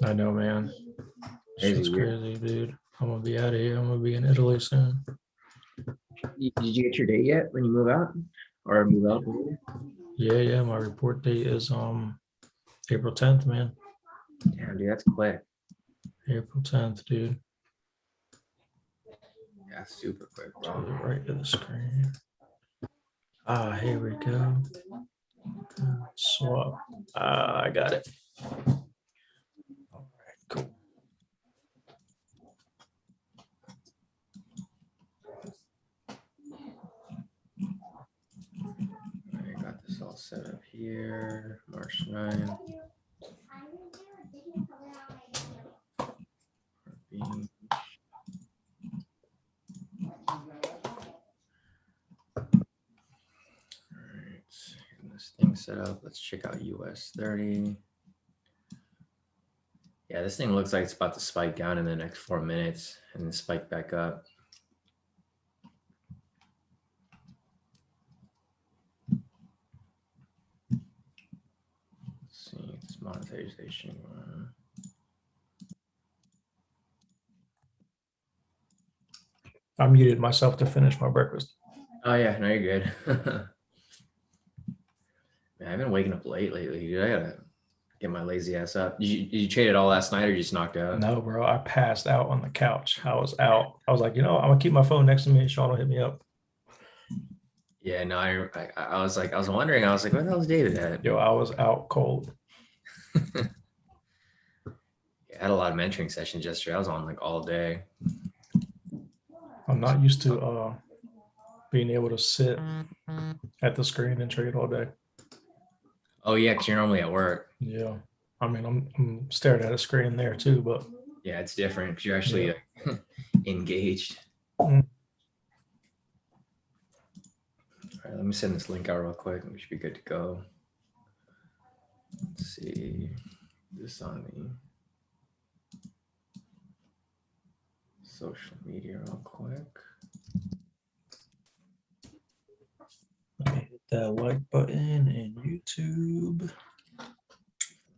I know, man. Shit's Crazy. crazy, dude. I'm gonna be out of here. I'm gonna be in Italy soon. Did you get your date yet when you move out or move out? Yeah. My report date is April 10th, man. Damn, dude, that's quick. April 10th, dude. Yeah, super quick, To the bro. right of the screen. Ah, here we go. Swap. I got it. All right, cool. I got this all set up here. March 9th. Getting this thing set up. Let's check out US 30. Yeah, this thing looks like it's about to spike down in the next 4 minutes and then spike back up. Let's see this monetization one. I muted myself to finish my breakfast. Oh yeah, no, you're good. Man, I've been waking up late lately, dude. I gotta get my lazy ass up. Did you trade it all last night or you just knocked out? No, bro, I passed out on the couch. I was out. I was like, I'm gonna keep my phone next to me and Shawn will hit me up. Yeah, no, I was wondering, I was like, where the hell's David at? Yo, I was out cold. I had a lot of mentoring sessions yesterday. I was on like all day. I'm not used to being able to sit at the screen and trade all day. Oh yeah, because you're normally at work. Yeah. I mean, I'm staring at a screen there too, but yeah, it's different because you're actually engaged. Mm. All right, let me send this link out real quick. We should be good to go. Let's see this on the social media real quick. Let me hit that like button in YouTube.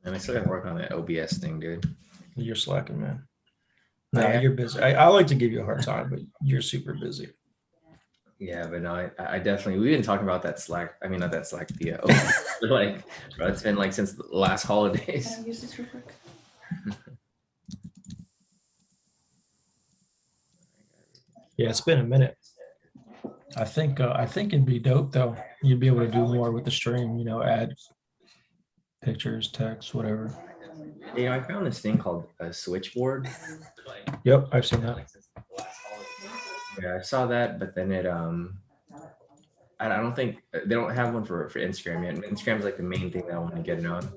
And I still got to work on that OBS thing, dude. You're slacking, man. Nah, you're busy. I like to give you a hard time, but you're super busy. Yeah, but no, I definitely, we've been talking about that Slack. I mean, not that Slack, the like, bro, it's been like since the last holidays. Can I use this real quick? Yeah, it's been a minute. I think it'd be dope though. You'd be able to do more with the stream, add pictures, text, whatever. I found this thing called a switchboard. Yep, I've seen that. Yeah, I saw that, but then it I don't think they don't have one for Instagram yet. Instagram's like the main thing that I want to get it on.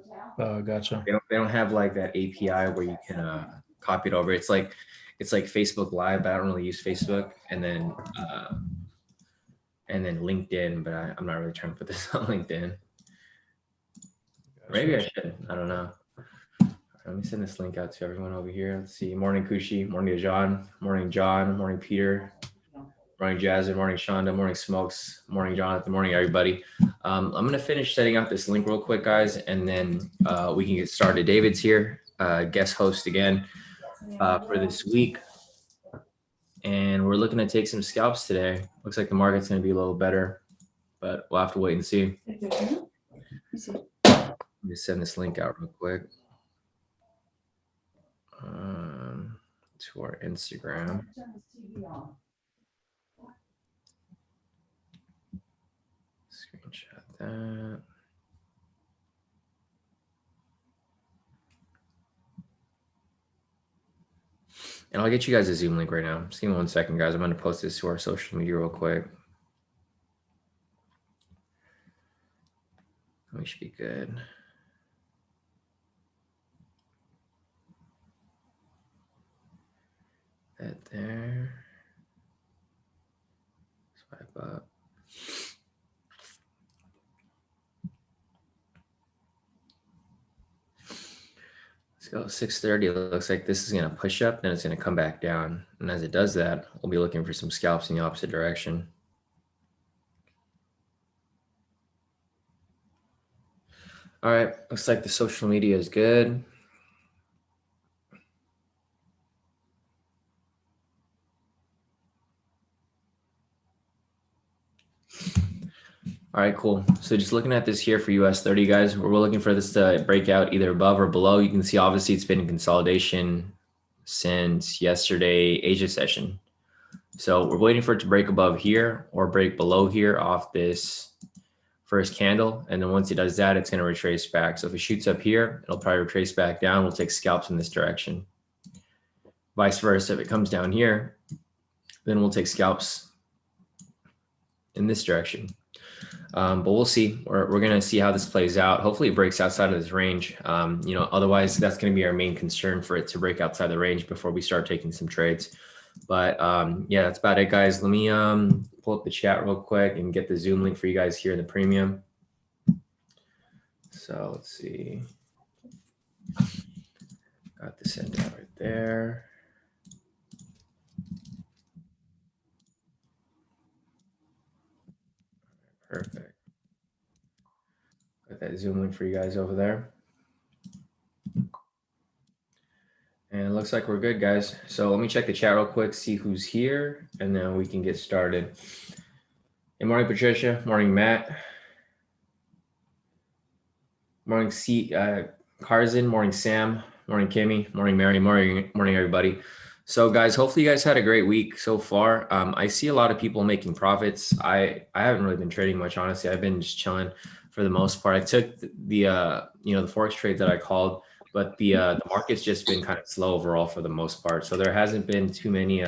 Gotcha. They don't have like that API where you can copy it over. It's like Facebook Live, but I don't really use Facebook, and then LinkedIn, but I'm not really trying to put this on LinkedIn. Maybe I should. I don't know. Let me send this link out to everyone over here. Let's see. Morning, Kushi. Morning, John. Morning, John. Morning, Peter. Morning, Jasmine. Morning, Shonda. Morning, Smokes. Morning, Jonathan. Morning, everybody. I'm going to finish setting up this link real quick, guys, and then we can get started. David's here, guest host again for this week. And we're looking to take some scalps today. Looks like the market's going to be a little better, but we'll have to wait and see. Let me send this link out real quick to our Instagram. Screenshot that. And I'll get you guys a Zoom link right now. Just give me 1 second, guys. I'm going to post this to our social media real quick. We should be good. That there. Swipe up. Let's go 6:30. It looks like this is going to push up, then it's going to come back down. And as it does that, we'll be looking for some scalps in the opposite direction. All right, looks like the social media is good. All right, cool. So just looking at this here for US 30, guys, we're looking for this to break out either above or below. You can see obviously it's been in consolidation since yesterday Asia session. So we're waiting for it to break above here or break below here off this first candle. And then once it does that, it's going to retrace back. So if it shoots up here, it'll probably retrace back down. We'll take scalps in this direction. Vice versa, if it comes down here, then we'll take scalps in this direction. But we'll see. We're going to see how this plays out. Hopefully it breaks outside of this range. Otherwise that's going to be our main concern, for it to break outside the range before we start taking some trades. But yeah, that's about it, guys. Let me pull up the chat real quick and get the Zoom link for you guys here in the premium. So let's see. Got the send out right there. Perfect. Got that Zoom link for you guys over there. And it looks like we're good, guys. So let me check the chat real quick, see who's here, and then we can get started. Good morning, Patricia. Morning, Matt. Morning, Carzin. Morning, Sam. Morning, Kimmy. Morning, Mary. Morning, everybody. So, guys, hopefully you guys had a great week so far. I see a lot of people making profits. I haven't really been trading much, honestly. I've been just chilling for the most part. I took the Forex trades that I called, but the market's just been kind of slow overall for the most part. So there hasn't been too many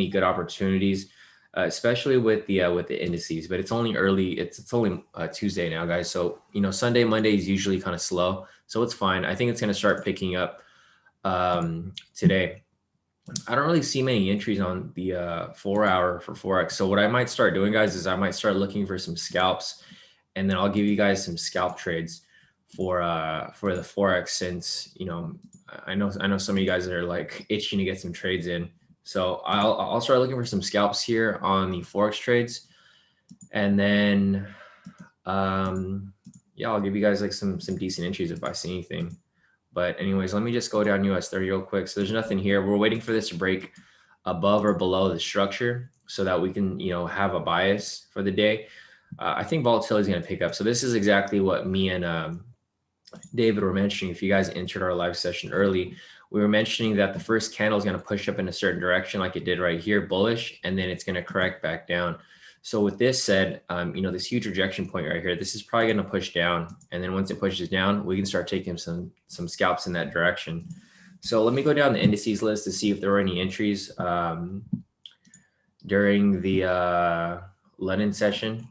good opportunities, especially with the indices. But it's only early. It's only Tuesday now, guys. So Sunday, Monday is usually kind of slow. So it's fine. I think it's going to start picking up today. I don't really see many entries on the 4 hour for Forex. So what I might start doing, guys, is I might start looking for some scalps, and then I'll give you guys some scalp trades for the Forex, since I know some of you guys are like itching to get some trades in. So I'll start looking for some scalps here on the Forex trades, and then yeah, I'll give you guys like some decent entries if I see anything. But anyways, let me just go down US 30 real quick. So there's nothing here. We're waiting for this to break above or below the structure so that we can, have a bias for the day. I think volatility is going to pick up. So this is exactly what me and David were mentioning. If you guys entered our live session early, we were mentioning that the first candle is going to push up in a certain direction like it did right here, bullish, and then it's going to correct back down. So with this said, this huge rejection point right here, this is probably going to push down. And then once it pushes down, we can start taking some scalps in that direction. So let me go down the indices list to see if there were any entries during the London session,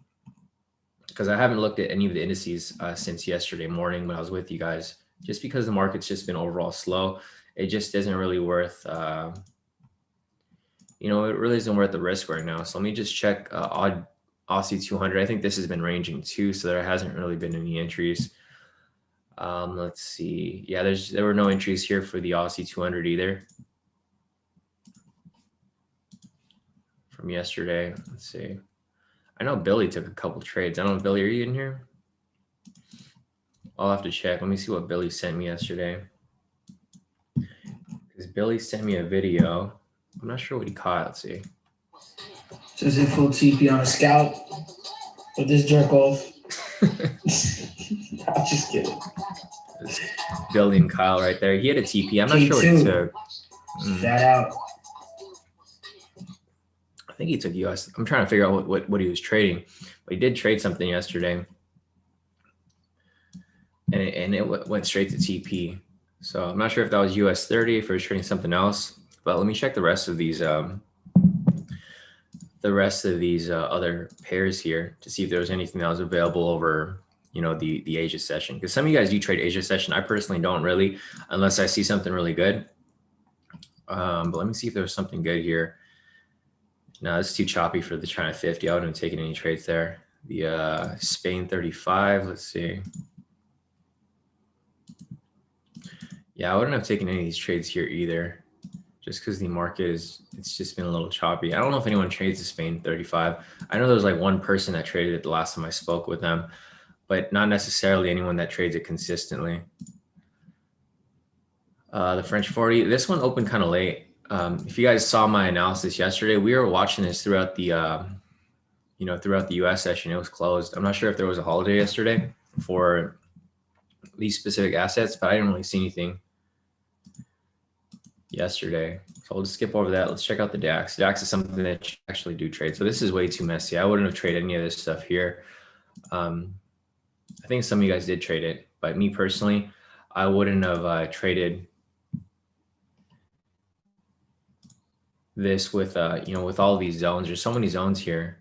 because I haven't looked at any of the indices since yesterday morning when I was with you guys, just because the market's just been overall slow. It just isn't really worth it really isn't worth the risk right now. So let me just check odd Aussie 200. I think this has been ranging too, so there hasn't really been any entries. Let's see. Yeah, there were no entries here for the Aussie 200 either from yesterday. Let's see. I know Billy took a couple trades. I don't know, Billy, are you in here? I'll have to check. Let me see what Billy sent me yesterday, because Billy sent me a video. I'm not sure what he caught. Let's see. Says it full TP on a scalp with this jerk off. I'm just kidding. Billy and Kyle right there. He had a TP. I'm not sure what he took. Shout out. I think he took US. I'm trying to figure out what he was trading, but he did trade something yesterday, and it went straight to TP. So I'm not sure if that was US 30, if he was trading something else. But let me check the rest of these other pairs here to see if there was anything that was available over the Asia session, because some of you guys do trade Asia session. I personally don't really, unless I see something really good. But let me see if there's something good here. No, it's too choppy for the China 50. I wouldn't have taken any trades there. The Spain 35. Let's see. Yeah, I wouldn't have taken any of these trades here either, just because the market it's just been a little choppy. I don't know if anyone trades the Spain 35. I know there was like one person that traded it the last time I spoke with them, but not necessarily anyone that trades it consistently. The French 40, this one opened kind of late. If you guys saw my analysis yesterday, we were watching this throughout the you know, throughout the US session, it was closed. I'm not sure if there was a holiday yesterday for these specific assets, but I didn't really see anything yesterday. So I'll just skip over that. Let's check out the DAX. DAX is something that you actually do trade. So this is way too messy. I wouldn't have traded any of this stuff here. I think some of you guys did trade it, but me personally, I wouldn't have traded this with, you know, with all these zones. There's so many zones here.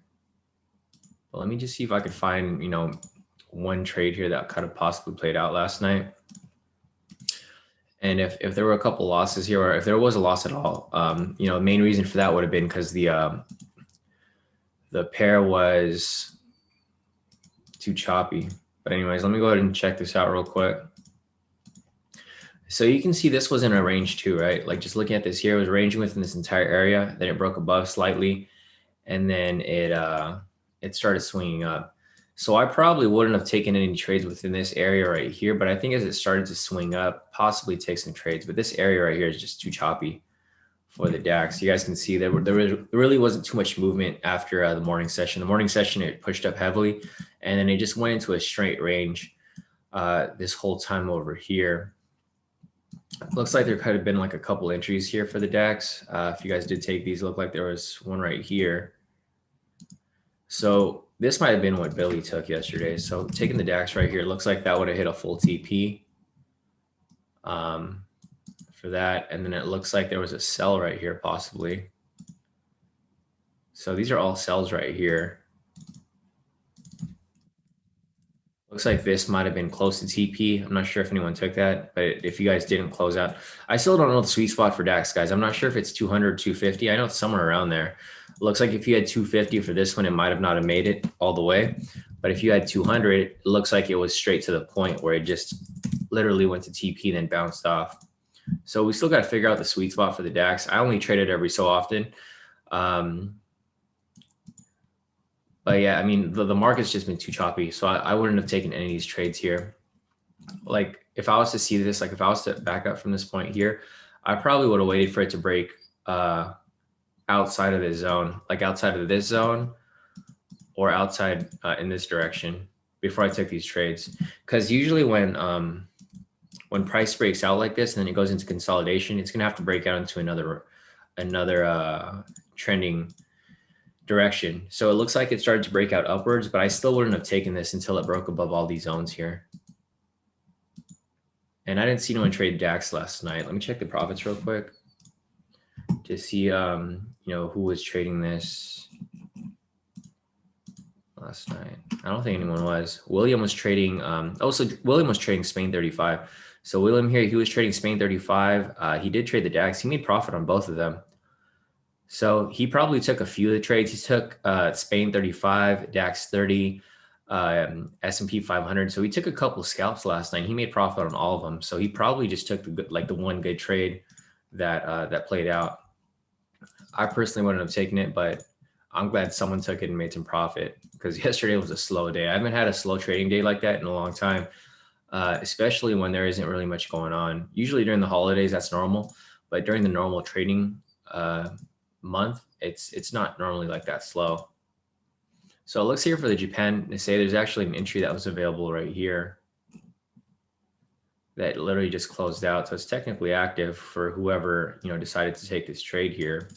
But let me just see if I could find, you know, one trade here that kind of possibly played out last night. And if there were a couple losses here, or if there was a loss at all, you know, the main reason for that would have been because the pair was too choppy. But anyways, let me go ahead and check this out real quick. So you can see this was in a range too, right? Like just looking at this here, it was ranging within this entire area. Then it broke above slightly, and then it started swinging up. So I probably wouldn't have taken any trades within this area right here, but I think as it started to swing up, possibly take some trades. But this area right here is just too choppy for the DAX. You guys can see there really wasn't too much movement after the morning session. The morning session, it pushed up heavily, and then it just went into a straight range this whole time over here. Looks like there could have been like a couple entries here for the DAX. If you guys did take these, looked like there was one right here. So this might have been what Billy took yesterday. So taking the DAX right here, looks like that would have hit a full TP for that. And then it looks like there was a sell right here possibly. So these are all sells right here. Looks like this might have been close to TP. I'm not sure if anyone took that, but if you guys didn't close out, I still don't know the sweet spot for DAX, guys. I'm not sure if it's 200, 250. I know it's somewhere around there. Looks like if you had 250 for this one, it might have not have made it all the way. But if you had 200, it looks like it was straight to the point where it just literally went to TP, then bounced off. So we still got to figure out the sweet spot for the DAX. I only trade it every so often. But yeah, I mean, the market's just been too choppy. So I wouldn't have taken any of these trades here. Like if I was to see this, like if I was to back up from this point here, I probably would have waited for it to break outside of this zone, like outside of this zone or outside in this direction before I took these trades. Because usually when price breaks out like this and then it goes into consolidation, it's gonna have to break out into another trending direction. So it looks like it started to break out upwards, but I still wouldn't have taken this until it broke above all these zones here. And I didn't see no one trade DAX last night. Let me check the profits real quick to see, you know, who was trading this last night. I don't think anyone was. William was trading. William was trading Spain 35. So William here, he was trading Spain 35. He did trade the DAX. He made profit on both of them. So he probably took a few of the trades. He took Spain 35, DAX 30, S&P 500. So he took a couple scalps last night. He made profit on all of them. So he probably just took the one good trade that played out. I personally wouldn't have taken it, but I'm glad someone took it and made some profit because yesterday was a slow day. I haven't had a slow trading day like that in a long time, especially when there isn't really much going on. Usually during the holidays, that's normal, but during the normal trading month, it's not normally like that slow. So let's here for the Japan Nikkei. There's actually an entry that was available right here that literally just closed out. So it's technically active for whoever, you know, decided to take this trade here.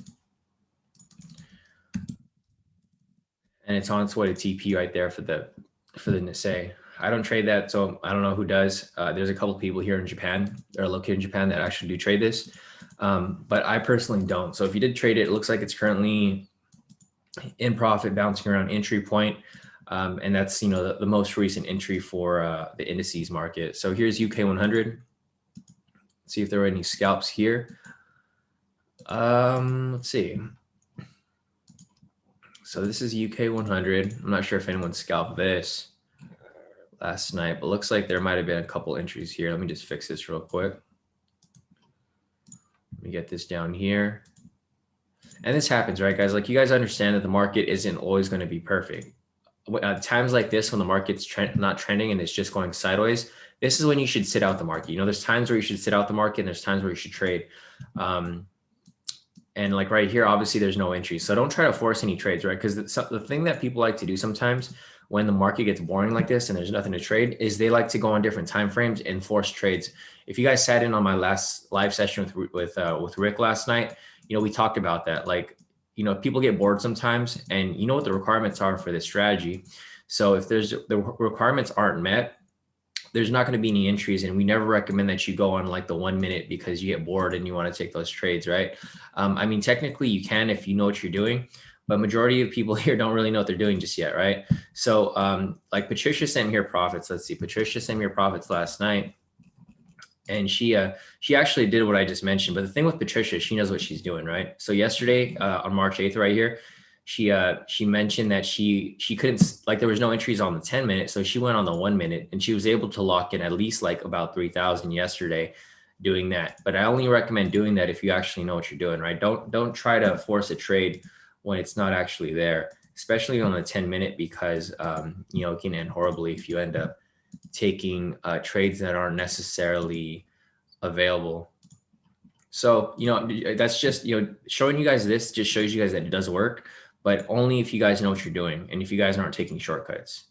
And it's on its way to TP right there for the Nikkei. I don't trade that, so I don't know who does. There's a couple of people here in Japan that are located in Japan that actually do trade this. But I personally don't. So if you did trade it, it looks like it's currently in profit, bouncing around entry point. And that's, you know, the most recent entry for the indices market. So here's UK 100. See if there were any scalps here. Let's see. So this is UK 100. I'm not sure if anyone scalped this last night, but looks like there might have been a couple entries here. Let me just fix this real quick. Let me get this down here. And this happens, right, guys? Like, you guys understand that the market isn't always going to be perfect. Times like this, when the market's not trending and it's just going sideways, this is when you should sit out the market. You know, there's times where you should sit out the market and there's times where you should trade. And like right here, obviously there's no entry. So don't try to force any trades, right? Because the thing that people like to do sometimes when the market gets boring like this and there's nothing to trade is they like to go on different time frames and force trades. If you guys sat in on my last live session with Rick last night, you know, we talked about that. Like, you know, people get bored sometimes, and you know what the requirements are for this strategy. So if the requirements aren't met, there's not going to be any entries, and we never recommend that you go on like the 1 minute because you get bored and you want to take those trades, right? I mean, technically you can if you know what you're doing, but majority of people here don't really know what they're doing just yet, right? So like Patricia sent me her profits. Let's see, Patricia sent me her profits last night, and she actually did what I just mentioned. But the thing with Patricia, she knows what she's doing, right? So yesterday on March 8th right here, she mentioned that she couldn't, like, there was no entries on the 10 minute. So she went on the 1 minute and she was able to lock in at least like about 3,000 yesterday doing that. But I only recommend doing that if you actually know what you're doing, right? Don't try to force a trade when it's not actually there, especially on the 10 minute, because you know, it can end horribly if you end up taking trades that aren't necessarily available. So, you know, that's just, you know, showing you guys this just shows you guys that it does work, but only if you guys know what you're doing and if you guys aren't taking shortcuts.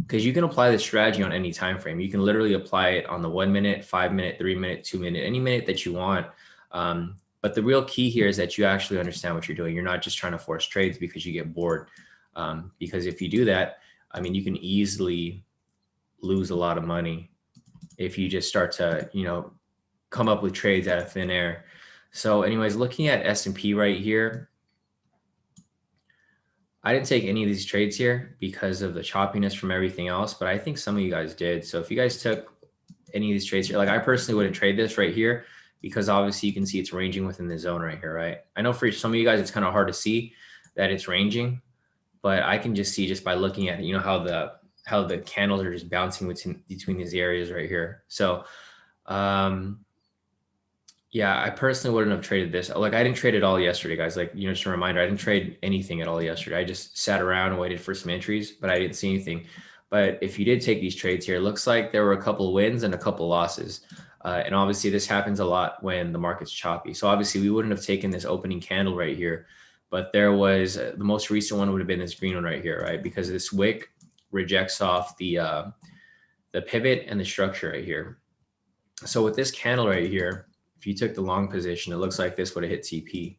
Because you can apply this strategy on any time frame. You can literally apply it on the 1 minute, 5 minute, 3 minute, 2 minute, any minute that you want. But the real key here is that you actually understand what you're doing. You're not just trying to force trades because you get bored. Because if you do that, I mean, you can easily lose a lot of money if you just start to, you know, come up with trades out of thin air. So anyways, looking at S&P right here, I didn't take any of these trades here because of the choppiness from everything else, but I think some of you guys did. So if you guys took any of these trades here, like I personally wouldn't trade this right here because obviously you can see it's ranging within the zone right here, right? I know for some of you guys, it's kind of hard to see that it's ranging, but I can just see just by looking at, you know, how the candles are just bouncing between these areas right here. So, yeah, I personally wouldn't have traded this. Like, I didn't trade it all yesterday, guys. Like, you know, just a reminder, I didn't trade anything at all yesterday. I just sat around and waited for some entries, but I didn't see anything. But if you did take these trades here, it looks like there were a couple of wins and a couple of losses. And obviously this happens a lot when the market's choppy. So obviously we wouldn't have taken this opening candle right here, but there was the most recent one would have been this green one right here, right? Because this wick rejects off the pivot and the structure right here. So with this candle right here, if you took the long position, it looks like this would have hit TP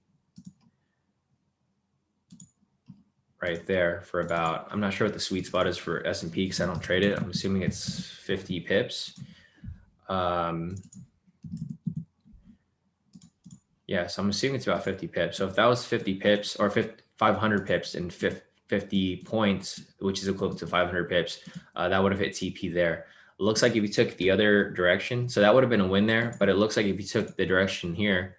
right there for about, I'm not sure what the sweet spot is for S&P because I don't trade it. I'm assuming it's 50 pips. Yeah, so I'm assuming it's about 50 pips. So if that was 50 pips or 500 pips and 50 points, which is equivalent to 500 pips, that would have hit TP there. It looks like if you took the other direction, so that would have been a win there, but it looks like if you took the direction here,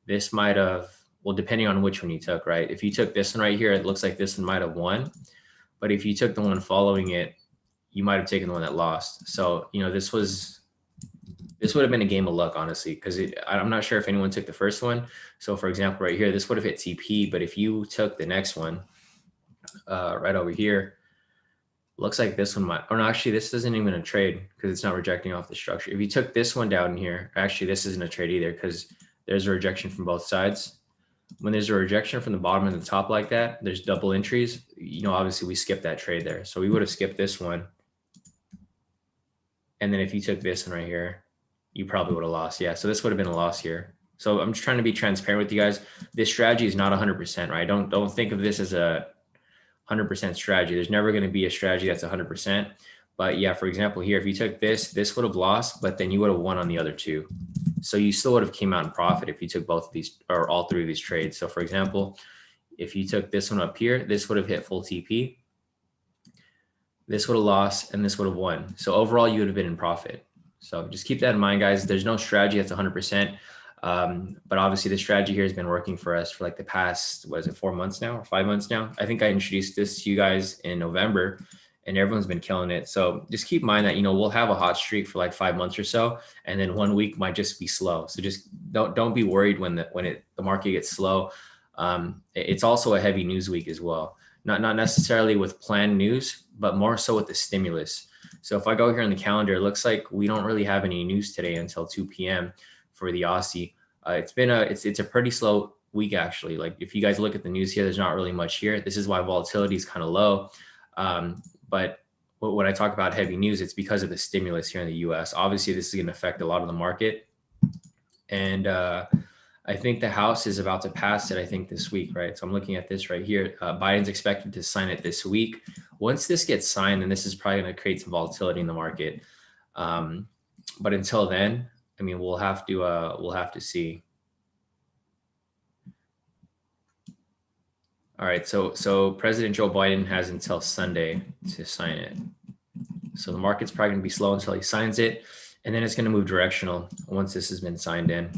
this might have, well, depending on which one you took, right? If you took this one right here, it looks like this one might have won. But if you took the one following it, you might have taken the one that lost. So, you know, this would have been a game of luck, honestly, because I'm not sure if anyone took the first one. So for example, right here, this would have hit TP, but if you took the next one right over here, looks like this one might, or no, actually this isn't even a trade because it's not rejecting off the structure. If you took this one down here, actually this isn't a trade either because there's a rejection from both sides. When there's a rejection from the bottom and the top like that, there's double entries. You know, obviously we skipped that trade there. So we would have skipped this one. And then if you took this one right here, you probably would have lost. Yeah, so this would have been a loss here. So I'm just trying to be transparent with you guys. This strategy is not 100%, right? Don't think of this as a 100% strategy. There's never going to be a strategy that's 100%. But yeah, for example, here, if you took this would have lost, but then you would have won on the other two. So you still would have came out in profit if you took both of these or all three of these trades. So for example, if you took this one up here, this would have hit full TP. This would have lost and this would have won. So overall, you would have been in profit. So just keep that in mind, guys. There's no strategy that's 100%. But obviously the strategy here has been working for us for like the past, what is it, 4 months now or 5 months now? I think I introduced this to you guys in November and everyone's been killing it. So just keep in mind that, you know, we'll have a hot streak for like 5 months or so. And then 1 week might just be slow. So just don't be worried when the market gets slow. It's also a heavy news week as well. Not necessarily with planned news, but more so with the stimulus. So if I go here on the calendar, it looks like we don't really have any news today until 2 p.m. for the Aussie. It's a pretty slow week actually. Like if you guys look at the news here, there's not really much here. This is why volatility is kind of low. But when I talk about heavy news, it's because of the stimulus here in the US. Obviously, this is going to affect a lot of the market. And I think the House is about to pass it, I think, this week, right? So I'm looking at this right here. Biden's expected to sign it this week. Once this gets signed, then this is probably going to create some volatility in the market. But until then, I mean, we'll have to see. All right, so President Joe Biden has until Sunday to sign it. So the market's probably going to be slow until he signs it, and then it's going to move directional once this has been signed in.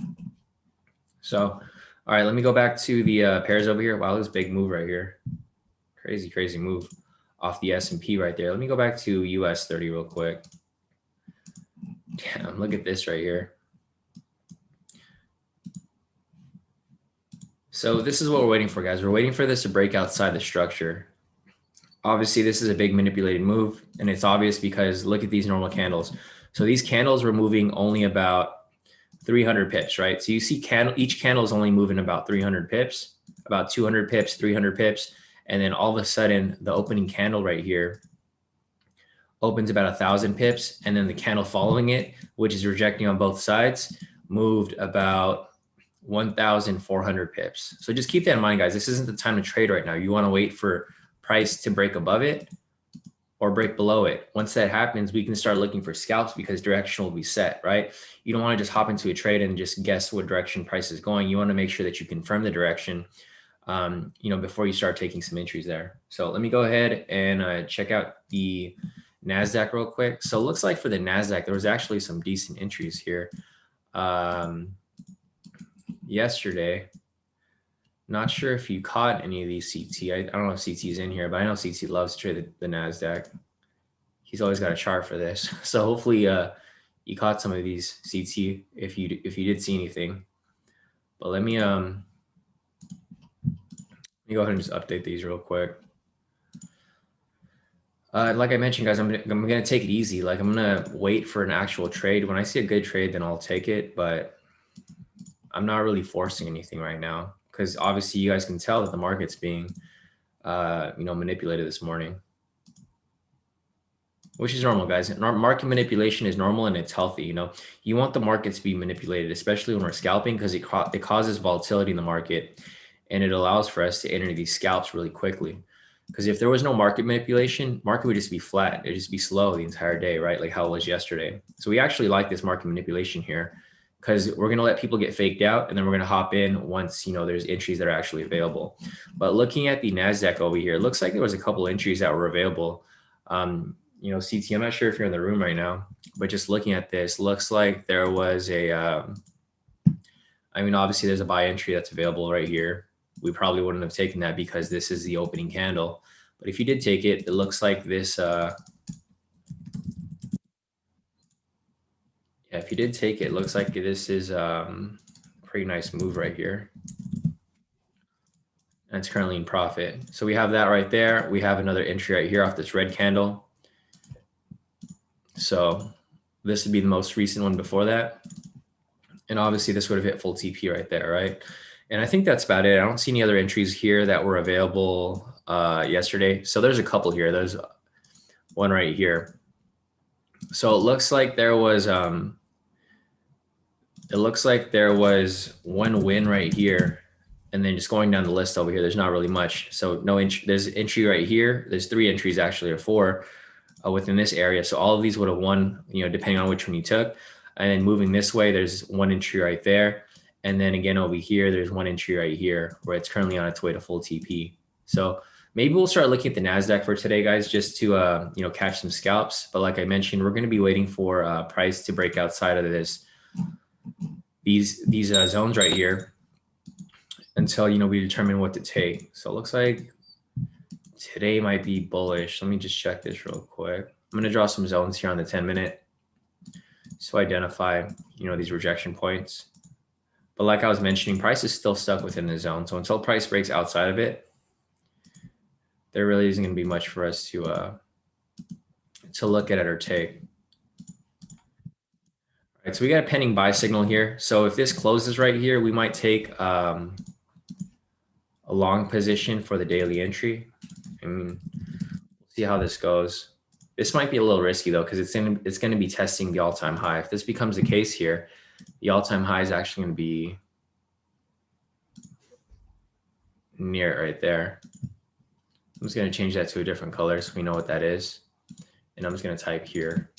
So, all right, let me go back to the pairs over here. Wow, this big move right here. Crazy move off the S&P right there. Let me go back to US 30 real quick. Damn, look at this right here. So this is what we're waiting for, guys. We're waiting for this to break outside the structure. Obviously, this is a big manipulated move, and it's obvious because look at these normal candles. So these candles were moving only about 300 pips, right? So you see each candle is only moving about 300 pips, about 200 pips, 300 pips. And then all of a sudden the opening candle right here opens about 1,000 pips. And then the candle following it, which is rejecting on both sides, moved about 1,400 pips. So just keep that in mind, guys. This isn't the time to trade right now. You want to wait for price to break above it or break below it. Once that happens, we can start looking for scalps because direction will be set, right? You don't want to just hop into a trade and just guess what direction price is going. You want to make sure that you confirm the direction, before you start taking some entries there. So let me go ahead and check out the Nasdaq real quick. So it looks like for the Nasdaq, there was actually some decent entries here yesterday. Not sure if you caught any of these CT. I don't know if CT is in here, but I know CT loves to trade the Nasdaq. He's always got a chart for this. So hopefully you caught some of these CT if you did see anything. But let me go ahead and just update these real quick. Like I mentioned, guys, I'm gonna take it easy. Like I'm gonna wait for an actual trade. When I see a good trade, then I'll take it. But I'm not really forcing anything right now, because obviously you guys can tell that the market's being, manipulated this morning, which is normal, guys. Market manipulation is normal and it's healthy. You want the market to be manipulated, especially when we're scalping, because it causes volatility in the market, and it allows for us to enter these scalps really quickly. Because if there was no market manipulation, market would just be flat. It'd just be slow the entire day, right? Like how it was yesterday. So we actually like this market manipulation here, because we're going to let people get faked out, and then we're going to hop in once, there's entries that are actually available. But looking at the Nasdaq over here, it looks like there was a couple entries that were available. CT, I'm not sure if you're in the room right now, but just looking at this, looks like there was obviously there's a buy entry that's available right here. We probably wouldn't have taken that because this is the opening candle. But if you did take it, it looks like this, if you did take it, it looks like this is pretty nice move right here. And it's currently in profit. So we have that right there. We have another entry right here off this red candle. So this would be the most recent one before that. And obviously this would have hit full TP right there, right? And I think that's about it. I don't see any other entries here that were available yesterday. So there's a couple here. There's one right here. So it looks like there was one win right here, and then just going down the list over here, there's not really much. So there's entry right here. There's 3 entries actually, or 4 within this area. So all of these would have won, depending on which one you took. And then moving this way, there's 1 entry right there. And then again, over here, there's 1 entry right here where it's currently on its way to full TP. So maybe we'll start looking at the Nasdaq for today, guys, just to, catch some scalps. But like I mentioned, we're going to be waiting for price to break outside of these zones right here until, we determine what to take. So it looks like today might be bullish. Let me just check this real quick. I'm going to draw some zones here on the 10-minute to identify, these rejection points. But like I was mentioning, price is still stuck within the zone. So until price breaks outside of it, there really isn't going to be much for us to look at it or take. All right, so we got a pending buy signal here. So if this closes right here, we might take a long position for the daily entry. I mean, we'll see how this goes. This might be a little risky though, because it's going to be testing the all-time high. If this becomes the case here, the all-time high is actually going to be near it right there. I'm just going to change that to a different color so we know what that is. And I'm just going to type here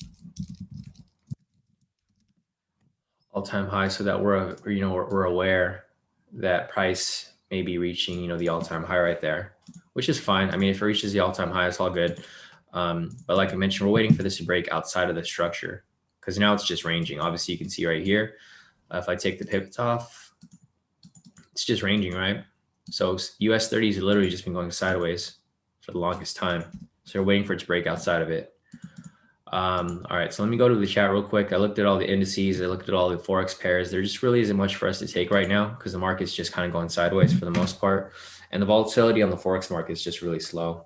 all-time high, so that we're aware that price may be reaching, the all-time high right there, which is fine. I mean, if it reaches the all-time high, it's all good. But like I mentioned, we're waiting for this to break outside of the structure, because now it's just ranging. Obviously, you can see right here, if I take the pivots off, it's just ranging, right? So US 30s have literally just been going sideways for the longest time. So we're waiting for it to break outside of it. All right, so let me go to the chat real quick. I looked at all the indices. I looked at all the Forex pairs. There just really isn't much for us to take right now because the market's just kind of going sideways for the most part. And the volatility on the Forex market is just really slow.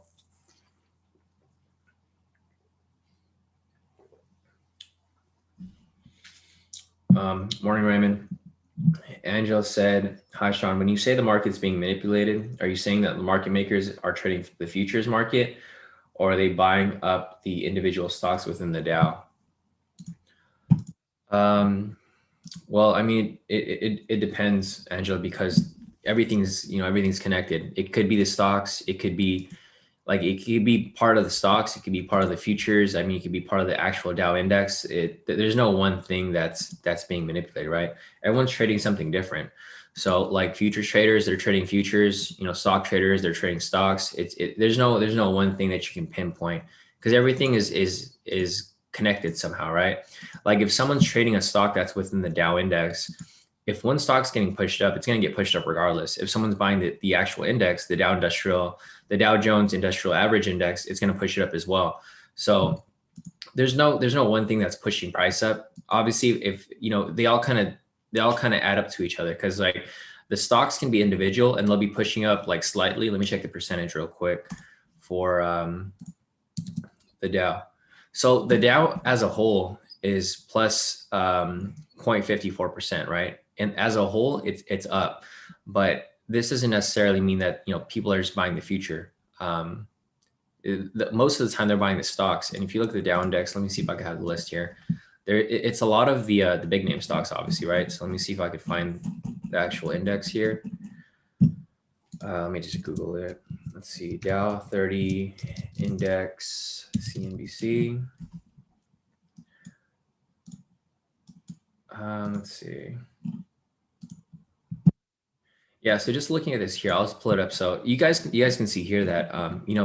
Morning, Raymond. Angela said, hi, Shawn. When you say the market's being manipulated, are you saying that the market makers are trading the futures market, or are they buying up the individual stocks within the Dow? Well, I mean, it depends, Angela, because everything's connected. It could be the stocks. It could be part of the stocks. It could be part of the futures. I mean, it could be part of the actual Dow index. There's no one thing that's being manipulated, right? Everyone's trading something different. So like futures traders, they're trading futures, stock traders, they're trading stocks. There's no one thing that you can pinpoint, because everything is connected somehow, right? Like if someone's trading a stock that's within the Dow index, if one stock's getting pushed up, it's going to get pushed up regardless. If someone's buying the actual index, the Dow Jones Industrial Average Index, it's going to push it up as well. So there's no one thing that's pushing price up. Obviously, if they all kind of add up to each other, because like the stocks can be individual and they'll be pushing up like slightly. Let me check the percentage real quick for the Dow. So the Dow as a whole is plus 0.54%, right? And as a whole, it's up, but this doesn't necessarily mean that people are just buying the future. Most of the time they're buying the stocks. And if you look at the Dow index, let me see if I can have the list here. It's a lot of the big name stocks, obviously, right? So let me see if I could find the actual index here. Let me just Google it. Let's see, Dow 30 index, CNBC. Let's see. Yeah, so just looking at this here, I'll just pull it up. So you guys can see here that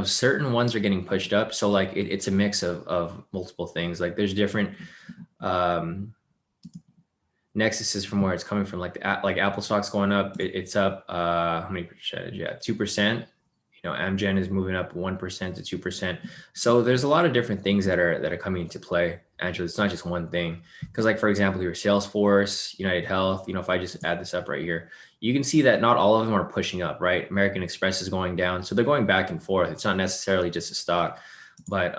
certain ones are getting pushed up. So like it's a mix of multiple things. Like there's different nexuses from where it's coming from. Like Apple stock's going up, it's up how many percentage? Yeah, 2%. Amgen is moving up 1% to 2%. So there's a lot of different things that are coming into play. Angela, it's not just one thing. Because like, for example, your Salesforce, United Health, if I just add this up right here, you can see that not all of them are pushing up, right? American Express is going down. So they're going back and forth. It's not necessarily just a stock, but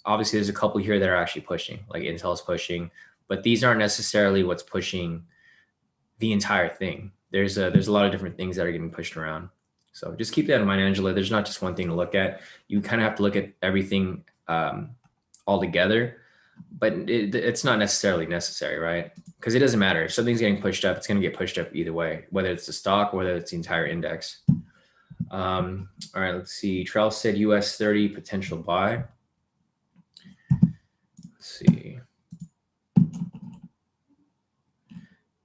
obviously there's a couple here that are actually pushing, like Intel's pushing, but these aren't necessarily what's pushing the entire thing. There's a lot of different things that are getting pushed around. So just keep that in mind, Angela. There's not just one thing to look at. You kind of have to look at everything all together, but it's not necessarily necessary, right? Because it doesn't matter. If something's getting pushed up, it's going to get pushed up either way, whether it's the stock or whether it's the entire index. All right, let's see. Trell said US 30 potential buy. Let's see.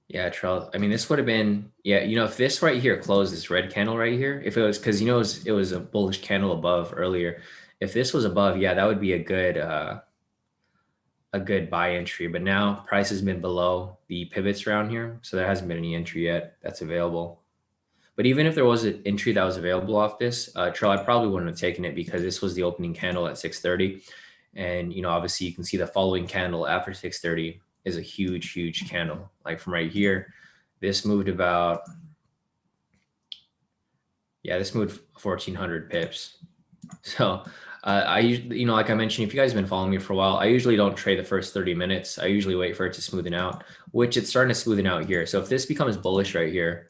Yeah, Trell. I mean, this would have been, if this right here closed, this red candle right here, if it was, because it was a bullish candle above earlier. If this was above, that would be a good buy entry. But now price has been below the pivots around here, so there hasn't been any entry yet that's available. But even if there was an entry that was available off this, Trell, I probably wouldn't have taken it because this was the opening candle at 6:30, and obviously you can see the following candle after 6:30 is a huge candle. Like from right here, this moved about, this moved 1,400 pips. So I usually, like I mentioned, if you guys have been following me for a while, I usually don't trade the first 30 minutes. I usually wait for it to smoothen out, which it's starting to smoothen out here. So if this becomes bullish right here,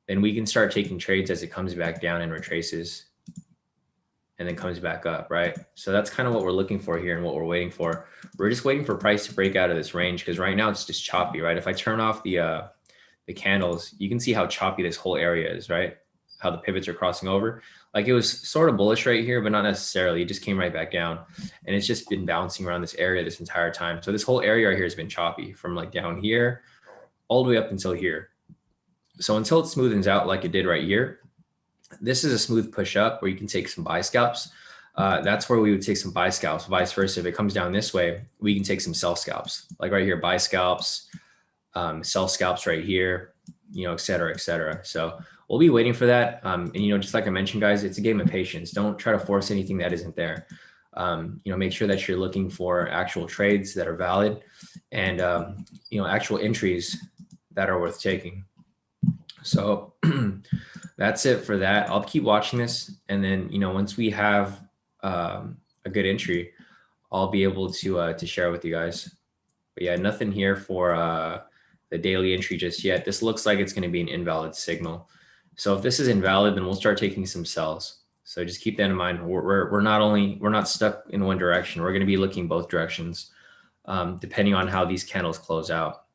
then we can start taking trades as it comes back down and retraces and then comes back up, right? So that's kind of what we're looking for here and what we're waiting for. We're just waiting for price to break out of this range because right now it's just choppy, right? If I turn off the candles, you can see how choppy this whole area is, right? How the pivots are crossing over. Like it was sort of bullish right here, but not necessarily. It just came right back down and it's just been bouncing around this area this entire time. So this whole area right here has been choppy from like down here all the way up until here. So until it smoothens out like it did right here, this is a smooth push up where you can take some buy scalps. That's where we would take some buy scalps. Vice versa, if it comes down this way, we can take some sell scalps. Like right here, buy scalps, sell scalps right here, you know, et cetera, et cetera. So we'll be waiting for that. And, you know, just like I mentioned, guys, it's a game of patience. Don't try to force anything that isn't there. You know, make sure that you're looking for actual trades that are valid and, you know, actual entries that are worth taking. So that's it for that. I'll keep watching this. And then, you know, once we have a good entry, I'll be able to share with you guys. But yeah, nothing here for the daily entry just yet. This looks like it's going to be an invalid signal. So if this is invalid, then we'll start taking some sells. So just keep that in mind. We're not stuck in one direction. We're going to be looking both directions, depending on how these candles close out.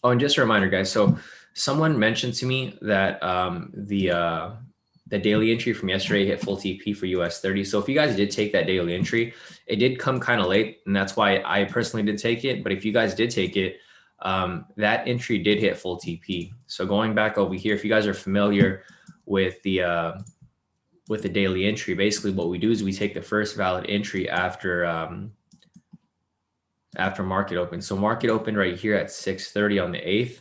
Oh, and just a reminder, guys. So someone mentioned to me that the daily entry from yesterday hit full TP for US 30. So if you guys did take that daily entry, it did come kind of late, and that's why I personally did take it. But if you guys did take it, that entry did hit full TP. So going back over here, if you guys are familiar with the daily entry, basically what we do is we take the first valid entry after market open. So market opened right here at 6:30 on the 8th.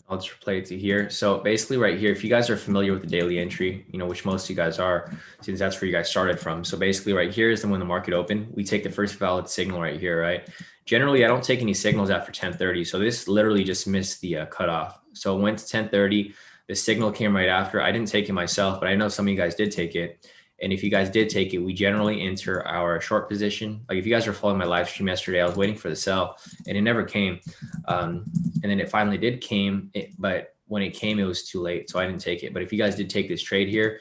I'll just replay it to here. So basically right here, if you guys are familiar with the daily entry, you know, which most of you guys are, since that's where you guys started from. So basically right here is when the market opened, we take the first valid signal right here, right? Generally, I don't take any signals after 10:30. So this literally just missed the cutoff. So it went to 10:30. The signal came right after. I didn't take it myself, but I know some of you guys did take it. And if you guys did take it, we generally enter our short position. Like if you guys were following my live stream yesterday, I was waiting for the sell and it never came. And then it finally did came, but when it came, it was too late. So I didn't take it. But if you guys did take this trade here,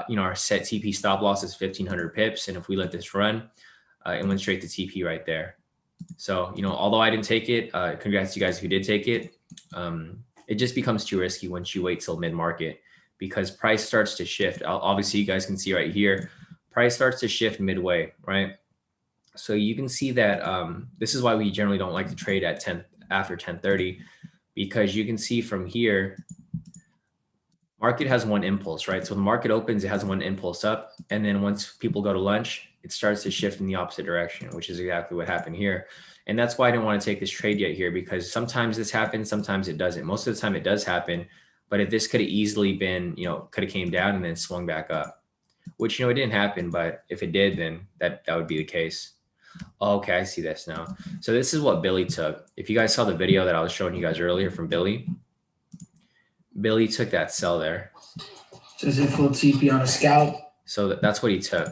you know, our set TP stop loss is 1,500 pips. And if we let this run, it went straight to TP right there. So, you know, although I didn't take it, congrats to you guys who did take it. It just becomes too risky once you wait till mid-market, because price starts to shift. Obviously, you guys can see right here, price starts to shift midway, right? So you can see that this is why we generally don't like to trade at after 10:30, because you can see from here, market has one impulse, right? So the market opens, it has one impulse up. And then once people go to lunch, it starts to shift in the opposite direction, which is exactly what happened here. And that's why I didn't want to take this trade yet here, because sometimes this happens, sometimes it doesn't. Most of the time it does happen. But if this could have easily been, you know, could have came down and then swung back up, which, you know, it didn't happen. But if it did, then that would be the case. Oh, okay, I see this now. So this is what Billy took. If you guys saw the video that I was showing you guys earlier from Billy, Billy took that sell there. Says it full TP on a scalp. So that's what he took,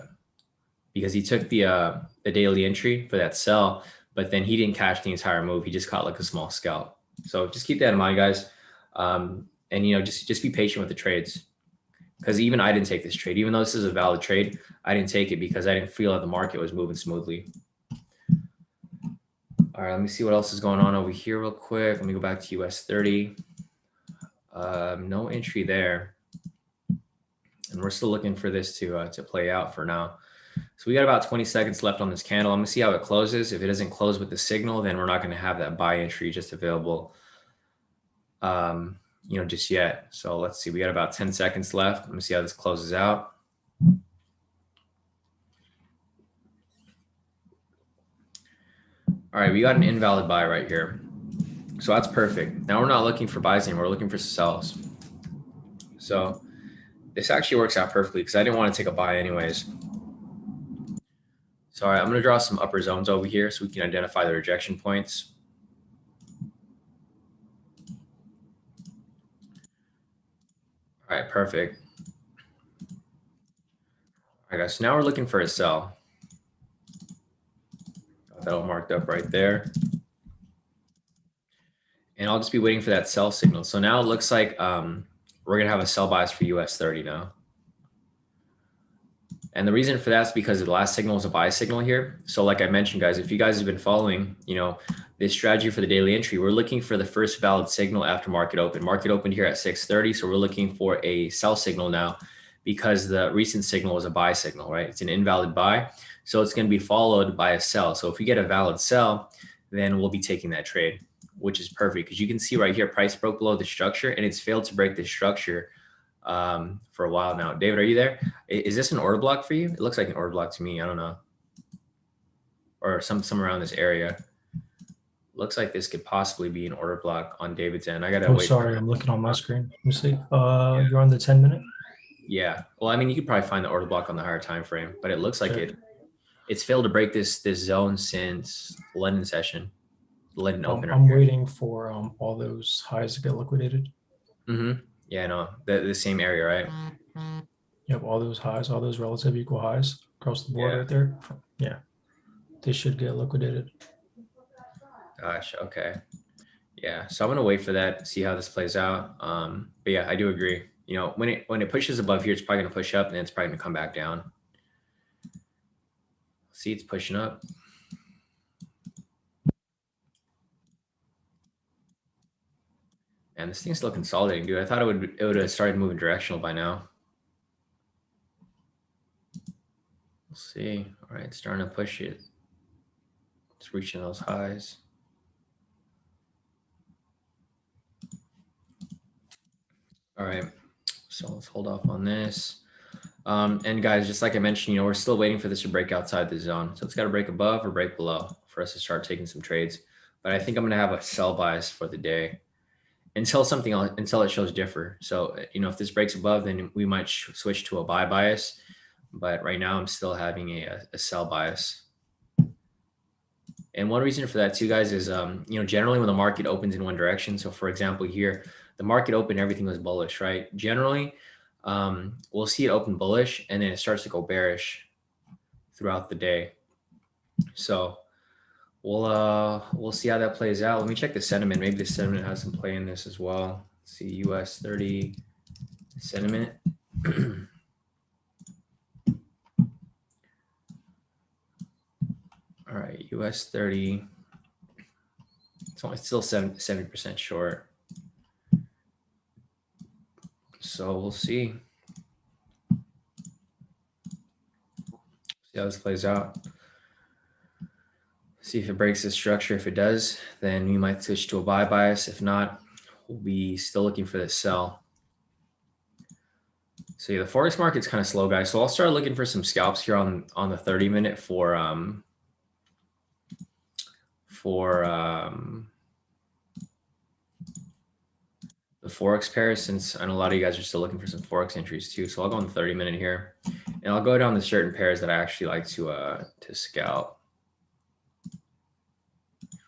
because he took the daily entry for that sell, but then he didn't cash the entire move. He just caught like a small scalp. So just keep that in mind, guys. And, you know, just be patient with the trades, because even I didn't take this trade. Even though this is a valid trade, I didn't take it because I didn't feel that the market was moving smoothly. All right, let me see what else is going on over here real quick. Let me go back to US 30. No entry there. And we're still looking for this to play out for now. So we got about 20 seconds left on this candle. I'm going to see how it closes. If it doesn't close with the signal, then we're not going to have that buy entry just available, you know, just yet. So let's see. We got about 10 seconds left. Let me see how this closes out. All right, we got an invalid buy right here. So that's perfect. Now we're not looking for buys anymore. We're looking for sells. So this actually works out perfectly because I didn't want to take a buy anyways. So all right, I'm going to draw some upper zones over here so we can identify the rejection points. All right, perfect. All right, guys, so now we're looking for a sell. Got that all marked up right there. And I'll just be waiting for that sell signal. So now it looks like we're gonna have a sell bias for US 30 now. And the reason for that is because the last signal was a buy signal here. So like I mentioned, guys, if you guys have been following, this strategy for the daily entry, we're looking for the first valid signal after market open. Market opened here at 6:30. So we're looking for a sell signal now because the recent signal was a buy signal, right? It's an invalid buy. So it's going to be followed by a sell. So if we get a valid sell, then we'll be taking that trade, which is perfect because you can see right here, price broke below the structure and it's failed to break the structure for a while now. David, are you there? Is this an order block for you? It looks like an order block to me. I don't know. Or somewhere around this area. Looks like this could possibly be an order block on David's end. I gotta wait. Sorry, I'm looking on my screen. Let me see. You're on the 10-minute? Yeah. Well, I mean, you could probably find the order block on the higher time frame, but it looks like it's failed to break this zone since London session, London opener. I'm waiting for all those highs to get liquidated. Yeah, no, the same area, right? Yep, all those highs, all those relative equal highs across the board right there. Yeah, they should get liquidated. Gosh, okay. Yeah, so I'm gonna wait for that, see how this plays out. But yeah, I do agree. When it pushes above here, it's probably gonna push up and then it's probably gonna come back down. See, it's pushing up. And this thing's still consolidating, dude. I thought it would have started moving directional by now. We'll see. All right, it's starting to push it. It's reaching those highs. All right, so let's hold off on this. And guys, just like I mentioned, we're still waiting for this to break outside the zone. So it's got to break above or break below for us to start taking some trades. But I think I'm going to have a sell bias for the day until it shows differ. So, if this breaks above, then we might switch to a buy bias. But right now I'm still having a sell bias. And one reason for that too, guys, is, generally when the market opens in one direction. So for example, here, the market opened, everything was bullish, right? Generally, we'll see it open bullish and then it starts to go bearish throughout the day. So we'll see how that plays out. Let me check the sentiment. Maybe the sentiment has some play in this as well. Let's see US 30 sentiment. All right, US 30. It's still 70% short. So we'll see. See how this plays out. See if it breaks the structure. If it does, then we might switch to a buy bias. If not, we'll be still looking for this sell. So yeah, the Forex market's kind of slow, guys. So I'll start looking for some scalps here on the 30-minute for the Forex pairs, since I know a lot of you guys are still looking for some Forex entries too. So I'll go on the 30-minute here, and I'll go down to certain pairs that I actually like to scalp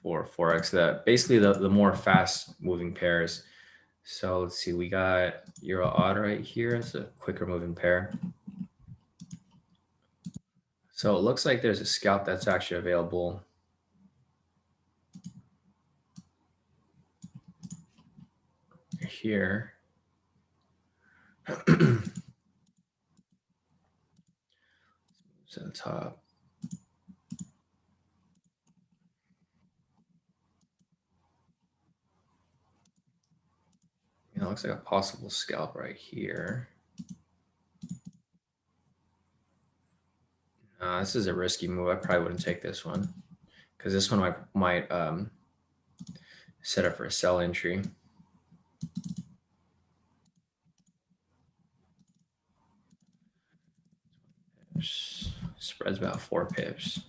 for Forex. That basically the more fast moving pairs. So let's see, we got Euro Odd right here. It's a quicker moving pair. So it looks like there's a scalp that's actually available. Here. To the top. It looks like a possible scalp right here. This is a risky move. I probably wouldn't take this one because this one might set up for a sell entry. Spreads about 4 pips.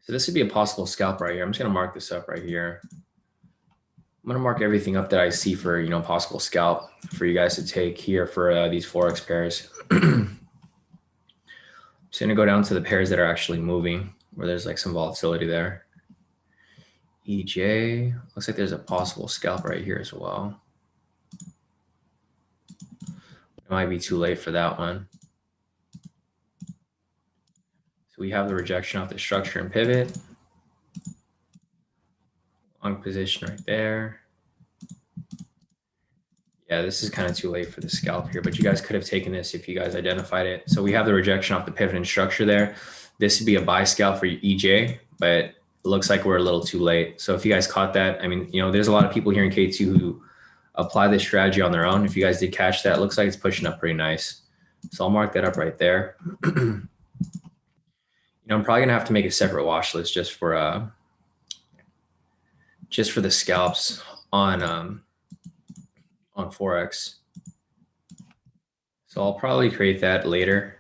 So this would be a possible scalp right here. I'm just going to mark this up right here. I'm going to mark everything up that I see for, possible scalp for you guys to take here for these Forex pairs. I'm just going to go down to the pairs that are actually moving, where there's like some volatility there. EJ, looks like there's a possible scalp right here as well. It might be too late for that one. So we have the rejection off the structure and pivot. long position right there. Yeah, this is kind of too late for the scalp here, but you guys could have taken this if you guys identified it. So we have the rejection off the pivot and structure there. This would be a buy scalp for EJ, but it looks like we're a little too late. So if you guys caught that, I mean, you know, there's a lot of people here in K2 who apply this strategy on their own. If you guys did catch that, it looks like it's pushing up pretty nice. So I'll mark that up right there. You know, I'm probably gonna have to make a separate watch list just for the scalps on Forex. So I'll probably create that later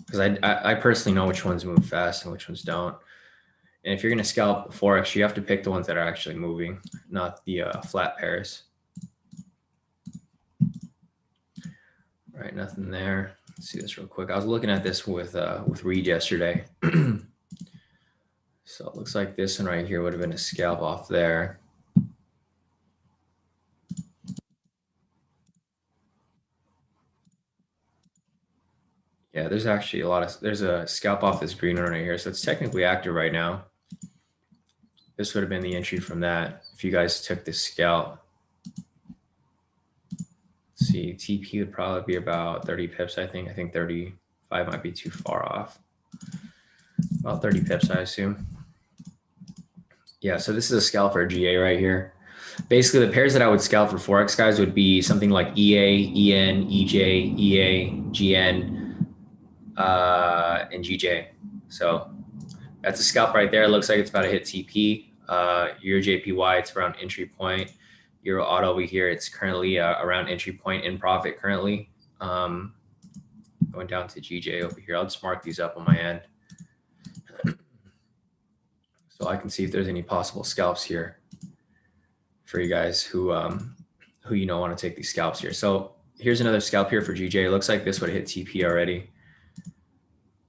because I personally know which ones move fast and which ones don't. And if you're going to scalp Forex, you have to pick the ones that are actually moving, not the flat pairs. All right, nothing there. Let's see this real quick. I was looking at this with Reed yesterday. So it looks like this one right here would have been a scalp off there. Yeah, there's actually there's a scalp off this green one right here. So it's technically active right now. This would have been the entry from that if you guys took this scalp. Let's see, TP would probably be about 30 pips, I think. I think 35 might be too far off. About 30 pips, I assume. Yeah, so this is a scalp for GA right here. Basically, the pairs that I would scalp for Forex, guys, would be something like EA, EN, EJ, EA, GN, and GJ. So that's a scalp right there. It looks like it's about to hit TP. Euro JPY, it's around entry point. Euro auto over here, it's currently around entry point in profit currently. Going down to GJ over here. I'll just mark these up on my end so I can see if there's any possible scalps here for you guys who you know want to take these scalps here. So here's another scalp here for GJ. It looks like this would hit TP already.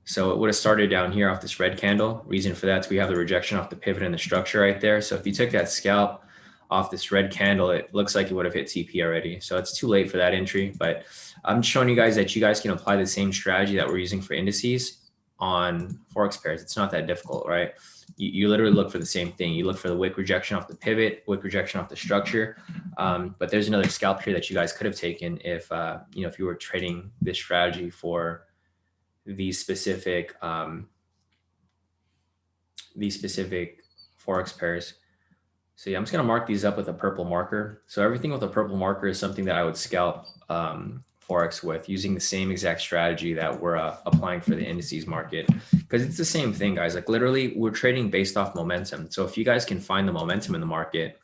So it would have started down here off this red candle. Reason for that is we have the rejection off the pivot and the structure right there. So if you took that scalp off this red candle, it looks like it would have hit TP already. So it's too late for that entry, but I'm showing you guys that you guys can apply the same strategy that we're using for indices on Forex pairs. It's not that difficult, right? You literally look for the same thing. You look for the wick rejection off the pivot, wick rejection off the structure. But there's another scalp here that you guys could have taken if, you know, if you were trading this strategy for these specific Forex pairs. So yeah, I'm just gonna mark these up with a purple marker. So everything with a purple marker is something that I would scalp Forex with, using the same exact strategy that we're applying for the indices market, because it's the same thing, guys. Like literally, we're trading based off momentum. So if you guys can find the momentum in the market,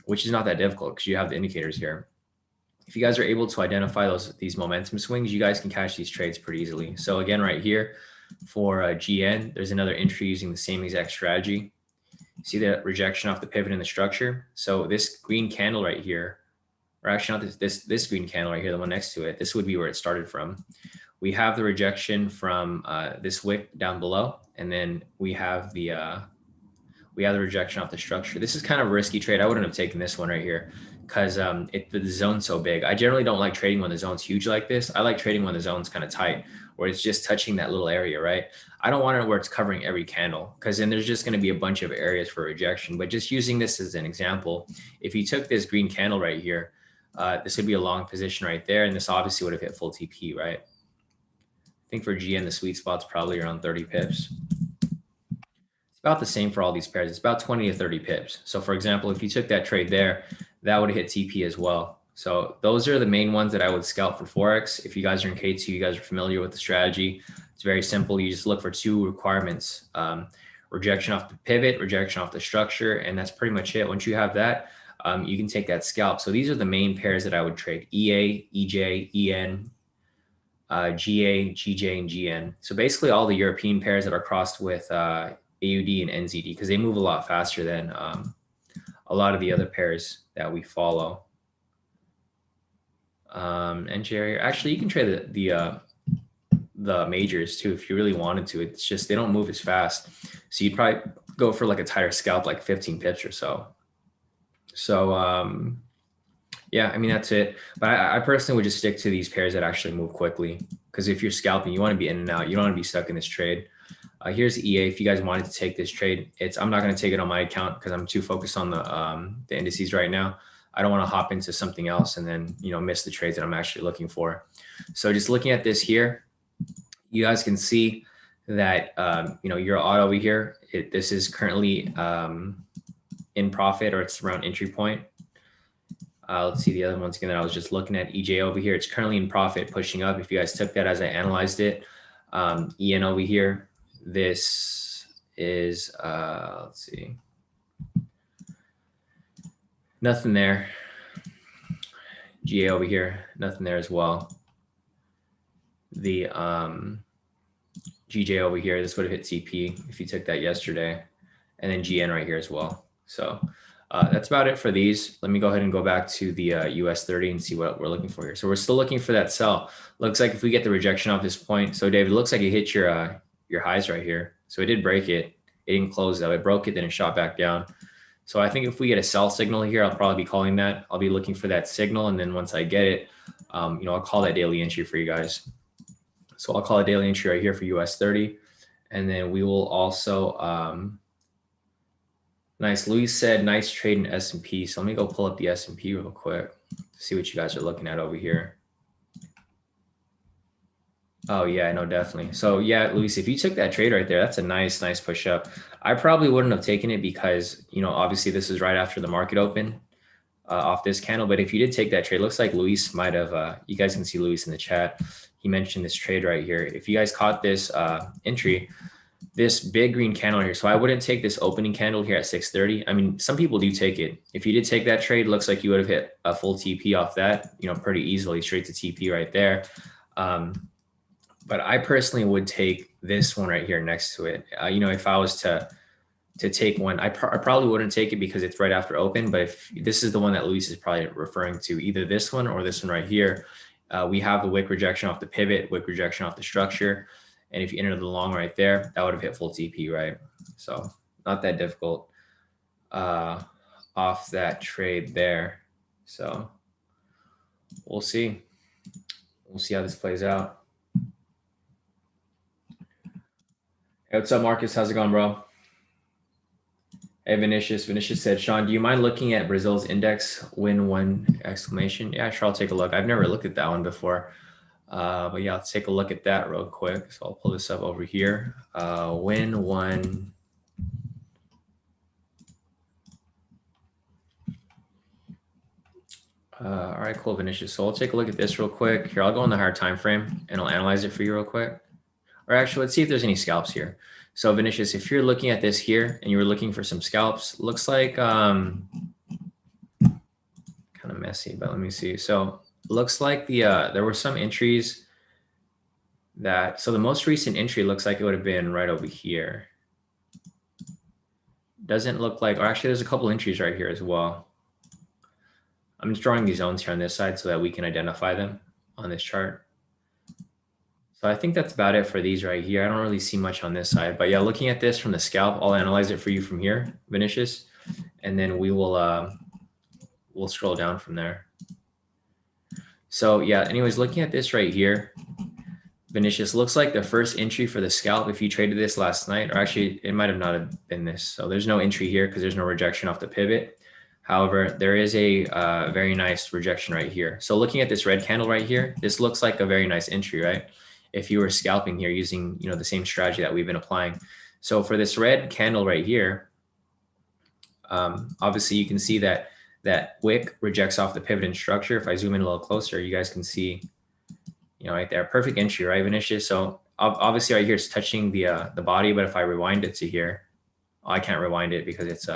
which is not that difficult because you have the indicators here. If you guys are able to identify these momentum swings, you guys can catch these trades pretty easily. So again, right here for GN, there's another entry using the same exact strategy. See the rejection off the pivot and the structure. So this green candle right here, or actually not this green candle right here, the one next to it, this would be where it started from. We have the rejection from this wick down below, and then we have the rejection off the structure. This is kind of a risky trade. I wouldn't have taken this one right here because the zone's so big. I generally don't like trading when the zone's huge like this. I like trading when the zone's kind of tight, where it's just touching that little area, right? I don't want it where it's covering every candle, because then there's just going to be a bunch of areas for rejection. But just using this as an example, if you took this green candle right here, this would be a long position right there, and this obviously would have hit full TP, right? I think for GN, the sweet spot's probably around 30 pips. It's about the same for all these pairs. It's about 20 to 30 pips. So for example, if you took that trade there, that would hit TP as well. So those are the main ones that I would scalp for Forex. If you guys are in K2, you guys are familiar with the strategy. It's very simple. You just look for two requirements: rejection off the pivot, rejection off the structure, and that's pretty much it. Once you have that, you can take that scalp. So these are the main pairs that I would trade: EA, EJ, EN, GA, GJ, and GN. So basically all the European pairs that are crossed with AUD and NZD, because they move a lot faster than a lot of the other pairs that we follow. And Jerry, actually, you can trade the majors too if you really wanted to. It's just they don't move as fast, so you'd probably go for like a tighter scalp, like 15 pips or so. So yeah, I mean that's it. But I personally would just stick to these pairs that actually move quickly, because if you're scalping, you want to be in and out. You don't want to be stuck in this trade. Here's EA. If you guys wanted to take this trade, I'm not going to take it on my account because I'm too focused on the indices right now. I don't want to hop into something else and then, miss the trades that I'm actually looking for. So just looking at this here, you guys can see that, your auto over here, this is currently in profit, or it's around entry point. Let's see the other ones again that I was just looking at. EJ over here, it's currently in profit, pushing up. If you guys took that as I analyzed it, EN over here, this is, let's see, nothing there. GA over here, nothing there as well. The GJ over here, this would have hit TP if you took that yesterday, and then GN right here as well. So that's about it for these. Let me go ahead and go back to the US 30 and see what we're looking for here. So we're still looking for that sell. Looks like if we get the rejection off this point, so David, it looks like you hit your highs right here. So it did break it. It didn't close though. It broke it, then it shot back down. So I think if we get a sell signal here, I'll probably be calling that. I'll be looking for that signal, and then once I get it, I'll call that daily entry for you guys. So I'll call a daily entry right here for US 30, and then we will also. Nice. Luis said, nice trade in S&P. So let me go pull up the S&P real quick to see what you guys are looking at over here. Oh yeah, no, definitely. So yeah, Luis, if you took that trade right there, that's a nice push up. I probably wouldn't have taken it because, obviously this is right after the market open off this candle. But if you did take that trade, looks like Luis might have, you guys can see Luis in the chat. He mentioned this trade right here. If you guys caught this entry, this big green candle here. So I wouldn't take this opening candle here at 630. I mean, some people do take it. If you did take that trade, looks like you would have hit a full TP off that, pretty easily, straight to TP right there. But I personally would take this one right here next to it. If I was to take one, I probably wouldn't take it because it's right after open. But if this is the one that Luis is probably referring to, either this one or this one right here, we have the wick rejection off the pivot, wick rejection off the structure. And if you enter the long right there, that would have hit full TP, right? So not that difficult off that trade there. So we'll see. We'll see how this plays out. Hey, what's up, Marcus? How's it going, bro? Hey, Vinicius. Vinicius said, Shawn, do you mind looking at Brazil's index win one exclamation? Yeah, sure. I'll take a look. I've never looked at that one before. But yeah, let's take a look at that real quick. So I'll pull this up over here. Win one. All right, cool, Vinicius. So I'll take a look at this real quick. Here, I'll go on the higher time frame and I'll analyze it for you real quick. Or actually, let's see if there's any scalps here. So Vinicius, if you're looking at this here and you were looking for some scalps, looks like kind of messy, but let me see. So looks like there were some entries so the most recent entry looks like it would have been right over here. Doesn't look like, or actually there's a couple entries right here as well. I'm just drawing these zones here on this side so that we can identify them on this chart. So I think that's about it for these right here. I don't really see much on this side, but yeah, looking at this from the scalp, I'll analyze it for you from here, Vinicius, and then we will, we'll scroll down from there. So yeah, anyways, looking at this right here, Vinicius, looks like the first entry for the scalp, if you traded this last night, or actually it might have not have been this. So there's no entry here because there's no rejection off the pivot. However, there is a very nice rejection right here. So looking at this red candle right here, this looks like a very nice entry, right? If you were scalping here using, the same strategy that we've been applying. So for this red candle right here, obviously you can see that wick rejects off the pivot and structure. If I zoom in a little closer, you guys can see, right there, perfect entry, right, Vinicius? So obviously right here it's touching the body, but if I rewind it to here, I can't rewind it because it's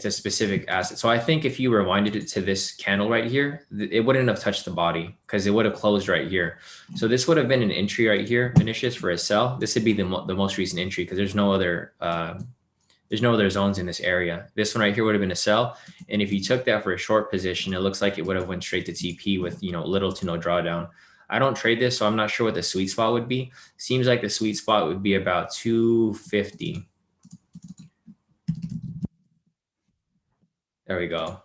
a specific asset. So I think if you rewinded it to this candle right here, it wouldn't have touched the body because it would have closed right here. So this would have been an entry right here, Vinicius, for a sell. This would be the most recent entry because there's no other zones in this area. This one right here would have been a sell. And if you took that for a short position, it looks like it would have went straight to TP with, little to no drawdown. I don't trade this, so I'm not sure what the sweet spot would be. Seems like the sweet spot would be about 250. There we go.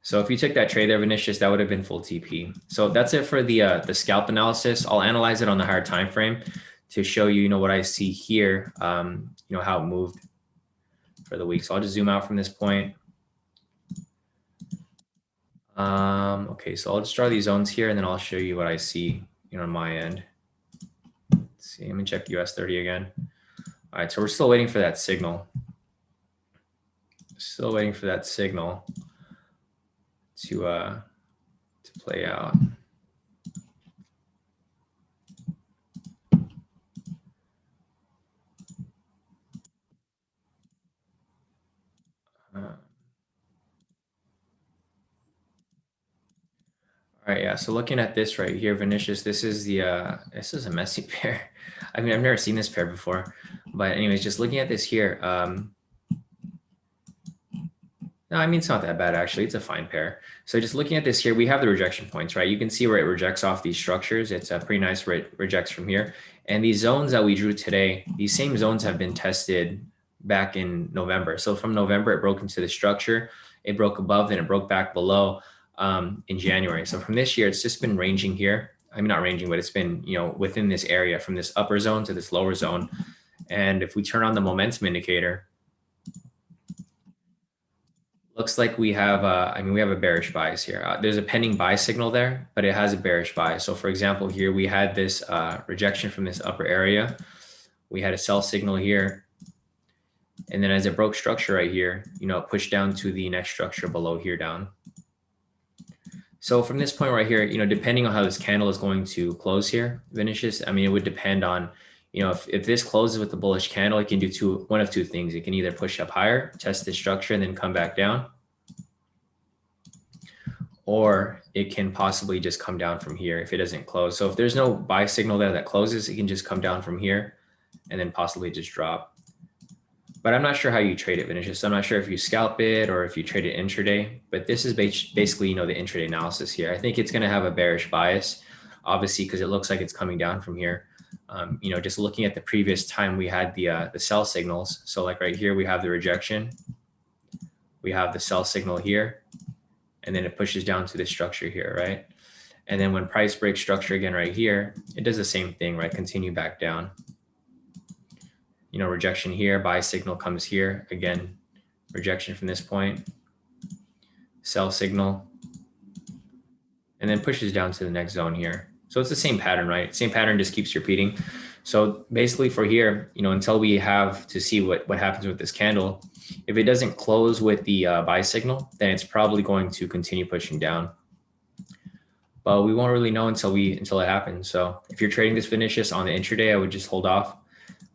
So if you took that trade there, Vinicius, that would have been full TP. So that's it for the scalp analysis. I'll analyze it on the higher time frame to show you, what I see here, how it moved for the week. So I'll just zoom out from this point. Okay, so I'll just draw these zones here, and then I'll show you what I see, on my end. Let's see, let me check US 30 again. All right, so we're still waiting for that signal. Still waiting for that signal to play out. All right, yeah. So looking at this right here, Vinicius, this is a messy pair. I mean, I've never seen this pair before, but anyways, just looking at this here. No, I mean, it's not that bad actually. It's a fine pair. So just looking at this here, we have the rejection points, right? You can see where it rejects off these structures. It's pretty nice where it rejects from here. And these zones that we drew today, these same zones have been tested back in November. So from November, it broke into the structure. It broke above, then it broke back below in January. So from this year, it's just been ranging here. I mean, not ranging, but it's been, within this area from this upper zone to this lower zone. And if we turn on the momentum indicator, looks like we have, we have a bearish bias here. There's a pending buy signal there, but it has a bearish bias. So for example, here we had this rejection from this upper area. We had a sell signal here. And then as it broke structure right here, it pushed down to the next structure below here down. So from this point right here, depending on how this candle is going to close here, Vinicius, I mean, it would depend on, if this closes with the bullish candle, it can do one of two things. It can either push up higher, test the structure, and then come back down. Or it can possibly just come down from here if it doesn't close. So if there's no buy signal there that closes, it can just come down from here and then possibly just drop. But I'm not sure how you trade it, Vinicius. I'm not sure if you scalp it or if you trade it intraday, but this is basically, the intraday analysis here. I think it's going to have a bearish bias, obviously, because it looks like it's coming down from here. Just looking at the previous time we had the sell signals. So like right here, we have the rejection. We have the sell signal here, and then it pushes down to the structure here, right? And then when price breaks structure again right here, it does the same thing, right? Continue back down. Rejection here, buy signal comes here. Again, rejection from this point, sell signal, and then pushes down to the next zone here. So it's the same pattern, right? Same pattern, just keeps repeating. So basically for here, until we have to see what happens with this candle, if it doesn't close with the buy signal, then it's probably going to continue pushing down. But we won't really know until it happens. So if you're trading this Vinicius on the intraday, I would just hold off,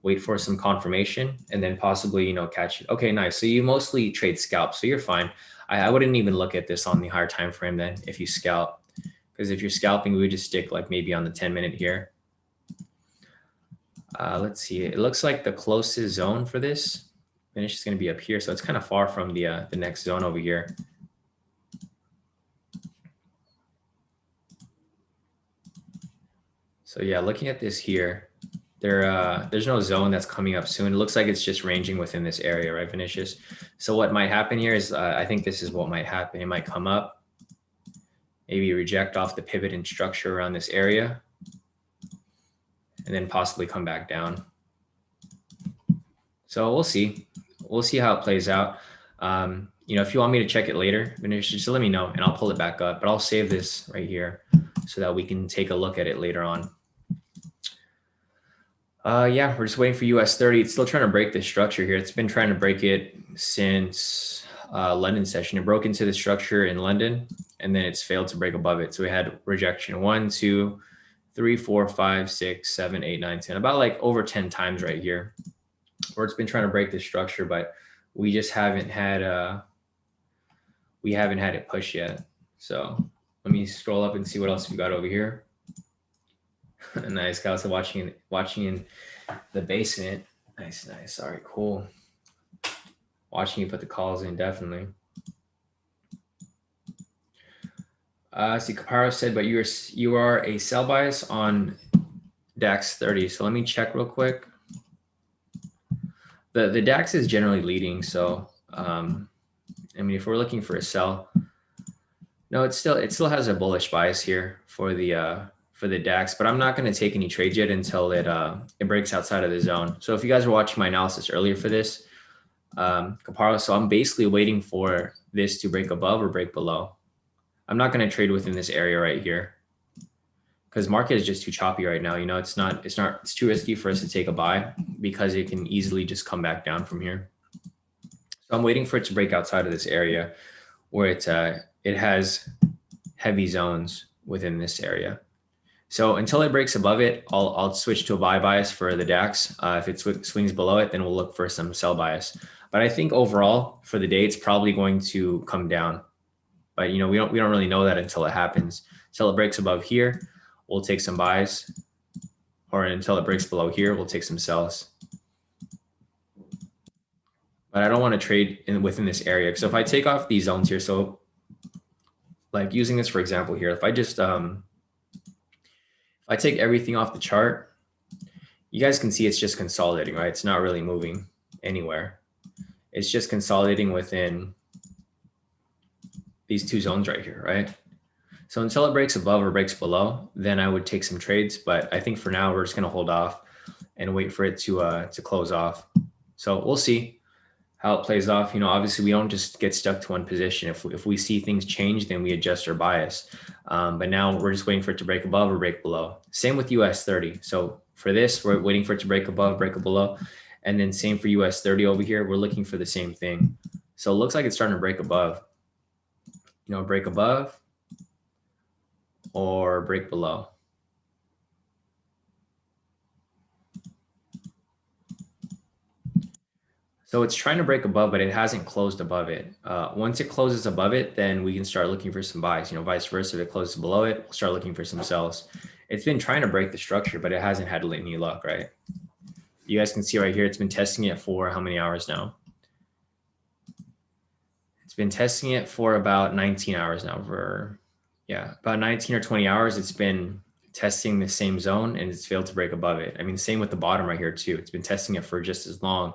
wait for some confirmation, and then possibly, catch it. Okay, nice. So you mostly trade scalp, so you're fine. I wouldn't even look at this on the higher time frame then if you scalp, because if you're scalping, we would just stick like maybe on the 10-minute here. Let's see. It looks like the closest zone for this finish is going to be up here, so it's kind of far from the next zone over here. So yeah, looking at this here, there's no zone that's coming up soon. It looks like it's just ranging within this area, right, Vinicius? So what might happen here is, I think this is what might happen. It might come up, maybe reject off the pivot and structure around this area, and then possibly come back down. So we'll see. We'll see how it plays out. If you want me to check it later, Vinicius, just let me know and I'll pull it back up. But I'll save this right here so that we can take a look at it later on. Yeah, we're just waiting for US 30. It's still trying to break this structure here. It's been trying to break it since London session. It broke into the structure in London, and then it's failed to break above it. So we had rejection 1, 2, 3, 4, 5, 6, 7, 8, 9, 10, about like over 10 times right here, where it's been trying to break this structure, but we just haven't had it push yet. So let me scroll up and see what else we got over here. Nice, guys. Watching in the basement. Nice. All right, cool. Watching you put the calls in, definitely. See, Caparo said, but you are a sell bias on DAX 30. So let me check real quick. The DAX is generally leading, so if we're looking for a sell, no, it still has a bullish bias here for the for the DAX, but I'm not going to take any trades yet until it breaks outside of the zone. So if you guys were watching my analysis earlier for this, so I'm basically waiting for this to break above or break below. I'm not going to trade within this area right here because market is just too choppy right now. You know, it's too risky for us to take a buy because it can easily just come back down from here. So I'm waiting for it to break outside of this area where it has heavy zones within this area. So until it breaks above it, I'll switch to a buy bias for the DAX. If it swings below it, then we'll look for some sell bias. But I think overall for the day, it's probably going to come down. But you know, we don't really know that until it happens. Until it breaks above here, we'll take some buys, or until it breaks below here, we'll take some sells. But I don't want to trade within this area. So if I take off these zones here, so like using this for example here, if I just if I take everything off the chart, you guys can see it's just consolidating, right? It's not really moving anywhere. It's just consolidating within these two zones right here, right? So until it breaks above or breaks below, then I would take some trades. But I think for now, we're just going to hold off and wait for it to close off. So we'll see how it plays off. You know, obviously we don't just get stuck to one position. If we see things change, then we adjust our bias. But now we're just waiting for it to break above or break below. Same with US 30. So for this, we're waiting for it to break above, break below. And then same for US 30 over here. We're looking for the same thing. So it looks like it's starting to break above. You know, break above or break below. So it's trying to break above, but it hasn't closed above it. Once it closes above it, then we can start looking for some buys, you know, vice versa. If it closes below it, we'll start looking for some sells. It's been trying to break the structure, but it hasn't had any luck, right? You guys can see right here, it's been testing it for how many hours now? It's been testing it for about 19 hours now. About 19 or 20 hours. It's been testing the same zone and it's failed to break above it. I mean, same with the bottom right here too. It's been testing it for just as long,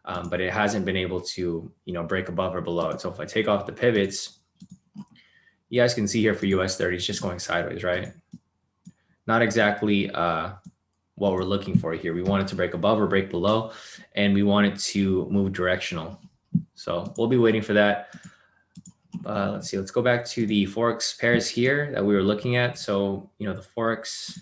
but it hasn't been able to, you know, break above or below it. So if I take off the pivots, you guys can see here for US 30, it's just going sideways, right? Not exactly what we're looking for here. We want it to break above or break below, and we want it to move directional. So we'll be waiting for that. Let's see, let's go back to the Forex pairs here that we were looking at. So, you know, the Forex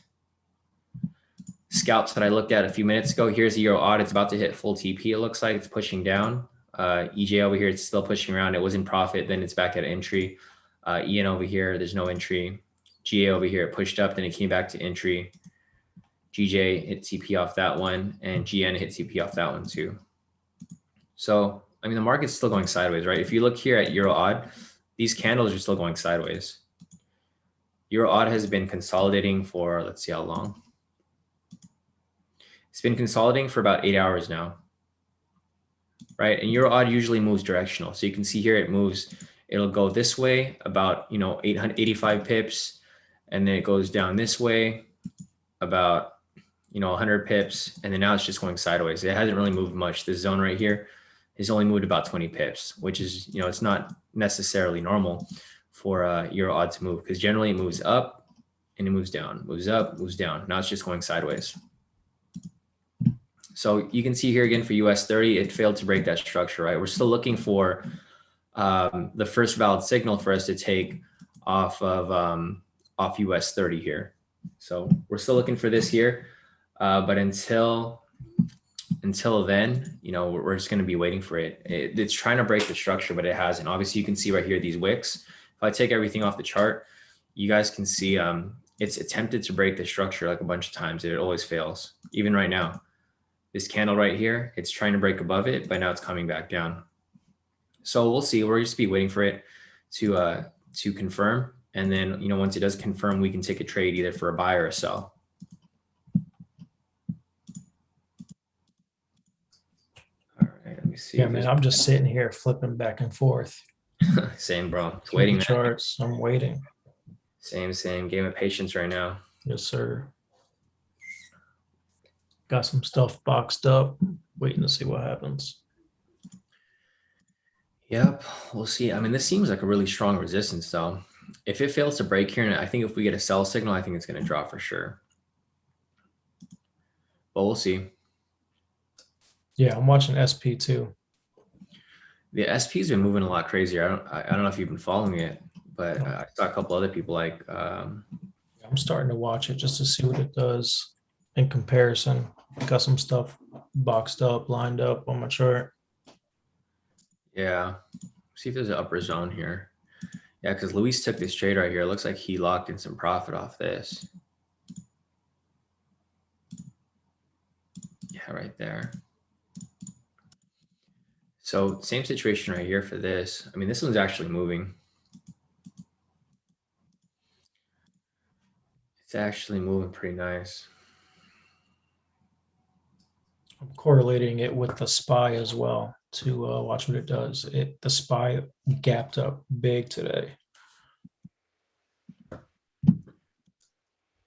scalps that I looked at a few minutes ago, here's the Euro odd. It's about to hit full TP. It looks like it's pushing down. EJ over here, it's still pushing around. It was in profit, then it's back at entry. EN over here, there's no entry. GA over here, it pushed up, then it came back to entry. GJ hit TP off that one, and GN hit TP off that one too. So, I mean, the market's still going sideways, right? If you look here at Euro odd, these candles are still going sideways. Euro odd has been consolidating for, let's see how long. It's been consolidating for about 8 hours now, right? And Euro odd usually moves directional. So you can see here it moves, it'll go this way about, you know, 885 pips, and then it goes down this way about, you know, 100 pips, and then now it's just going sideways. It hasn't really moved much. This zone right here has only moved about 20 pips, which is, you know, it's not necessarily normal for Euro odd to move, because generally it moves up and it moves down, moves up, moves down. Now it's just going sideways. So you can see here again for US 30, it failed to break that structure, right? We're still looking for the first valid signal for us to take off of off US 30 here. So we're still looking for this here, but until then, you know, we're just going to be waiting for it. It's trying to break the structure, but it hasn't. Obviously, you can see right here these wicks. If I take everything off the chart, you guys can see it's attempted to break the structure like a bunch of times. It always fails. Even right now, this candle right here, it's trying to break above it, but now it's coming back down. So we'll see. We're just be waiting for it to confirm. And then, you know, once it does confirm, we can take a trade either for a buy or a sell. All right, let me see. Yeah, man, I'm just sitting here flipping back and forth. Same, bro. It's waiting. Charts. I'm waiting. Same game of patience right now. Yes, sir. Got some stuff boxed up, waiting to see what happens. Yep, we'll see. I mean, this seems like a really strong resistance though. If it fails to break here, and I think if we get a sell signal, I think it's going to drop for sure. But we'll see. Yeah, I'm watching SP too. The SP's been moving a lot crazier. I don't know if you've been following it, but I saw a couple other people like. I'm starting to watch it just to see what it does in comparison. Got some stuff boxed up, lined up on my chart. Yeah, see if there's an upper zone here. Yeah, because Luis took this trade right here. It looks like he locked in some profit off this. Yeah, right there. So same situation right here for this. I mean, this one's actually moving. It's actually moving pretty nice. I'm correlating it with the SPY as well to watch what it does. The SPY gapped up big today.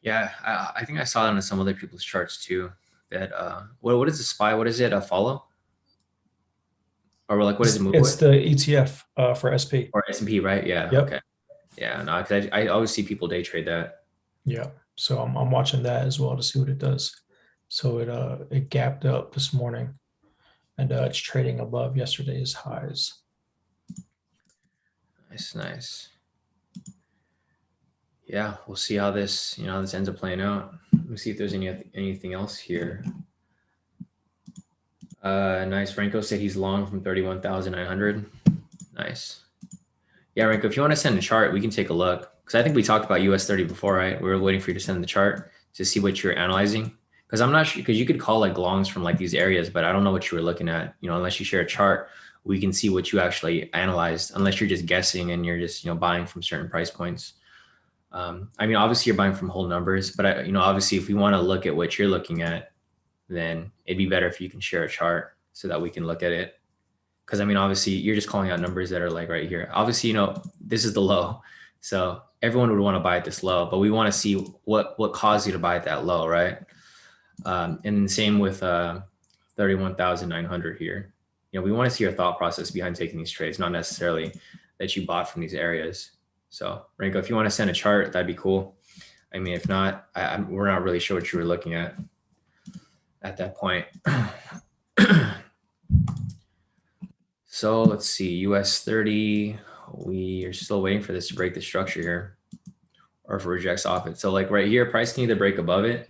Yeah, I think I saw it on some other people's charts too. That what is the SPY? What is it? A follow? Or like what does it move It's with? the ETF for SP. Or S&P, right? Yeah. Yep. Okay. Yeah. No, because I always see people day trade that. Yeah. So I'm watching that as well to see what it does. So it gapped up this morning, and it's trading above yesterday's highs. Nice, nice. Yeah, we'll see how this this ends up playing out. Let me see if there's anything else here. Nice. Renko said he's long from 31,900. Nice. Yeah, Renko, if you want to send a chart, we can take a look. Because I think we talked about US 30 before, right? We were waiting for you to send the chart to see what you're analyzing. Because I'm not sure, because you could call like longs from like these areas, but I don't know what you were looking at. Unless you share a chart, we can see what you actually analyzed, unless you're just guessing and you're just, buying from certain price points. I mean, obviously you're buying from whole numbers, but obviously if we want to look at what you're looking at, then it'd be better if you can share a chart so that we can look at it. Because I mean, obviously you're just calling out numbers that are like right here. Obviously, this is the low. So everyone would want to buy at this low, but we want to see what caused you to buy at that low, right? And same with 31,900 here. We want to see your thought process behind taking these trades, not necessarily that you bought from these areas. So Renko, if you want to send a chart, that'd be cool. I mean, if not, we're not really sure what you were looking at that point. So let's see, US 30, we are still waiting for this to break the structure here, or if it rejects off it. So like right here, price can either break above it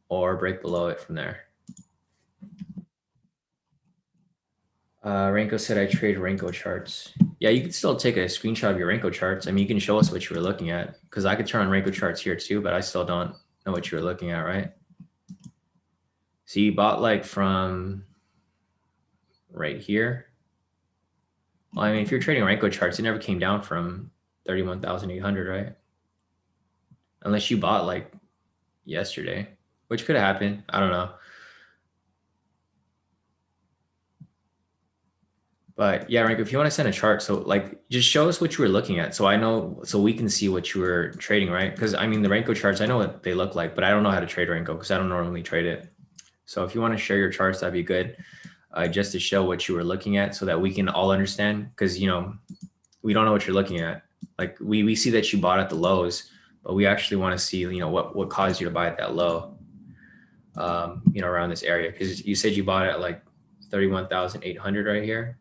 or break below it from there. Renko said I trade Renko charts. Yeah, you can still take a screenshot of your Renko charts. I mean, you can show us what you were looking at, because I could turn on Renko charts here too, but I still don't know what you were looking at, right? So you bought like from right here. Well, I mean, if you're trading Renko charts, it never came down from 31,800, right? Unless you bought like yesterday, which could have happened. I don't know. But yeah, Renko, if you want to send a chart, so like just show us what you were looking at, so I know, so we can see what you were trading, right? Because I mean, the Renko charts, I know what they look like, but I don't know how to trade Renko because I don't normally trade it. So if you want to share your charts, that'd be good, just to show what you were looking at, so that we can all understand. Because we don't know what you're looking at. Like we see that you bought at the lows, but we actually want to see what caused you to buy at that low, around this area. Because you said you bought at like 31,800 right here.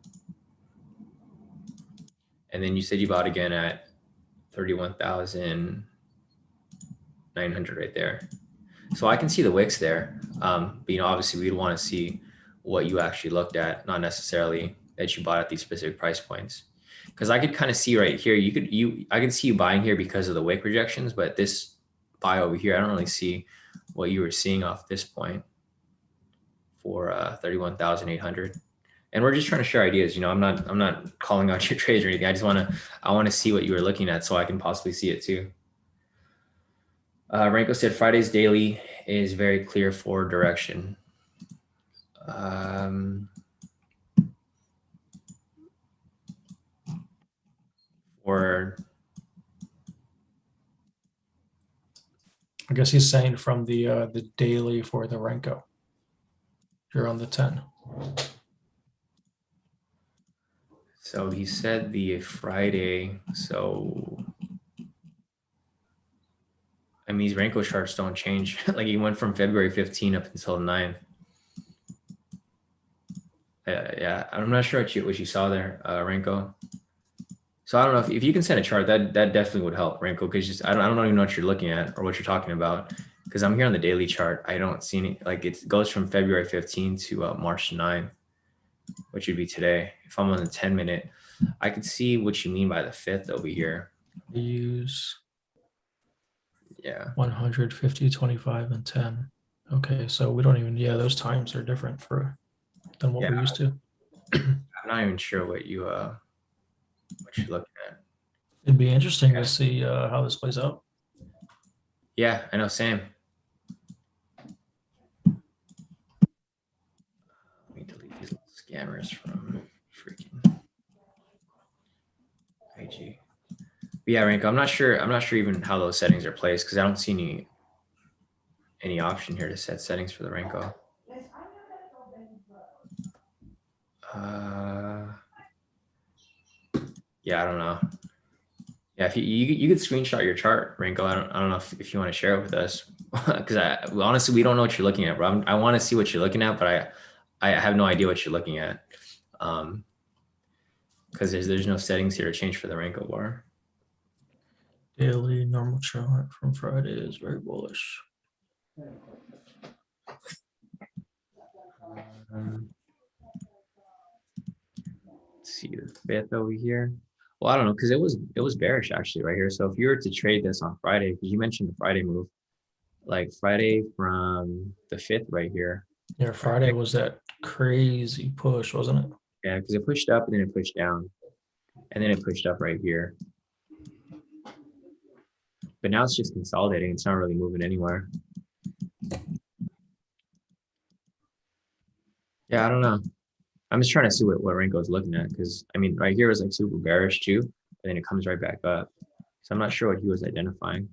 And then you said you bought again at 31,900 right there. So I can see the wicks there. But obviously we'd want to see what you actually looked at, not necessarily that you bought at these specific price points. Because I could kind of see right here, I can see you buying here because of the wick rejections, but this buy over here, I don't really see what you were seeing off this point for 31,800. And we're just trying to share ideas. I'm not calling out your trades or anything. I want to see what you were looking at so I can possibly see it too. Renko said Friday's daily is very clear for direction. I guess he's saying from the daily for the Renko. You're on the 10. So he said the Friday. So I mean, these Renko charts don't change. Like he went from February 15 up until 9. Yeah, I'm not sure what you saw there, Renko. So I don't know if you can send a chart, that definitely would help, Renko, because I don't even know what you're looking at or what you're talking about. Because I'm here on the daily chart. I don't see any, like it goes from February 15 to March 9, which would be today. If I'm on the 10-minute, I could see what you mean by the 5th over here. We use Yeah. 100, 50, 25, and 10. Okay, so we don't even, yeah, those times are different than what Yeah. we're used to. I'm not even sure what you're looking at. It'd be interesting to see how this plays out. Yeah, I know, same. Let me delete these little scammers from freaking IG. But yeah, Renko, I'm not sure even how those settings are placed because I don't see any option here to set settings for the Renko. Yeah, I don't know. Yeah, if you could screenshot your chart, Renko. I don't know if you want to share it with us because honestly we don't know what you're looking at, bro. I want to see what you're looking at, but I have no idea what you're looking at. Because there's no settings here to change for the Renko bar. Daily normal chart from Friday is very bullish. Let's see the 5th over here. Well, I don't know, because it was bearish actually right here. So if you were to trade this on Friday, because you mentioned the Friday move, like Friday from the 5th right here. Yeah, Friday was that crazy push, wasn't it? Yeah, because it pushed up and then it pushed down. And then it pushed up right here. But now it's just consolidating. It's not really moving anywhere. Yeah, I don't know. I'm just trying to see what Renko is looking at because I mean, right here is like super bearish too, and then it comes right back up. So I'm not sure what he was identifying.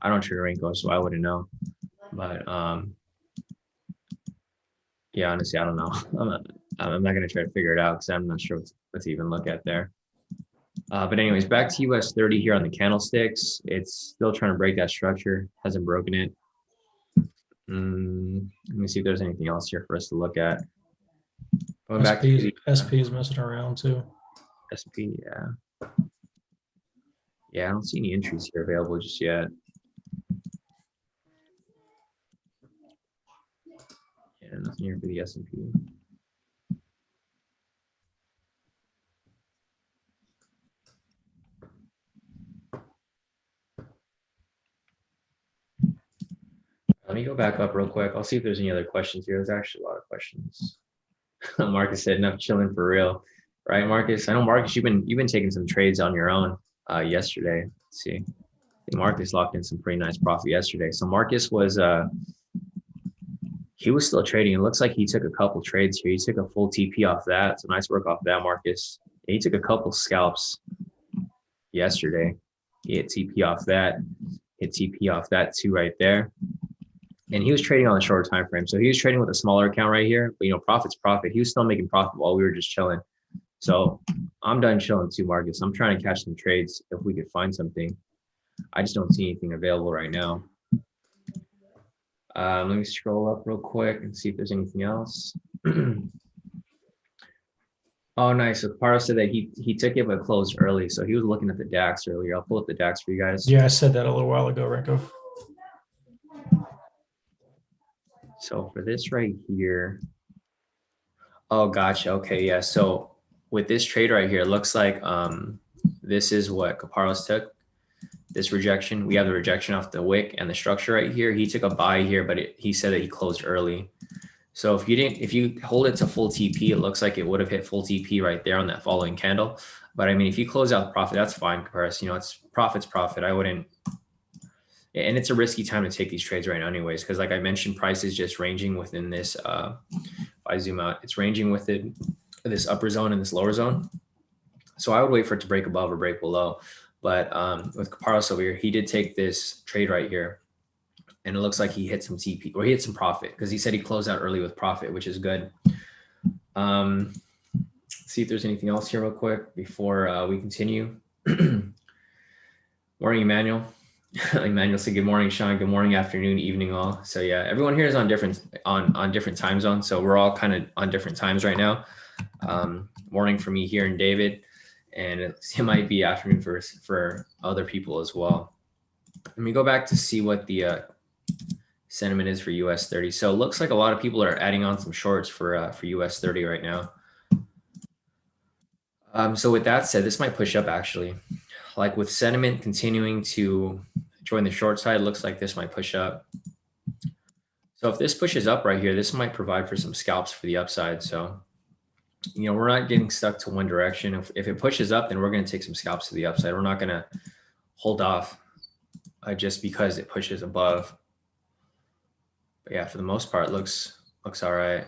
I don't trade Renko, so I wouldn't know. But yeah, honestly, I don't know. I'm not gonna try to figure it out because I'm not sure what to even look at there. But anyways, back to US 30 here on the candlesticks. It's still trying to break that structure. Hasn't broken it. Let me see if there's anything else here for us to look at. Going back to SP is messing around too. SP, yeah. Yeah, I don't see any entries here available just yet. Yeah, nothing here for the S&P. Let me go back up real quick. I'll see if there's any other questions here. There's actually a lot of questions. Marcus said enough chilling for real, right, Marcus? I know, Marcus, you've been taking some trades on your own yesterday. Let's see. I think Marcus locked in some pretty nice profit yesterday. So Marcus was he was still trading. It looks like he took a couple trades here. He took a full TP off that. So nice work off that, Marcus. And he took a couple scalps yesterday. He hit TP off that, hit TP off that too right there. And he was trading on the shorter time frame. So he was trading with a smaller account right here, but profit's profit. He was still making profit while we were just chilling. So I'm done chilling too, Marcus. I'm trying to catch some trades if we could find something. I just don't see anything available right now. Let me scroll up real quick and see if there's anything else. Oh, nice. So Paro said that he took it but closed early. So he was looking at the DAX earlier. I'll pull up the DAX for you guys. Yeah, I said that a little while ago, Renko. So for this right here, oh, gotcha. Okay, yeah. So with this trade right here, it looks like this is what Kaparos took. This rejection. We have the rejection off the wick and the structure right here. He took a buy here, but he said that he closed early. So if you hold it to full TP, it looks like it would have hit full TP right there on that following candle. But I mean, if you close out the profit, that's fine, Kaparos. It's profit's profit. I wouldn't. And it's a risky time to take these trades right now anyways, because like I mentioned, price is just ranging within this, if I zoom out, it's ranging within this upper zone and this lower zone. So I would wait for it to break above or break below. But with Kaparos over here, he did take this trade right here. And it looks like he hit some TP or he hit some profit because he said he closed out early with profit, which is good. Let's see if there's anything else here real quick before we continue. Morning, Emmanuel. Emmanuel said, good morning, Shawn. Good morning, afternoon, evening, all. So yeah, everyone here is on different time zones. So we're all kind of on different times right now. Morning for me here and David, and it might be afternoon for other people as well. Let me go back to see what the sentiment is for US 30. So it looks like a lot of people are adding on some shorts for US 30 right now. So with that said, this might push up actually. Like with sentiment continuing to join the short side, looks like this might push up. So if this pushes up right here, this might provide for some scalps for the upside. So, you know, we're not getting stuck to one direction. If it pushes up, then we're going to take some scalps to the upside. We're not going to hold off just because it pushes above. But yeah, for the most part, looks all right.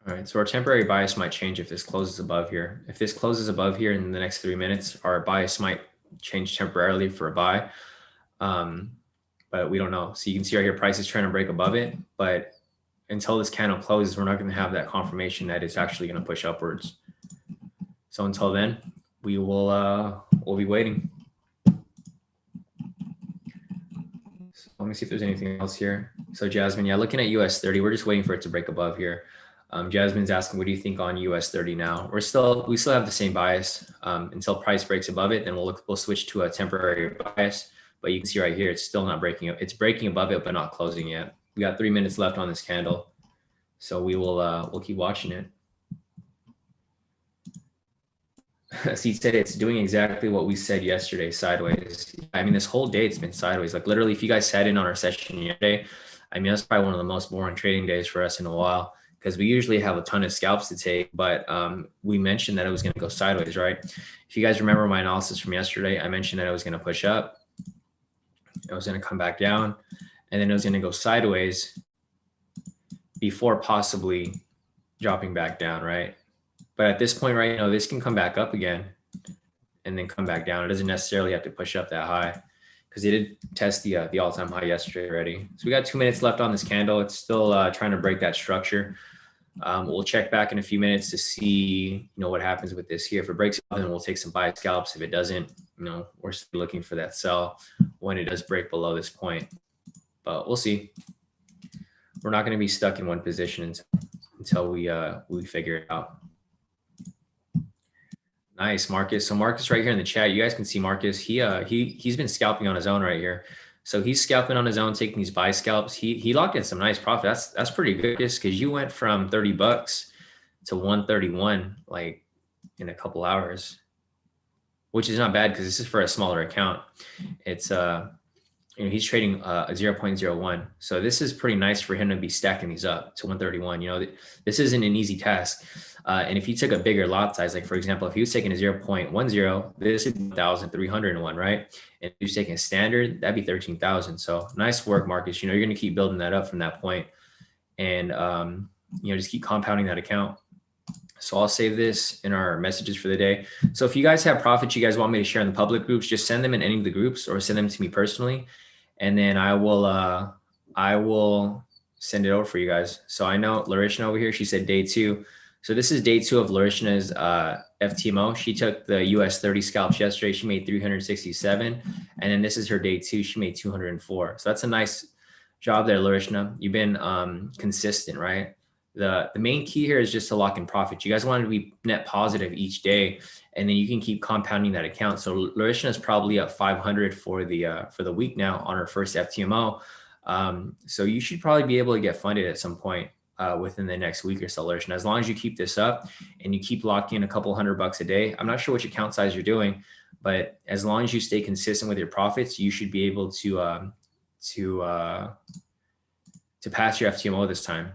All right, so our temporary bias might change if this closes above here. If this closes above here in the next 3 minutes, our bias might change temporarily for a buy, but we don't know. So you can see right here, price is trying to break above it, but until this candle closes, we're not going to have that confirmation that it's actually going to push upwards. So until then, we will we'll be waiting. So let me see if there's anything else here. So Jasmine, yeah, looking at US 30, we're just waiting for it to break above here. Jasmine's asking, what do you think on US 30 now? We still have the same bias until price breaks above it. Then we'll switch to a temporary bias. But you can see right here, it's still not breaking up. It's breaking above it, but not closing yet. We got 3 minutes left on this candle, so we will we'll keep watching it. So he said it's doing exactly what we said yesterday, sideways. I mean, this whole day it's been sideways. Like literally, if you guys sat in on our session yesterday, I mean, that's probably one of the most boring trading days for us in a while, because we usually have a ton of scalps to take, but we mentioned that it was going to go sideways, right? If you guys remember my analysis from yesterday, I mentioned that it was going to push up, it was going to come back down, and then it was going to go sideways before possibly dropping back down, right? But at this point right now, this can come back up again and then come back down. It doesn't necessarily have to push up that high, because it did test the all-time high yesterday already. So we got 2 minutes left on this candle. It's still trying to break that structure. We'll check back in a few minutes to see, you know, what happens with this here. If it breaks up, then we'll take some buy scalps. If it doesn't, you know, we're still looking for that sell when it does break below this point. But we'll see. We're not going to be stuck in one position until we figure it out. Nice, Marcus. So Marcus right here in the chat, you guys can see Marcus. He's been scalping on his own right here. So he's scalping on his own, taking these buy scalps. He locked in some nice profit. That's pretty good, because you went from $30 to 131 like in a couple hours, which is not bad because this is for a smaller account. It's you know, he's trading a 0.01. So this is pretty nice for him to be stacking these up to 131. You know, this isn't an easy task. And if you took a bigger lot size, like for example, if he was taking a 0.10, this is 1,301, right? And if he was taking a standard, that'd be 13,000. So nice work, Marcus. You know, you're going to keep building that up from that point, and you know, just keep compounding that account. So I'll save this in our messages for the day. So if you guys have profits you guys want me to share in the public groups, just send them in any of the groups or send them to me personally, and then I will send it over for you guys. So I know Larishna over here, she said day 2. So this is day 2 of Larishna's FTMO. She took the US 30 scalps yesterday. She made 367. And then this is her day 2. She made 204. So that's a nice job there, Larishna. You've been consistent, right? The main key here is just to lock in profit. You guys want to be net positive each day, and then you can keep compounding that account. So Larishna is probably up 500 for the week now on her first FTMO. So you should probably be able to get funded at some point within the next week or so, Larishna. As long as you keep this up and you keep locking in a couple $100 a day. I'm not sure which account size you're doing, but as long as you stay consistent with your profits, you should be able to pass your FTMO this time.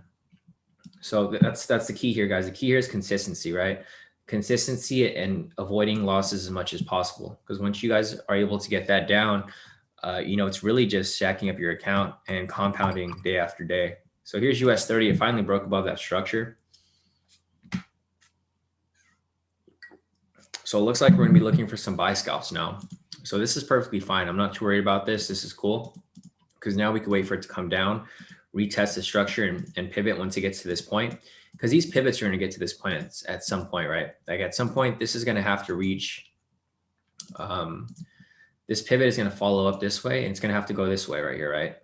So that's the key here, guys. The key here is consistency, right? Consistency and avoiding losses as much as possible. Because once you guys are able to get that down, you know, it's really just stacking up your account and compounding day after day. So here's US 30. It finally broke above that structure. So it looks like we're going to be looking for some buy scalps now. So this is perfectly fine. I'm not too worried about this. This is cool, because now we can wait for it to come down, retest the structure and pivot once it gets to this point, because these pivots are going to get to this point at some point, right? Like at some point, this is going to have to reach, this pivot is going to follow up this way, and it's going to have to go this way right here, right?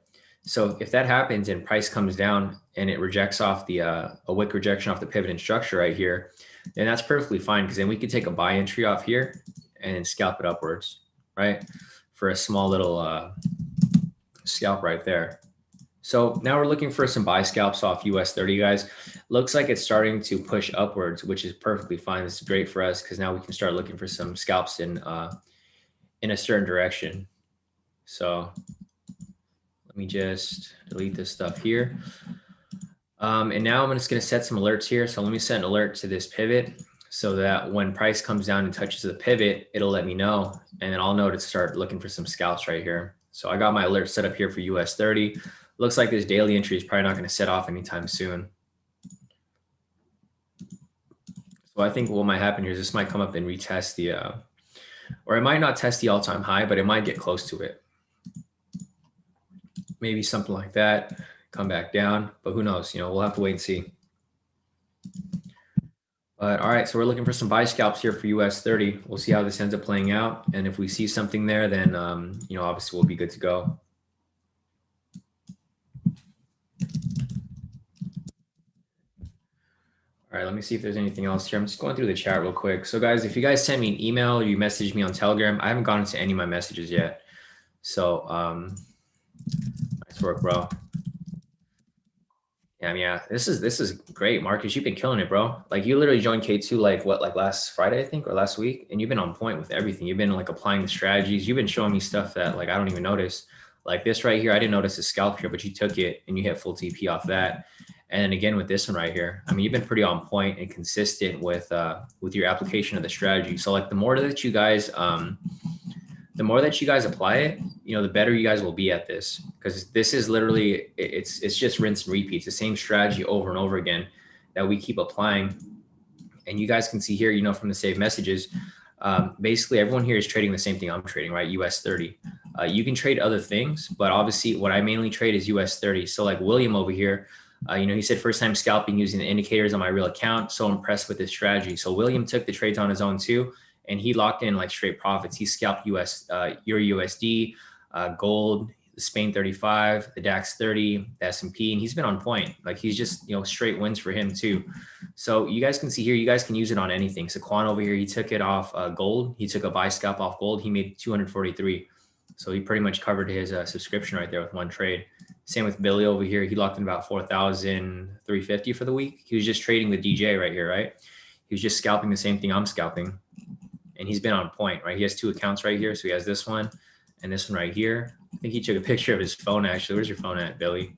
So if that happens and price comes down and it rejects off the, a wick rejection off the pivot and structure right here, then that's perfectly fine, because then we could take a buy entry off here and scalp it upwards, right? For a small little scalp right there. So now we're looking for some buy scalps off US 30, guys. Looks like it's starting to push upwards, which is perfectly fine. This is great for us because now we can start looking for some scalps in a certain direction. So let me just delete this stuff here. And now I'm just going to set some alerts here. So let me set an alert to this pivot so that when price comes down and touches the pivot, it'll let me know. And then I'll know to start looking for some scalps right here. So I got my alert set up here for US 30. Looks like this daily entry is probably not going to set off anytime soon. So I think what might happen here is this might come up and retest the, or it might not test the all-time high, but it might get close to it. Maybe something like that, come back down, but who knows? You know, we'll have to wait and see. But all right, so we're looking for some buy scalps here for US 30. We'll see how this ends up playing out. And if we see something there, then, you know, obviously we'll be good to go. All right, let me see if there's anything else here. I'm just going through the chat real quick. So guys, if you guys send me an email or you message me on Telegram, I haven't gone into any of my messages yet. So nice work, bro. Yeah, this is great, Marcus. You've been killing it, bro. Like you literally joined K2 like what, like last Friday, I think, or last week, and you've been on point with everything. You've been like applying the strategies. You've been showing me stuff that like I don't even notice. Like this right here, I didn't notice a scalp here, but you took it and you hit full TP off that. And then again with this one right here, I mean, you've been pretty on point and consistent with your application of the strategy. So like the more that you guys apply it, you know, the better you guys will be at this, because this is literally, it's just rinse and repeat. It's the same strategy over and over again that we keep applying. And you guys can see here, you know, from the saved messages, basically everyone here is trading the same thing I'm trading, right? US 30. You can trade other things, but obviously what I mainly trade is US 30. So like William over here, you know, he said first time scalping using the indicators on my real account. So impressed with this strategy. So William took the trades on his own too, and he locked in like straight profits. He scalped Euro USD, gold, the Spain 35, the DAX 30, the S&P, and he's been on point. Like he's just, you know, straight wins for him too. So you guys can see here, you guys can use it on anything. Saquon over here, he took it off gold. He took a buy scalp off gold. He made 243. So he pretty much covered his subscription right there with one trade. Same with Billy over here. He locked in about 4,350 for the week. He was just trading the DJ right here, right? He was just scalping the same thing I'm scalping. And he's been on point, right? He has two accounts right here. So he has this one and this one right here. I think he took a picture of his phone, actually. Where's your phone at, Billy?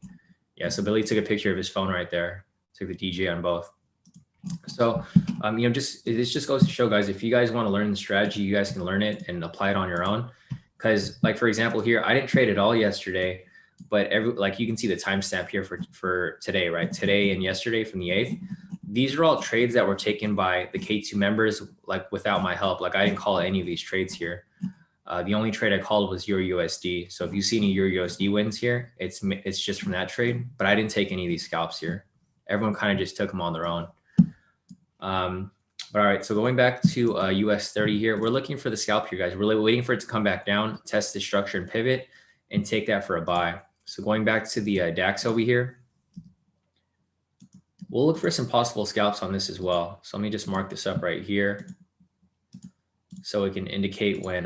Yeah, so Billy took a picture of his phone right there. Took the DJ on both. So, you know, this just goes to show, guys, if you guys want to learn the strategy, you guys can learn it and apply it on your own. Because, like, for example, here, I didn't trade at all yesterday, but like you can see the timestamp here for today, right? Today and yesterday from the 8th. These are all trades that were taken by the K2 members, like without my help. Like I didn't call any of these trades here. The only trade I called was Euro USD. So if you see any Euro USD wins here, it's just from that trade, but I didn't take any of these scalps here. Everyone kind of just took them on their own. But all right, so going back to US 30 here, we're looking for the scalp here, guys. We're waiting for it to come back down, test the structure and pivot, and take that for a buy. So going back to the DAX over here, we'll look for some possible scalps on this as well. So let me just mark this up right here, so it can indicate when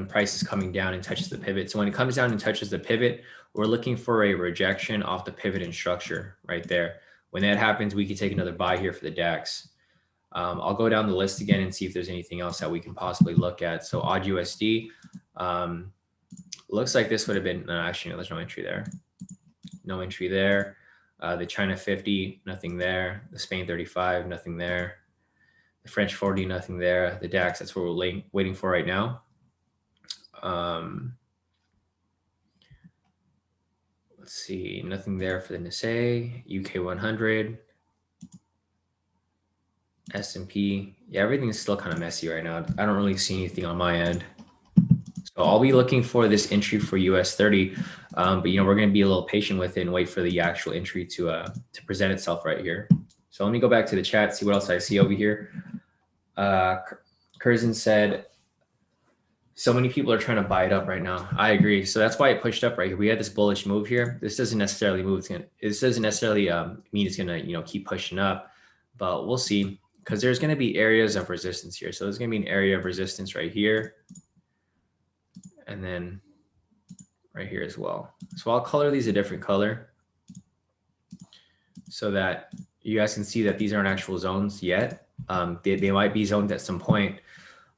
price is coming down and touches the pivot. So when it comes down and touches the pivot, we're looking for a rejection off the pivot and structure right there. When that happens, we can take another buy here for the DAX. I'll go down the list again and see if there's anything else that we can possibly look at. So AUD USD, looks like this would have been, no, actually, no, there's no entry there. No entry there. The China 50, nothing there. The Spain 35, nothing there. The French 40, nothing there. The DAX, that's what we're waiting for right now. Let's see, nothing there for the NSA, UK 100. S&P, yeah, everything is still kind of messy right now. I don't really see anything on my end. So I'll be looking for this entry for US 30, but you know, we're going to be a little patient with it and wait for the actual entry to present itself right here. So let me go back to the chat, see what else I see over here. Curzon said, so many people are trying to buy it up right now. I agree. So that's why it pushed up right here. We had this bullish move here. This doesn't necessarily move. This doesn't necessarily mean it's going to, you know, keep pushing up, but we'll see, because there's going to be areas of resistance here. So there's going to be an area of resistance right here. And then right here as well. So I'll color these a different color so that you guys can see that these aren't actual zones yet. They might be zones at some point,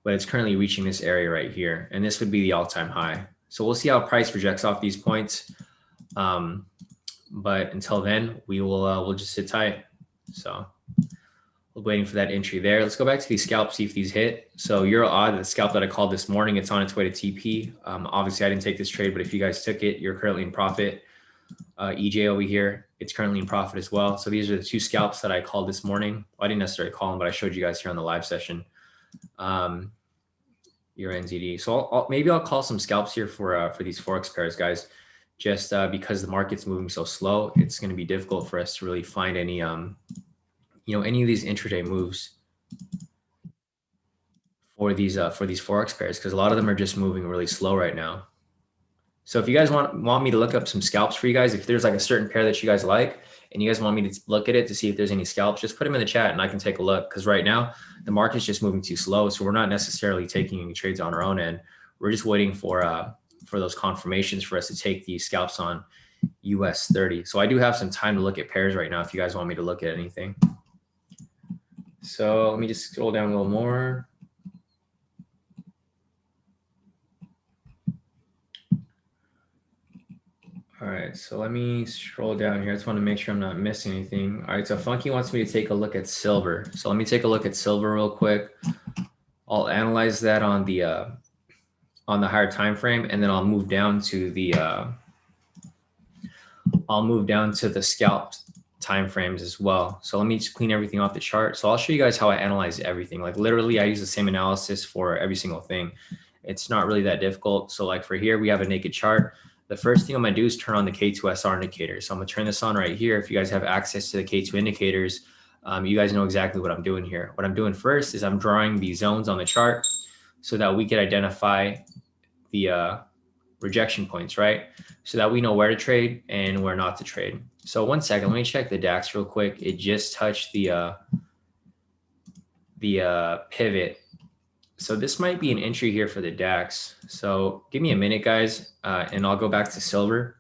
but it's currently reaching this area right here. And this would be the all-time high. So we'll see how price rejects off these points. But until then, we'll just sit tight. So we're waiting for that entry there. Let's go back to these scalps, see if these hit. So Euro odd, the scalp that I called this morning, it's on its way to TP. Obviously I didn't take this trade, but if you guys took it, you're currently in profit. EJ over here, it's currently in profit as well. So these are the two scalps that I called this morning. Well, I didn't necessarily call them, but I showed you guys here on the live session. Your NZD. So maybe I'll call some scalps here for these Forex pairs, guys, just because the market's moving so slow. It's going to be difficult for us to really find any, you know, any of these intraday moves for these Forex pairs, because a lot of them are just moving really slow right now. So if you guys want me to look up some scalps for you guys, if there's like a certain pair that you guys like and you guys want me to look at it to see if there's any scalps, just put them in the chat and I can take a look. Because right now the market's just moving too slow, so we're not necessarily taking any trades on our own end. We're just waiting for those confirmations for us to take these scalps on US 30. So I do have some time to look at pairs right now if you guys want me to look at anything. So let me just scroll down a little more. All right, so let me scroll down here. I just want to make sure I'm not missing anything. All right, so Funky wants me to take a look at silver. So let me take a look at silver real quick. I'll analyze that on the higher time frame, and then I'll move down to the scalped time frames as well. So let me just clean everything off the chart. So I'll show you guys how I analyze everything. Like literally, I use the same analysis for every single thing. It's not really that difficult. So like for here, we have a naked chart. The first thing I'm gonna do is turn on the K2SR indicator. So I'm gonna turn this on right here. If you guys have access to the K2 indicators, you guys know exactly what I'm doing here. What I'm doing first is I'm drawing the zones on the chart so that we can identify the rejection points, right? So that we know where to trade and where not to trade. So 1 second, let me check the DAX real quick. It just touched the pivot. So this might be an entry here for the DAX. So give me a minute, guys, and I'll go back to silver.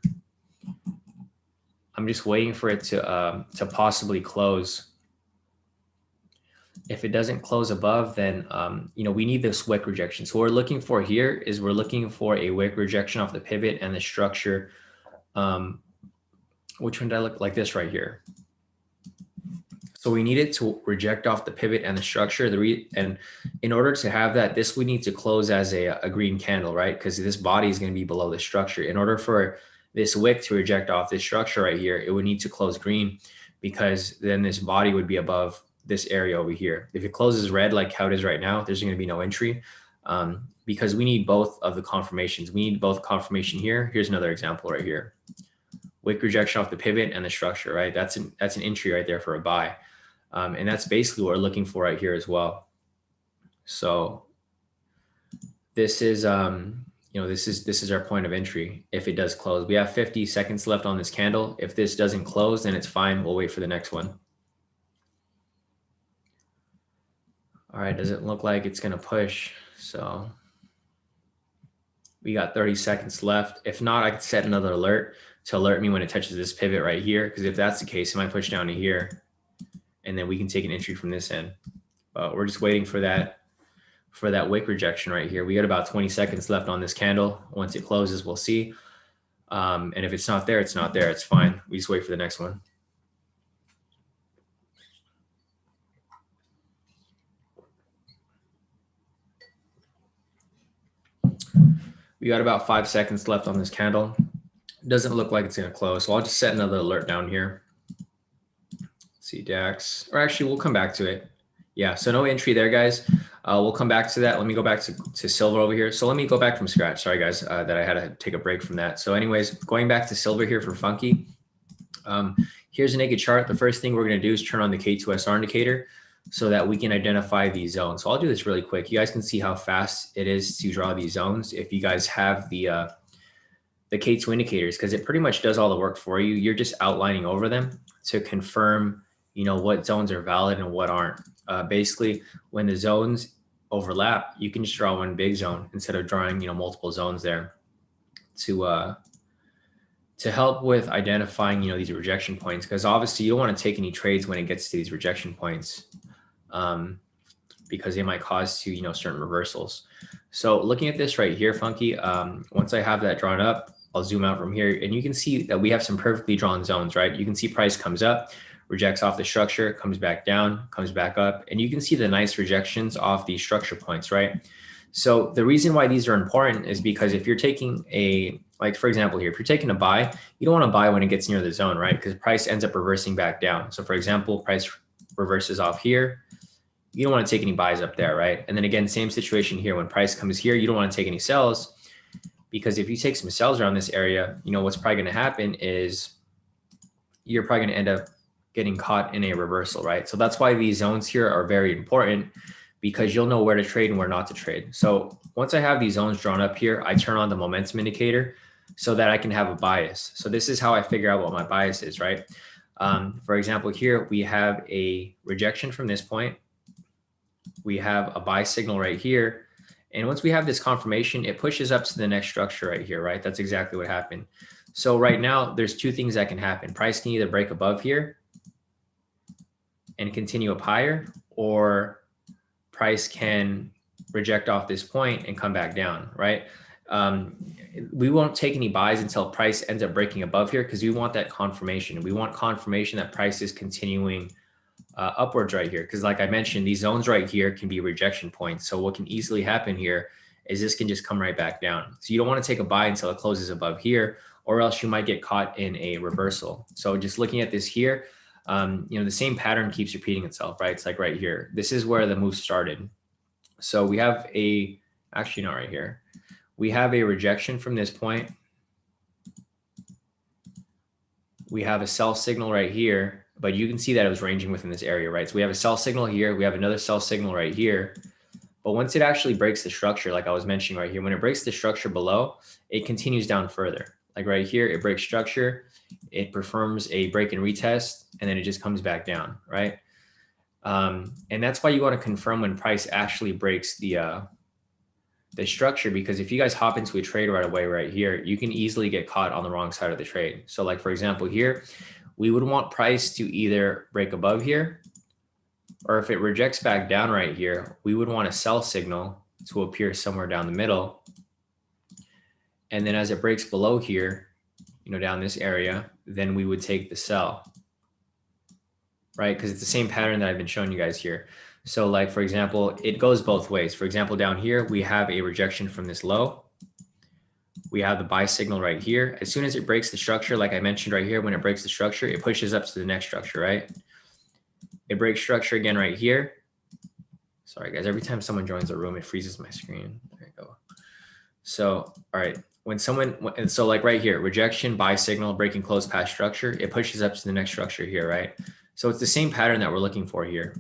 I'm just waiting for it to possibly close. If it doesn't close above, then you know, we need this wick rejection. So what we're looking for here is we're looking for a wick rejection off the pivot and the structure. Which one did I look like? This right here. So we need it to reject off the pivot and the structure. And in order to have that, this we need to close as a green candle, right? Because this body is going to be below the structure. In order for this wick to reject off this structure right here, it would need to close green, because then this body would be above this area over here. If it closes red like how it is right now, there's going to be no entry, because we need both of the confirmations. We need both confirmation here. Here's another example right here. Wick rejection off the pivot and the structure, right? That's an entry right there for a buy. And that's basically what we're looking for right here as well. So this is, you know, this is our point of entry. If it does close, we have 50 seconds left on this candle. If this doesn't close, then it's fine. We'll wait for the next one. All right, does it look like it's going to push? So we got 30 seconds left. If not, I could set another alert to alert me when it touches this pivot right here. Because if that's the case, it might push down to here, and then we can take an entry from this end. But we're just waiting for that wick rejection right here. We got about 20 seconds left on this candle. Once it closes, we'll see. And if it's not there, it's not there. It's fine. We just wait for the next one. We got about 5 seconds left on this candle. It doesn't look like it's going to close. So I'll just set another alert down here. Let's see DAX, or actually we'll come back to it. Yeah, so no entry there, guys. We'll come back to that. Let me go back to silver over here. So let me go back from scratch. Sorry, guys, that I had to take a break from that. So anyways, going back to silver here for Funky. Here's a naked chart. The first thing we're going to do is turn on the K2SR indicator so that we can identify these zones. So I'll do this really quick. You guys can see how fast it is to draw these zones if you guys have the K2 indicators, because it pretty much does all the work for you. You're just outlining over them to confirm, what zones are valid and what aren't. Basically, when the zones overlap, you can just draw one big zone instead of drawing, multiple zones there to help with identifying, these rejection points, because obviously you don't want to take any trades when it gets to these rejection points, because they might cause to, certain reversals. So looking at this right here, Funky, once I have that drawn up, I'll zoom out from here and you can see that we have some perfectly drawn zones, right? You can see price comes up, rejects off the structure, comes back down, comes back up, and you can see the nice rejections off these structure points, right? So the reason why these are important is because if you're taking like for example here, if you're taking a buy, you don't want to buy when it gets near the zone, right? Because price ends up reversing back down. So for example, price reverses off here. You don't want to take any buys up there, right? And then again, same situation here. When price comes here, you don't want to take any sells, because if you take some sells around this area, what's probably going to happen is you're probably going to end up getting caught in a reversal, right? So that's why these zones here are very important, because you'll know where to trade and where not to trade. So once I have these zones drawn up here, I turn on the momentum indicator so that I can have a bias. So this is how I figure out what my bias is, right? For example, here we have a rejection from this point. We have a buy signal right here. And once we have this confirmation, it pushes up to the next structure right here, right? That's exactly what happened. So right now, there's two things that can happen. Price can either break above here and continue up higher, or price can reject off this point and come back down, right? We won't take any buys until price ends up breaking above here, because we want that confirmation. We want confirmation that price is continuing upwards right here, because like I mentioned, these zones right here can be rejection points. So what can easily happen here is this can just come right back down. So you don't want to take a buy until it closes above here, or else you might get caught in a reversal. So just looking at this here, the same pattern keeps repeating itself, right? It's like right here. This is where the move started. So we have actually not right here. We have a rejection from this point. We have a sell signal right here, but you can see that it was ranging within this area, right? So we have a sell signal here. We have another sell signal right here. But once it actually breaks the structure, like I was mentioning right here, when it breaks the structure below, it continues down further. Like right here, it breaks structure, it performs a break and retest, and then it just comes back down, right? And that's why you want to confirm when price actually breaks the structure, because if you guys hop into a trade right away right here, you can easily get caught on the wrong side of the trade. So like, for example, here, we would want price to either break above here, or if it rejects back down right here, we would want a sell signal to appear somewhere down the middle. And then as it breaks below here, down this area, then we would take the sell, right? Because it's the same pattern that I've been showing you guys here. So like, for example, it goes both ways. For example, down here, we have a rejection from this low. We have the buy signal right here. As soon as it breaks the structure, like I mentioned right here, when it breaks the structure, it pushes up to the next structure, right? It breaks structure again right here. Sorry, guys. Every time someone joins the room, it freezes my screen. There you go. So, all right. So like right here, rejection, buy signal, breaking close past structure, it pushes up to the next structure here, right? So it's the same pattern that we're looking for here.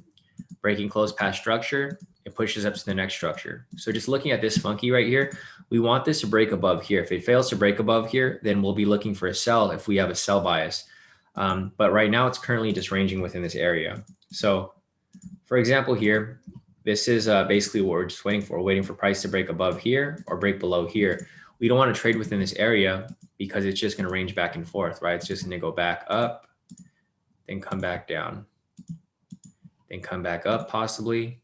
Breaking close past structure, it pushes up to the next structure. So just looking at this Funky right here, we want this to break above here. If it fails to break above here, then we'll be looking for a sell if we have a sell bias. But right now it's currently just ranging within this area. So for example here, this is basically what we're just waiting for. We're waiting for price to break above here or break below here. We don't want to trade within this area because it's just going to range back and forth, right? It's just going to go back up, then come back down, then come back up possibly,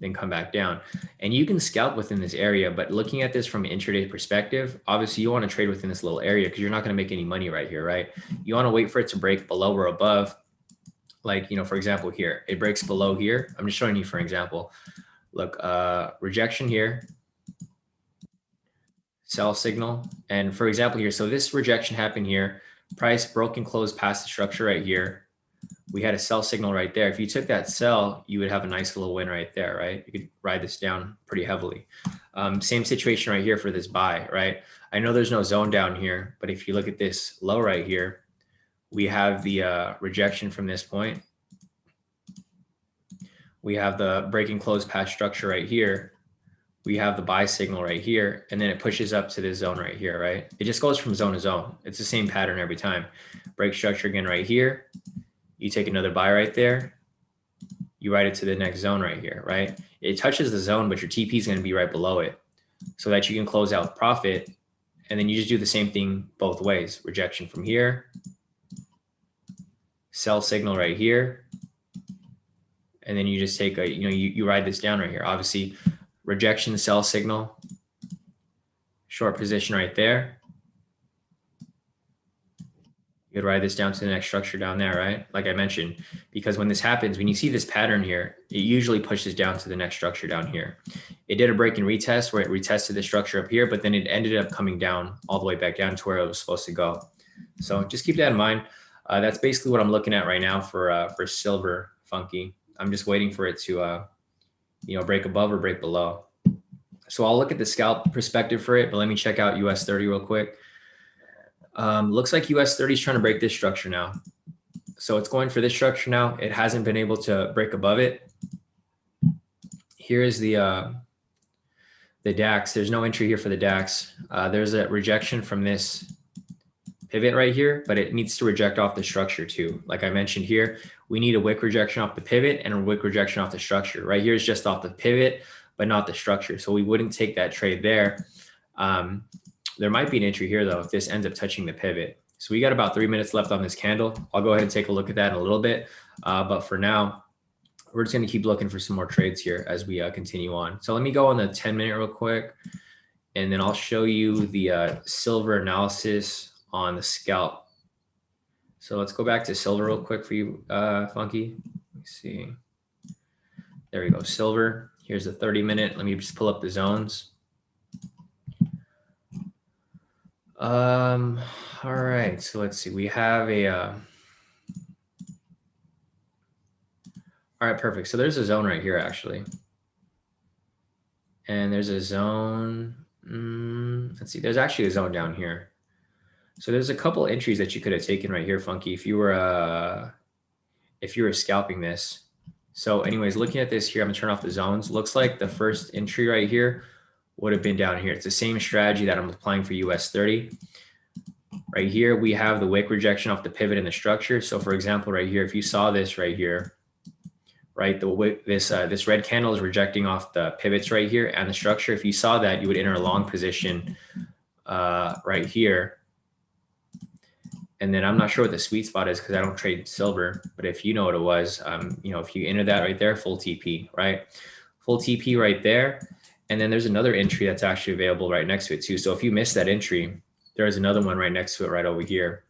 then come back down. And you can scalp within this area, but looking at this from an intraday perspective, obviously you want to trade within this little area because you're not going to make any money right here, right? You want to wait for it to break below or above. Like, for example, here, it breaks below here. I'm just showing you for an example. Look, rejection here, sell signal. And for example here, so this rejection happened here, price broke and closed past the structure right here. we had a sell signal right there. If you took that sell, you would have a nice little win right there, right? You could ride this down pretty heavily. Same situation right here for this buy, right? I know there's no zone down here, but if you look at this low right here, we have the rejection from this point. We have the break and close patch structure right here. We have the buy signal right here, and then it pushes up to this zone right here, right? It just goes from zone to zone. It's the same pattern every time. Break structure again right here. You take another buy right there. You ride it to the next zone right here, right? It touches the zone, but your TP is going to be right below it so that you can close out profit. And then you just do the same thing both ways. Rejection from here. Sell signal right here. And then you just take a, you ride this down right here. Obviously, rejection, sell signal, short position right there. You could ride this down to the next structure down there, right? Like I mentioned, because when this happens, when you see this pattern here, it usually pushes down to the next structure down here. It did a break and retest where it retested the structure up here, but then it ended up coming down all the way back down to where it was supposed to go. So just keep that in mind. That's basically what I'm looking at right now for silver funky. I'm just waiting for it to, break above or break below. So I'll look at the scalp perspective for it, but let me check out US 30 real quick. Looks like US 30 is trying to break this structure now. So it's going for this structure now. It hasn't been able to break above it. Here is the DAX. There's no entry here for the DAX. There's a rejection from this pivot right here, but it needs to reject off the structure too. Like I mentioned here, we need a wick rejection off the pivot and a wick rejection off the structure. Right here is just off the pivot, but not the structure. So we wouldn't take that trade there. There might be an entry here though, if this ends up touching the pivot. So we got about 3 minutes left on this candle. I'll go ahead and take a look at that in a little bit. But for now, we're just going to keep looking for some more trades here as we continue on. So let me go on the 10-minute real quick, and then I'll show you the silver analysis on the scalp. So let's go back to silver real quick for you, Funky. Let me see. There we go. Silver. Here's the 30-minute. Let me just pull up the zones. All right. So let's see. We have a. All right, perfect. So there's a zone right here, actually. And there's a zone. Let's see. There's actually a zone down here. So there's a couple entries that you could have taken right here, Funky, if you were scalping this. So anyways, looking at this here, I'm gonna turn off the zones. Looks like the first entry right here would have been down here. It's the same strategy that I'm applying for US 30. Right here, we have the wick rejection off the pivot in the structure. So for example, right here, if you saw this right here, right, the wick, this red candle is rejecting off the pivots right here and the structure. If you saw that, you would enter a long position right here. And then I'm not sure what the sweet spot is because I don't trade silver, but if you know what it was, if you enter that right there, full TP, right? Full TP right there. And then there's another entry that's actually available right next to it too. So if you missed that entry, there's another one right next to it right over here.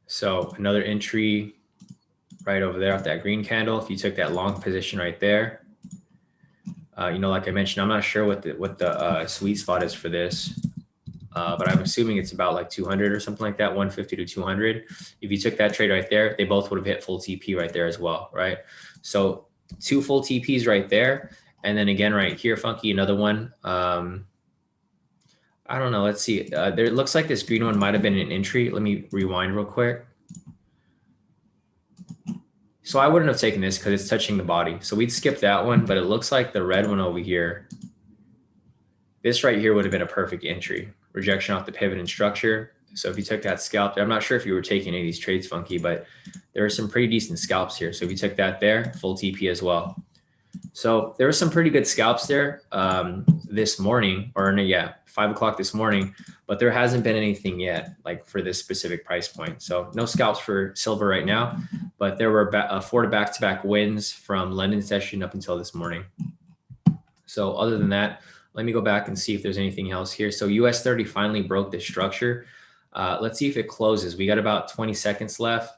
So another entry right over there off that green candle. If you took that long position right there, like I mentioned, I'm not sure what the sweet spot is for this. But I'm assuming it's about like 200 or something like that, 150 to 200. If you took that trade right there, they both would have hit full TP right there as well, right? So 2 full TPs right there. And then again, right here, Funky, another one. I don't know. Let's see. There looks like this green one might have been an entry. Let me rewind real quick. So I wouldn't have taken this because it's touching the body. So we'd skip that one, but it looks like the red one over here, this right here would have been a perfect entry. Rejection off the pivot and structure. So if you took that scalp, I'm not sure if you were taking any of these trades, Funky, but there are some pretty decent scalps here. So if you took that there, full TP as well. So there were some pretty good scalps there this morning, or 5 o'clock this morning, but there hasn't been anything yet, like for this specific price point. So no scalps for silver right now, but there were 4 back-to-back wins from London session up until this morning. So other than that, let me go back and see if there's anything else here. So US 30 finally broke this structure. Let's see if it closes. We got about 20 seconds left,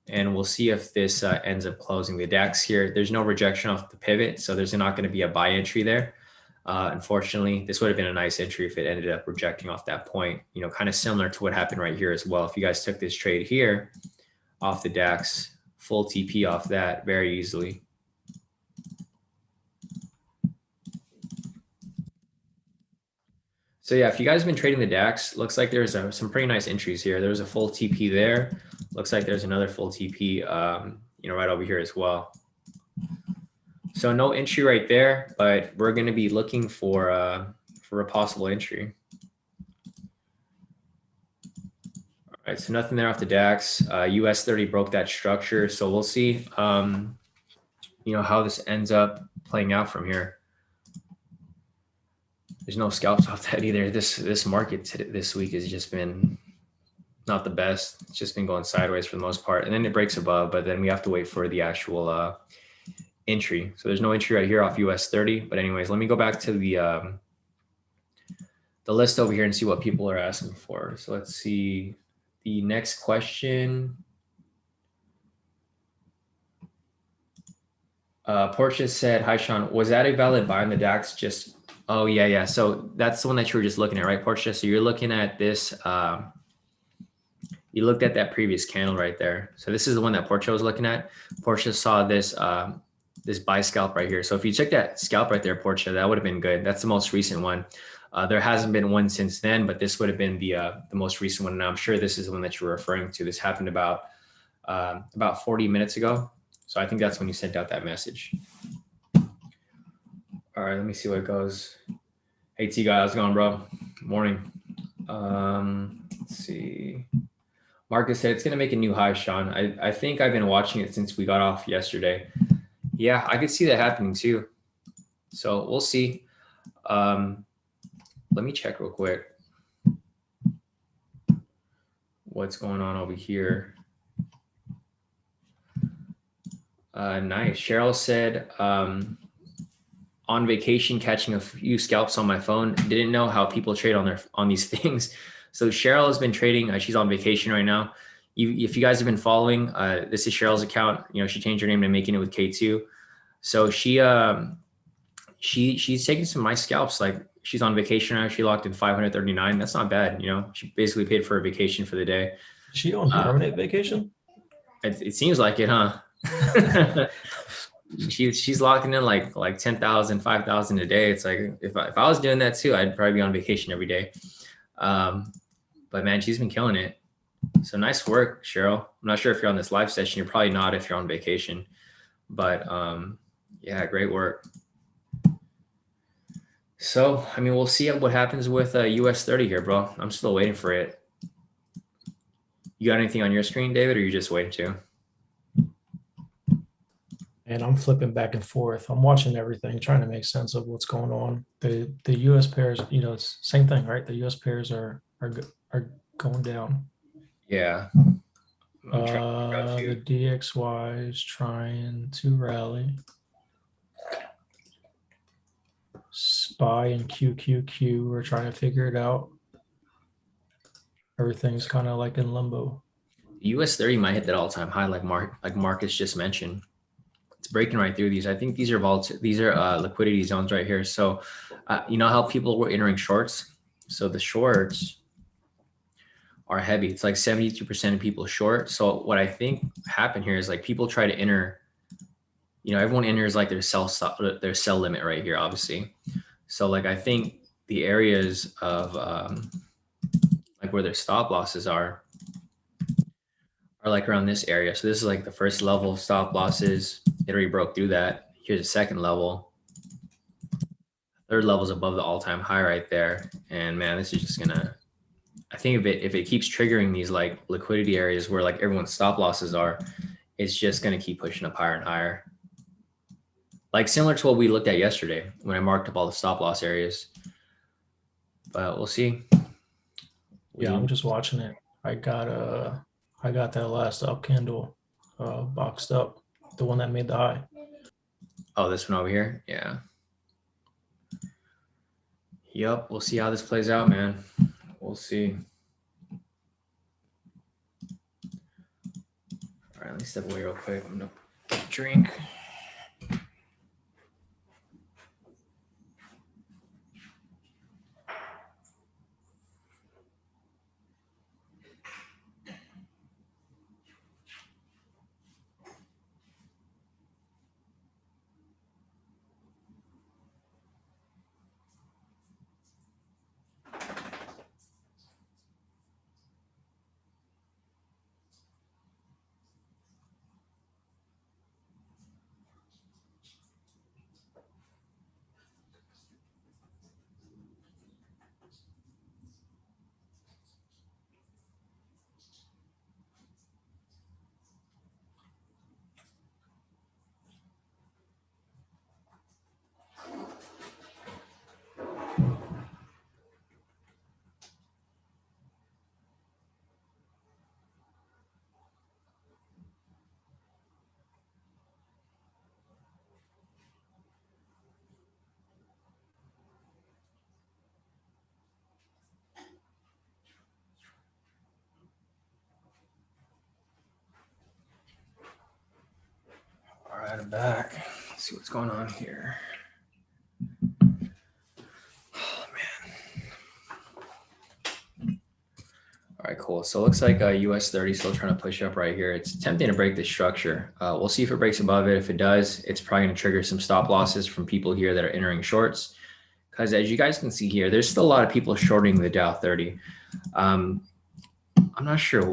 and we'll see if this ends up closing. The DAX here, there's no rejection off the pivot, so there's not going to be a buy entry there. Unfortunately, this would have been a nice entry if it ended up rejecting off that point, kind of similar to what happened right here as well. If you guys took this trade here, off the DAX, full TP off that very easily. So yeah, if you guys have been trading the DAX, looks like there's some pretty nice entries here. There's a full TP there. Looks like there's another full TP, right over here as well. So no entry right there, but we're going to be looking for a possible entry. All right, so nothing there off the DAX. US 30 broke that structure, so we'll see, how this ends up playing out from here. There's no scalps off that either. This market this week has just been not the best. It's just been going sideways for the most part, and then it breaks above, but then we have to wait for the actual entry. So there's no entry right here off US 30. But anyways, let me go back to the list over here and see what people are asking for. So let's see the next question. Portia said, "Hi Shawn, was that a valid buy in the DAX? Just oh yeah. So that's the one that you were just looking at, right, Portia? So you're looking at this. You looked at that previous candle right there. So this is the one that Portia was looking at. Portia saw this this buy scalp right here. So if you check that scalp right there, Portia, that would have been good. That's the most recent one. There hasn't been one since then, but this would have been the most recent one. And I'm sure this is the one that you're referring to. This happened about 40 minutes ago. So I think that's when you sent out that message. All right, let me see what it goes. Hey T guy, how's it going, bro? Morning. Let's see. Marcus said it's gonna make a new high, Shawn. I think I've been watching it since we got off yesterday. Yeah, I could see that happening too. So we'll see. Let me check real quick what's going on over here. Nice. Cheryl said, on vacation, catching a few scalps on my phone. Didn't know how people trade on these things. So Cheryl has been trading. She's on vacation right now. If you guys have been following, this is Cheryl's account. She changed her name to Making It with K². So she's taking some nice scalps. Like she's on vacation right now. She locked in 539. That's not bad. She basically paid for a vacation for the day. Is she on permanent vacation? It seems like it, huh? She's locking in like 10,000, 5,000 a day. It's like if I was doing that too, I'd probably be on vacation every day. But man, she's been killing it. So nice work, Cheryl. I'm not sure if you're on this live session. You're probably not if you're on vacation. But yeah, great work. So I mean, we'll see what happens with US 30 here, bro. I'm still waiting for it. You got anything on your screen, David, or you just waiting to? And I'm flipping back and forth. I'm watching everything, trying to make sense of what's going on. The U.S. pairs, it's same thing, right? The U.S. pairs are going down. Yeah. The DXY is trying to rally. SPY and QQQ, we're trying to figure it out. Everything's kind of like in limbo. The US 30 might hit that all-time high, like Marcus just mentioned. It's breaking right through these. I think these are liquidity zones right here. So, you know how people were entering shorts? So the shorts are heavy. It's like 72% of people short. So what I think happened here is like people try to enter, everyone enters like their sell limit right here, obviously. So like, I think the areas of like where their stop losses are like around this area. So this is like the first level of stop losses. It already broke through that. Here's the second level. Third level is above the all-time high right there. And man, this is just gonna, I think if it keeps triggering these like liquidity areas where like everyone's stop losses are, it's just gonna keep pushing up higher and higher. Like similar to what we looked at yesterday when I marked up all the stop loss areas. But we'll see. Yeah, I'm just watching it. I got that last up candle boxed up, the one that made the high. Oh, this one over here? Yeah. Yep, we'll see how this plays out, man. We'll see. All right, let me step away real quick. I'm gonna get a drink. I'm back. Let's see what's going on here. Oh, man. All right, cool. So it looks like US 30 still trying to push up right here. It's attempting to break the structure. We'll see if it breaks above it. If it does, it's probably going to trigger some stop losses from people here that are entering shorts. Because as you guys can see here, there's still a lot of people shorting the Dow 30. I'm not sure,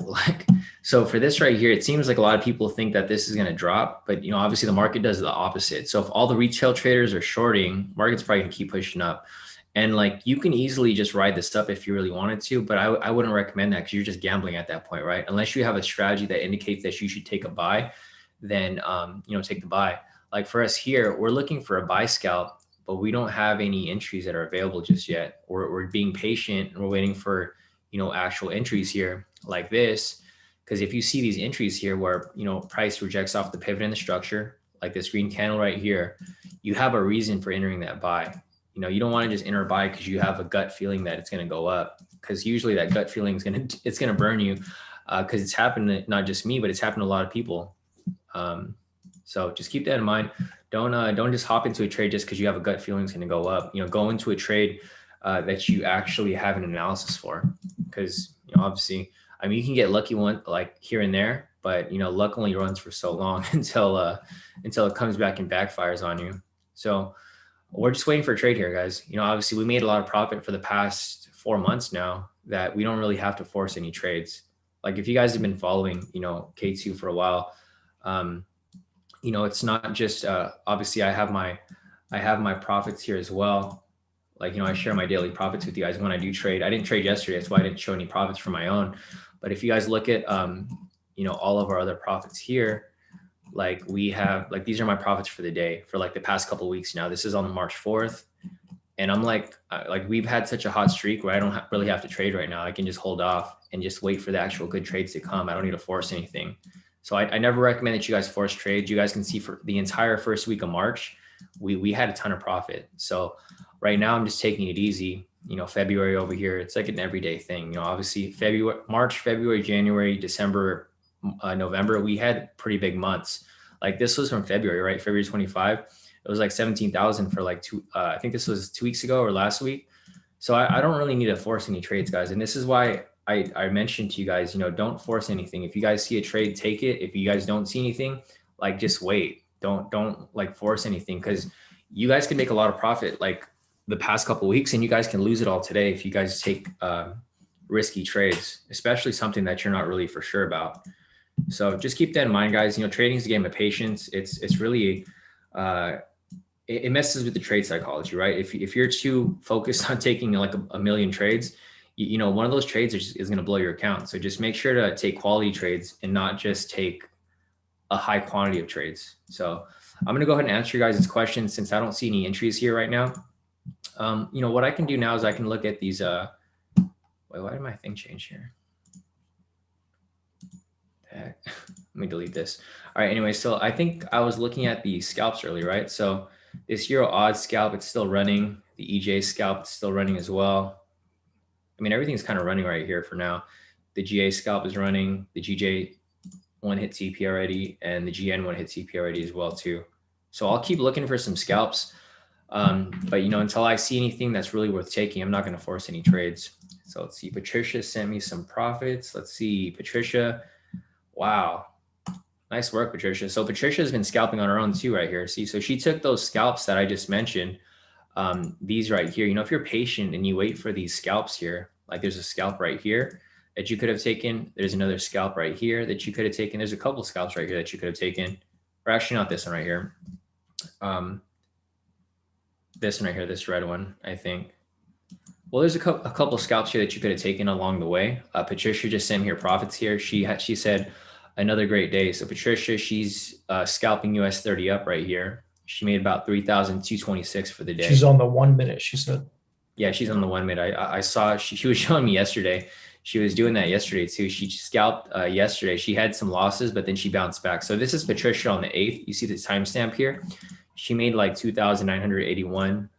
so for this right here, it seems like a lot of people think that this is going to drop, but obviously the market does the opposite. So if all the retail traders are shorting, market's probably going to keep pushing up. And you can easily just ride this up if you really wanted to, but I wouldn't recommend that because you're just gambling at that point, right? Unless you have a strategy that indicates that you should take a buy, then, take the buy. Like for us here, we're looking for a buy scalp, but we don't have any entries that are available just yet. We're being patient and we're waiting for, actual entries here like this. Because if you see these entries here where, price rejects off the pivot in the structure, like this green candle right here, you have a reason for entering that buy. You don't want to just enter a buy because you have a gut feeling that it's going to go up, because usually that gut feeling is going to burn you, because it's happened to not just me, but it's happened to a lot of people. So just keep that in mind. Don't just hop into a trade just because you have a gut feeling it's going to go up. Go into a trade that you actually have an analysis for, because obviously, you can get lucky one like here and there, but luck only runs for so long until it comes back and backfires on you. So we're just waiting for a trade here, guys. Obviously we made a lot of profit for the past 4 months now that we don't really have to force any trades. Like if you guys have been following, K2 for a while, it's not just, obviously I have my profits here as well. I share my daily profits with you guys when I do trade. I didn't trade yesterday. That's why I didn't show any profits for my own. But if you guys look at, all of our other profits here, we have, these are my profits for the day for the past couple of weeks now. This is on March 4th. And I'm we've had such a hot streak where I don't really have to trade right now. I can just hold off and just wait for the actual good trades to come. I don't need to force anything. So I never recommend that you guys force trades. You guys can see for the entire first week of March, we had a ton of profit. So right now I'm just taking it easy. February over here, it's like an everyday thing. Obviously March, February, January, December, November, we had pretty big months. This was from February, right? February 25. It was 17,000 for I think this was 2 weeks ago or last week. So I don't really need to force any trades, guys. And this is why I mentioned to you guys, don't force anything. If you guys see a trade, take it. If you guys don't see anything, just wait. Don't force anything, because you guys can make a lot of profit the past couple of weeks, and you guys can lose it all today if you guys take risky trades, especially something that you're not really for sure about. So just keep that in mind, guys. Trading is a game of patience. It's really it messes with the trade psychology, right? If you're too focused on taking a million trades, one of those trades is going to blow your account. So just make sure to take quality trades and not just take a high quantity of trades. So I'm going to go ahead and answer you guys' questions since I don't see any entries here right now. What I can do now is I can look at these. Wait, why did my thing change here? Let me delete this. All right. Anyway, so I think I was looking at the scalps earlier, right? So this Euro odds scalp, it's still running. The EJ scalp, it's still running as well. Everything's kind of running right here for now. The GA scalp is running. The GJ one hit TP already, and the GN one hit TP already as well too. So I'll keep looking for some scalps. But until I see anything that's really worth taking, I'm not going to force any trades. So let's see. Patricia sent me some profits. Let's see. Patricia. Wow. Nice work, Patricia. So Patricia has been scalping on her own too right here. See, so she took those scalps that I just mentioned. These right here, if you're patient and you wait for these scalps here, there's a scalp right here that you could have taken. There's another scalp right here that you could have taken. There's a couple scalps right here that you could have taken, or actually not this one right here. This one right here, this red one, I think. Well, there's a couple scalps here that you could have taken along the way. Patricia just sent me her profits here. She said another great day. So Patricia, she's scalping US 30 up right here. She made about 3,226 for the day. She's on the 1 minute, she said. Yeah, she's on the 1 minute. I saw she was showing me yesterday. She was doing that yesterday too. She scalped yesterday. She had some losses, but then she bounced back. So this is Patricia on the 8th. You see the timestamp here. She made 2,981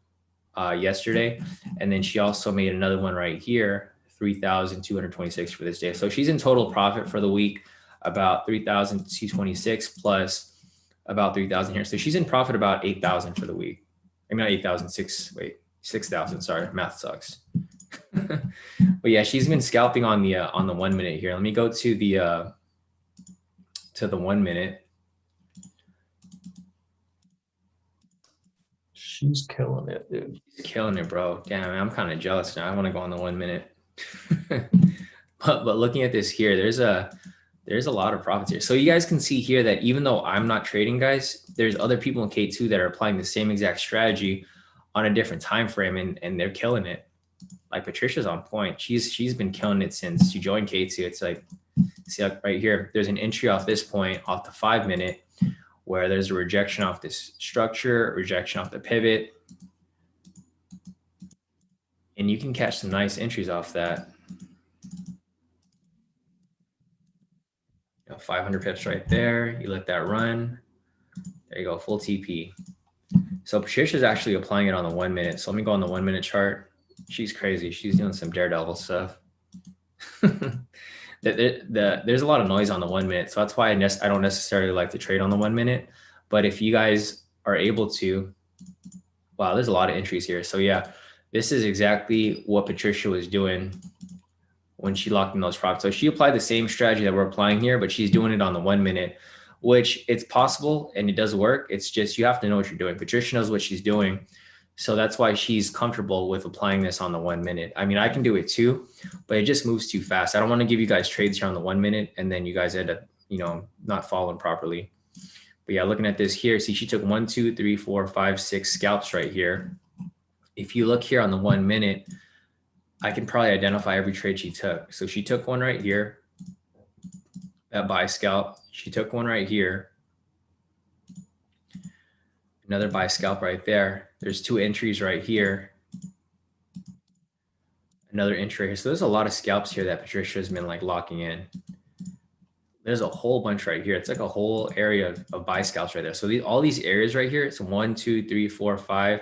yesterday. And then she also made another one right here, 3,226 for this day. So she's in total profit for the week, about 3,226 plus about 3,000 here. So she's in profit about 8,000 for the week. I mean, not 8,000, 6,000. Sorry, math sucks. But yeah, she's been scalping on the 1 minute here. Let me go to the 1 minute. She's killing it, dude. She's killing it, bro. Damn, I'm kind of jealous now. I want to go on the 1 minute. but looking at this here, there's a lot of profits here. So you guys can see here that even though I'm not trading, guys, there's other people in K2 that are applying the same exact strategy on a different time frame, and they're killing it. Like Patricia's on point. She's been killing it since she joined K2. It's like, see like right here, there's an entry off this point, off the 5 minute, where there's a rejection off this structure, rejection off the pivot. And you can catch some nice entries off that. 500 pips right there. You let that run. There you go, full TP. So Patricia's actually applying it on the 1 minute. So let me go on the 1 minute chart. She's crazy. She's doing some daredevil stuff. There's a lot of noise on the 1 minute. So that's why I don't necessarily like to trade on the 1 minute. But if you guys are able to, wow, there's a lot of entries here. So yeah, this is exactly what Patricia was doing when she locked in those profits. So she applied the same strategy that we're applying here, but she's doing it on the 1 minute, which it's possible and it does work. It's just, you have to know what you're doing. Patricia knows what she's doing. So that's why she's comfortable with applying this on the 1 minute. I mean, I can do it too, but it just moves too fast. I don't want to give you guys trades here on the 1 minute and then you guys end up, not following properly. But yeah, looking at this here, see, she took 1, 2, 3, 4, 5, 6 scalps right here. If you look here on the 1 minute, I can probably identify every trade she took. So she took one right here, that buy scalp. She took one right here, another buy scalp right there. There's 2 entries right here, another entry here. So there's a lot of scalps here that Patricia has been like locking in. There's a whole bunch right here. It's like a whole area of buy scalps right there. So all these areas right here, it's 1, 2, 3, 4, 5,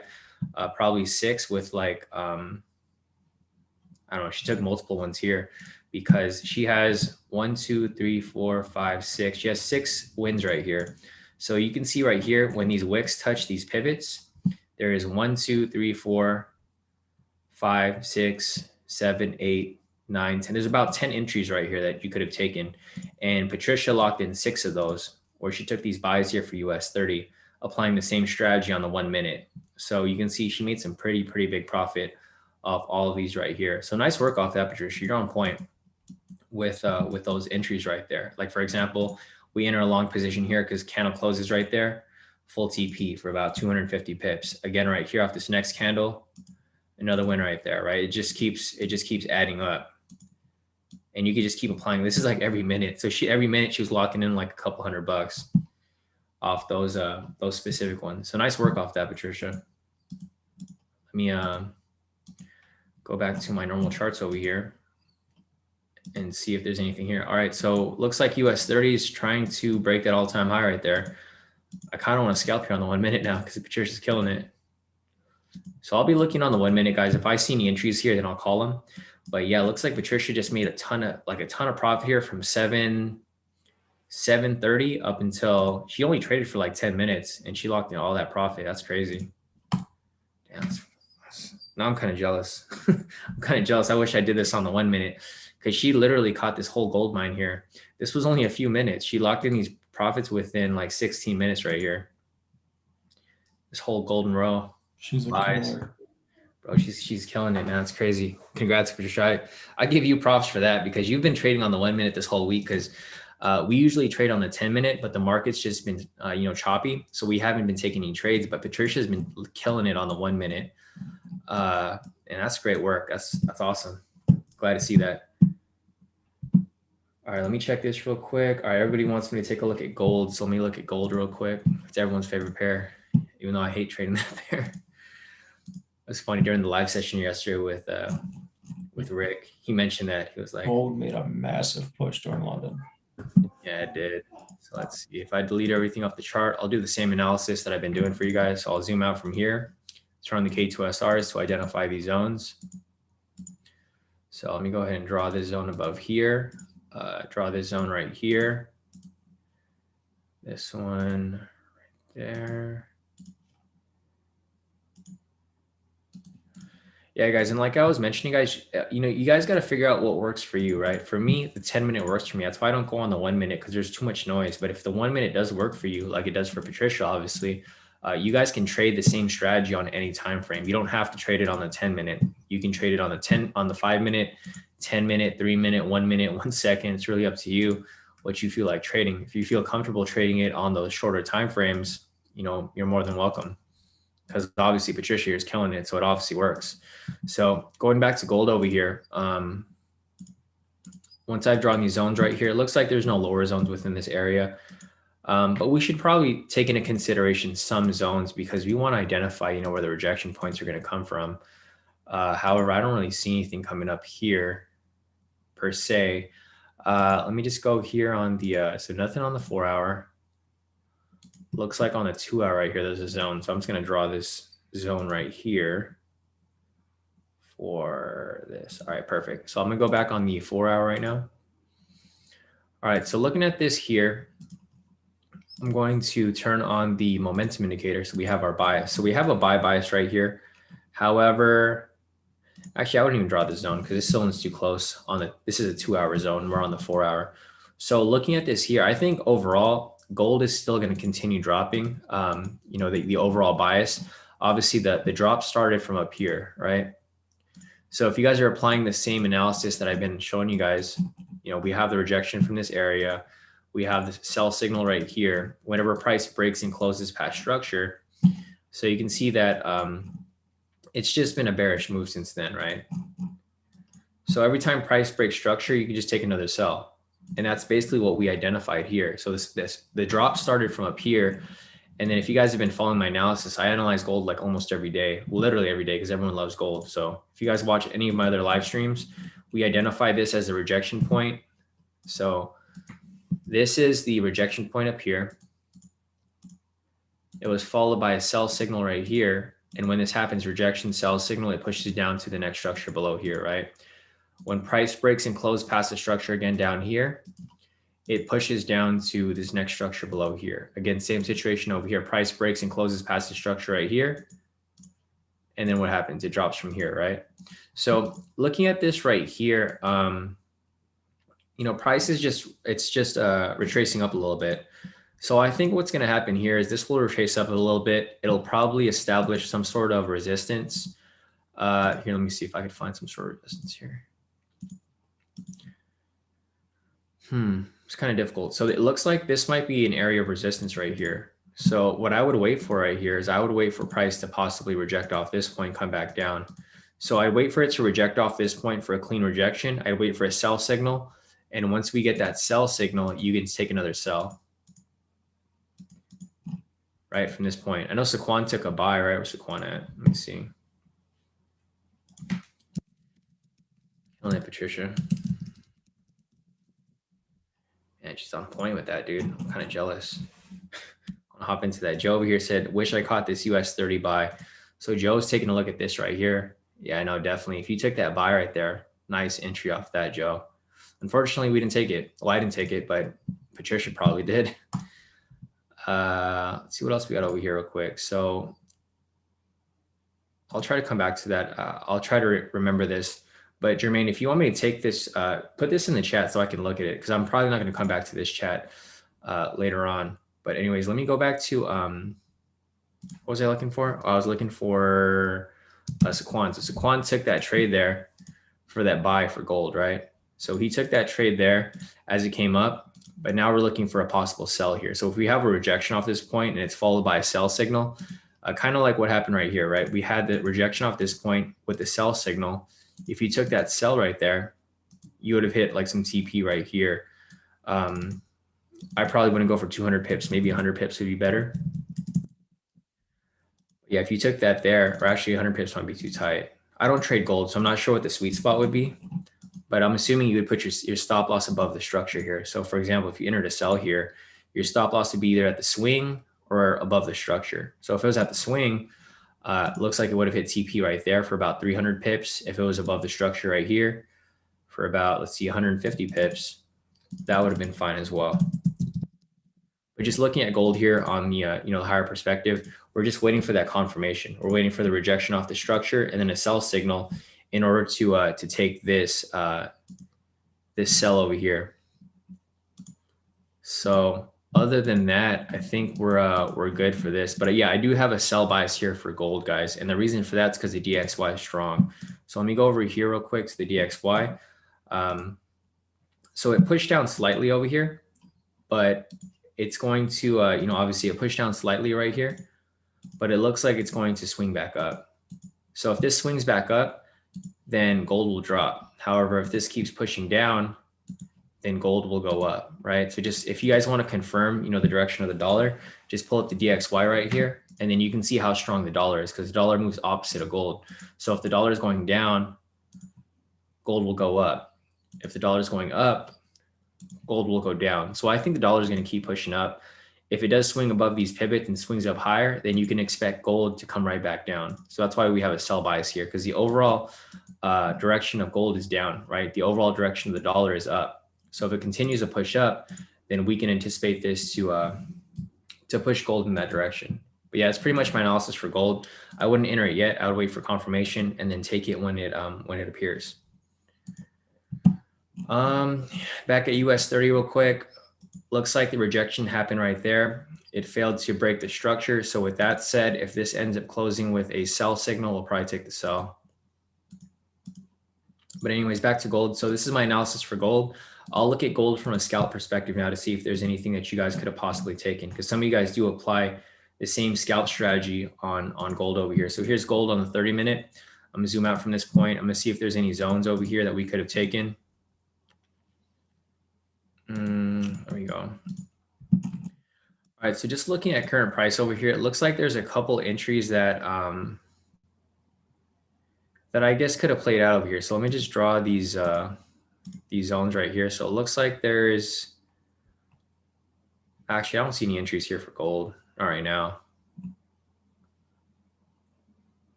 probably 6 with like, I don't know, she took multiple ones here because she has 1, 2, 3, 4, 5, 6. She has 6 wins right here. So you can see right here, when these wicks touch these pivots, there is 1, 2, 3, 4, 5, 6, 7, 8, 9, 10. There's about 10 entries right here that you could have taken. And Patricia locked in 6 of those, where she took these buys here for US 30, applying the same strategy on the 1 minute. So you can see she made some pretty big profit off all of these right here. So nice work off that, Patricia. You're on point with those entries right there. Like for example, we enter a long position here because candle closes right there, full TP for about 250 pips. Again, right here off this next candle, another win right there, right? It just keeps adding up. And you can just keep applying. This is like every minute. So every minute she was locking in like a couple $100 off those specific ones. So nice work off that, Patricia. Let me go back to my normal charts over here and see if there's anything here. All right, so looks like US 30 is trying to break that all-time high right there. I kind of want to scalp here on the 1 minute now because Patricia's killing it. So I'll be looking on the 1 minute, guys. If I see any entries here, then I'll call them. But yeah, it looks like Patricia just made a ton of profit here from 7:30 up until she only traded for like 10 minutes and she locked in all that profit. That's crazy. Damn. Now I'm kind of jealous. I'm kind of jealous. I wish I did this on the 1 minute because she literally caught this whole gold mine here. This was only a few minutes. She locked in these profits within like 16 minutes right here. This whole golden row. She's a killer. Bro, she's killing it, man. It's crazy. Congrats, Patricia. I give you props for that because you've been trading on the 1 minute this whole week because we usually trade on the 10 minute, but the market's just been choppy. So we haven't been taking any trades, but Patricia's been killing it on the 1 minute. And that's great work. That's awesome. Glad to see that. All right, let me check this real quick. All right, everybody wants me to take a look at gold. So let me look at gold real quick. It's everyone's favorite pair, even though I hate trading that pair. It was funny during the live session yesterday with Rick. He mentioned that he was like, Gold made a massive push during London. Yeah, it did. So let's see. If I delete everything off the chart, I'll do the same analysis that I've been doing for you guys. So I'll zoom out from here, turn on the K2SRs to identify these zones. So let me go ahead and draw this zone above here. Draw this zone right here. This one there. Yeah, guys, and like I was mentioning, guys, you guys got to figure out what works for you, right? For me, the 10-minute works for me. That's why I don't go on the 1 minute, because there's too much noise. But if the 1 minute does work for you, like it does for Patricia, obviously, you guys can trade the same strategy on any time frame. You don't have to trade it on the 10-minute. You can trade it on the 5-minute, 10-minute, 3-minute, 1 minute, 1 second. It's really up to you what you feel like trading. If you feel comfortable trading it on those shorter time frames, you're more than welcome. Because obviously Patricia here is killing it, so it obviously works. So going back to gold over here, once I've drawn these zones right here, it looks like there's no lower zones within this area. But we should probably take into consideration some zones, because we want to identify, where the rejection points are going to come from. However, I don't really see anything coming up here per se. Let me just go here on the, so nothing on the 4-hour. Looks like on the 2-hour right here, there's a zone. So I'm just going to draw this zone right here for this. All right, perfect. So I'm going to go back on the 4-hour right now. All right, so looking at this here, I'm going to turn on the momentum indicator. So we have our bias. So we have a buy bias right here. However, actually, I wouldn't even draw this zone because this zone's too close on the, this is a 2-hour zone. We're on the 4-hour. So looking at this here, I think overall gold is still going to continue dropping. The overall bias, obviously the drop started from up here, right? So if you guys are applying the same analysis that I've been showing you guys, we have the rejection from this area. We have the sell signal right here. Whenever price breaks and closes past structure. So you can see that it's just been a bearish move since then, right? So every time price breaks structure, you can just take another sell. And that's basically what we identified here. So the drop started from up here. And then if you guys have been following my analysis, I analyze gold like almost every day, literally every day, because everyone loves gold. So if you guys watch any of my other live streams, we identify this as a rejection point. So this is the rejection point up here. It was followed by a sell signal right here. And when this happens, rejection, sell signal, it pushes down to the next structure below here, right? When price breaks and closes past the structure again down here, it pushes down to this next structure below here. Again, same situation over here. Price breaks and closes past the structure right here. And then what happens? It drops from here, right? So looking at this right here, price is just retracing up a little bit. So I think what's going to happen here is this will retrace up a little bit. It'll probably establish some sort of resistance. Here, let me see if I can find some sort of resistance here. It's kind of difficult. So it looks like this might be an area of resistance right here. So what I would wait for right here is I would wait for price to possibly reject off this point, come back down. So I'd wait for it to reject off this point for a clean rejection. I'd wait for a sell signal. And once we get that sell signal, you can take another sell. Right from this point. I know Saquon took a buy, right? Where's Saquon at? Let me see. Only Patricia. And she's on point with that, dude. I'm kind of jealous. I'll hop into that. Joe over here said, wish I caught this US 30 buy. So Joe's taking a look at this right here. Yeah, I know, definitely. If you took that buy right there, nice entry off that, Joe. Unfortunately, we didn't take it. Well, I didn't take it, but Patricia probably did. Let's see what else we got over here real quick. So I'll try to come back to that. I'll try to remember this. But Jermaine, if you want me to take this, put this in the chat so I can look at it, because I'm probably not going to come back to this chat later on. But anyways, let me go back to, what was I looking for? Oh, I was looking for Saquon. So Saquon took that trade there for that buy for gold, right? So he took that trade there as it came up, but now we're looking for a possible sell here. So if we have a rejection off this point and it's followed by a sell signal, kind of like what happened right here, right? We had the rejection off this point with the sell signal. If you took that sell right there, you would have hit like some TP right here. I probably wouldn't go for 200 pips, maybe 100 pips would be better. Yeah, if you took that there, or actually 100 pips might be too tight. I don't trade gold, so I'm not sure what the sweet spot would be, but I'm assuming you would put your stop loss above the structure here. So for example, if you entered a sell here, your stop loss would be either at the swing or above the structure. So if it was at the swing, looks like it would have hit TP right there for about 300 pips. If it was above the structure right here for about, let's see, 150 pips, that would have been fine as well. But just looking at gold here on the higher perspective, we're just waiting for that confirmation. We're waiting for the rejection off the structure and then a sell signal in order to take this this sell over here. So other than that, I think we're good for this. But yeah, I do have a sell bias here for gold, guys, and the reason for that is because the DXY is strong. So let me go over here real quick to the DXY. So it pushed down slightly over here, but it's going to obviously it pushed down slightly right here, but it looks like it's going to swing back up. So if this swings back up, then gold will drop. However, if this keeps pushing down, then gold will go up, right? So just if you guys want to confirm, the direction of the dollar, just pull up the DXY right here, and then you can see how strong the dollar is because the dollar moves opposite of gold. So if the dollar is going down, gold will go up. If the dollar is going up, gold will go down. So I think the dollar is going to keep pushing up. If it does swing above these pivots and swings up higher, then you can expect gold to come right back down. So that's why we have a sell bias here, because the overall direction of gold is down, right? The overall direction of the dollar is up. So if it continues to push up, then we can anticipate this to push gold in that direction. But yeah, it's pretty much my analysis for gold. I wouldn't enter it yet. I would wait for confirmation and then take it when it appears. Back at US 30 real quick. Looks like the rejection happened right there. It failed to break the structure. So with that said, if this ends up closing with a sell signal, we'll probably take the sell. But anyways, back to gold. So this is my analysis for gold. I'll look at gold from a scalp perspective now to see if there's anything that you guys could have possibly taken, because some of you guys do apply the same scalp strategy on gold over here. So here's gold on the 30-minute. I'm gonna zoom out from this point. I'm gonna see if there's any zones over here that we could have taken. There we go. All right, so just looking at current price over here, it looks like there's a couple entries that that I guess could have played out over here. So let me just draw these zones right here. So it looks like there's actually I don't see any entries here for gold. All right, now.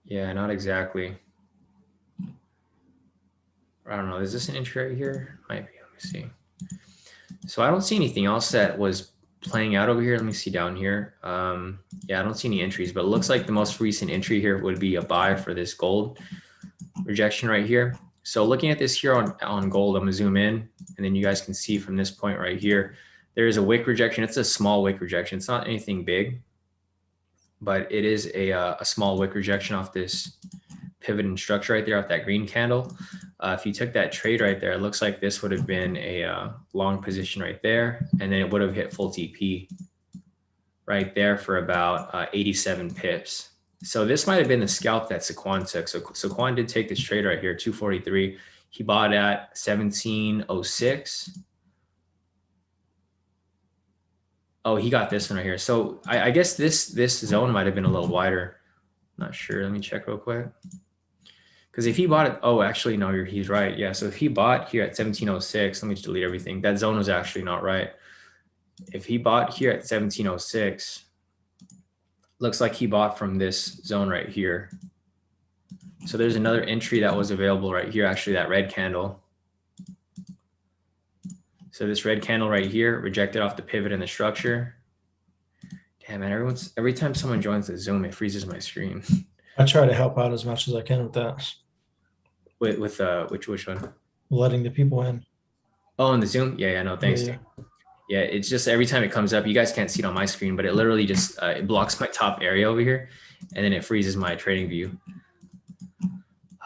Yeah, not exactly. I don't know. Is this an entry right here? Might be. Let me see. So I don't see anything else that was playing out over here. Let me see down here. Yeah, I don't see any entries, but it looks like the most recent entry here would be a buy for this gold rejection right here. So looking at this here on gold, I'm gonna zoom in, and then you guys can see from this point right here, there is a wick rejection. It's a small wick rejection. It's not anything big, but it is a small wick rejection off this pivot and structure right there off that green candle. If you took that trade right there, it looks like this would have been a long position right there, and then it would have hit full TP right there for about 87 pips. So this might have been the scalp that Shawn took. So Shawn did take this trade right here, 243. He bought at 1706. Oh, he got this one right here. So I guess this zone might have been a little wider. Not sure. Let me check real quick. Because if he bought it, oh, actually, no, he's right. Yeah, so if he bought here at 1706, let me just delete everything. That zone was actually not right. If he bought here at 1706, looks like he bought from this zone right here. So there's another entry that was available right here, actually, that red candle. So this red candle right here rejected off the pivot in the structure. Damn, man, every time someone joins the Zoom, it freezes my screen. I try to help out as much as I can with that. With which one? Letting the people in. Oh, in the Zoom? Yeah, no, thanks. Yeah. Yeah, it's just every time it comes up, you guys can't see it on my screen, but it literally just it blocks my top area over here, and then it freezes my trading view.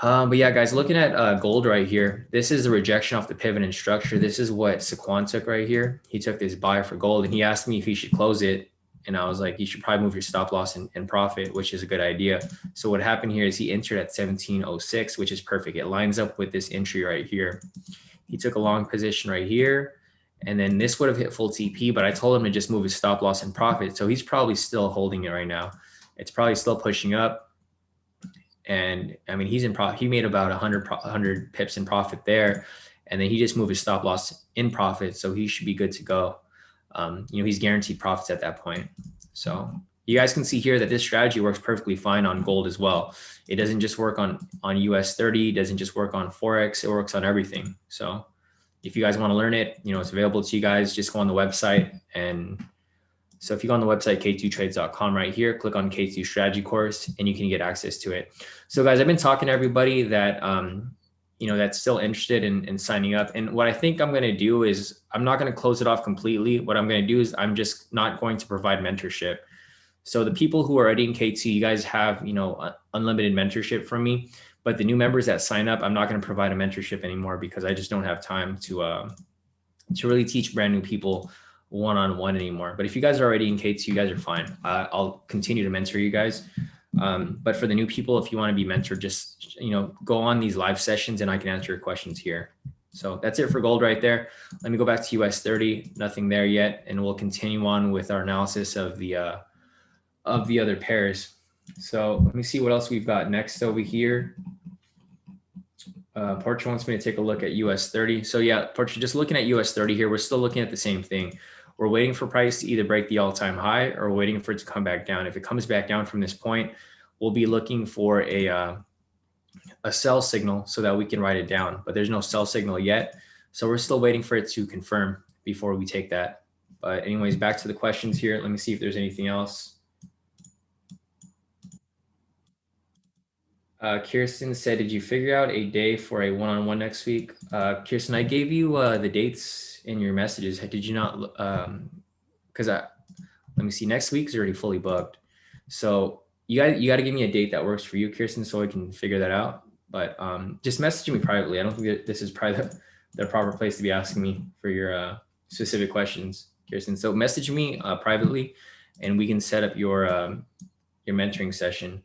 But yeah, guys, looking at gold right here, this is the rejection off the pivot and structure. This is what Shawn took right here. He took this buy for gold, and he asked me if he should close it. And I was like, you should probably move your stop loss and profit, which is a good idea. So what happened here is he entered at 1706, which is perfect. It lines up with this entry right here. He took a long position right here, and then this would have hit full TP, but I told him to just move his stop loss and profit. So he's probably still holding it right now. It's probably still pushing up. And I mean, he's in profit. He made about 100 pips in profit there. And then he just moved his stop loss in profit. So he should be good to go. He's guaranteed profits at that point. So you guys can see here that this strategy works perfectly fine on gold as well. It doesn't just work on US 30, it doesn't just work on Forex, it works on everything. So if you guys want to learn it, it's available to you guys. Just go on the website and So if you go on the website, k2trades.com right here, click on K2 strategy course and you can get access to it. So guys, I've been talking to everybody that, that's still interested in signing up. And what I think I'm going to do is I'm not going to close it off completely. What I'm going to do is I'm just not going to provide mentorship. So the people who are already in K2, you guys have, unlimited mentorship from me, but the new members that sign up, I'm not going to provide a mentorship anymore because I just don't have time to really teach brand new people one-on-one anymore. But if you guys are already in K2, you guys are fine. I'll continue to mentor you guys. But for the new people, if you want to be mentored, just, go on these live sessions and I can answer your questions here. So that's it for gold right there. Let me go back to US 30, nothing there yet. And we'll continue on with our analysis of the other pairs. So let me see what else we've got next over here. Portia wants me to take a look at US 30. So yeah, Portia, just looking at US 30 here, we're still looking at the same thing. We're waiting for price to either break the all-time high or waiting for it to come back down. If it comes back down from this point, we'll be looking for a sell signal so that we can write it down, but there's no sell signal yet. So we're still waiting for it to confirm before we take that. But anyways, back to the questions here. Let me see if there's anything else. Kirsten said, did you figure out a day for a one-on-one next week? Kirsten, I gave you the dates in your messages. Did you not? Because let me see, next week's already fully booked. So you got to give me a date that works for you, Kirsten, so I can figure that out. But just message me privately. I don't think that this is probably the proper place to be asking me for your specific questions, Kirsten. So message me privately and we can set up your mentoring session.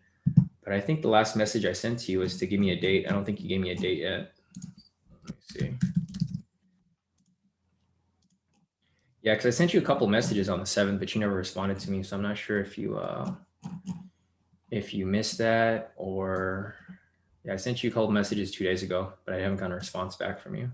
But I think the last message I sent to you was to give me a date. I don't think you gave me a date yet. Let me see. Yeah, because I sent you a couple messages on the 7th, but you never responded to me. So I'm not sure if you missed that or yeah, I sent you a couple messages 2 days ago, but I haven't gotten a response back from you.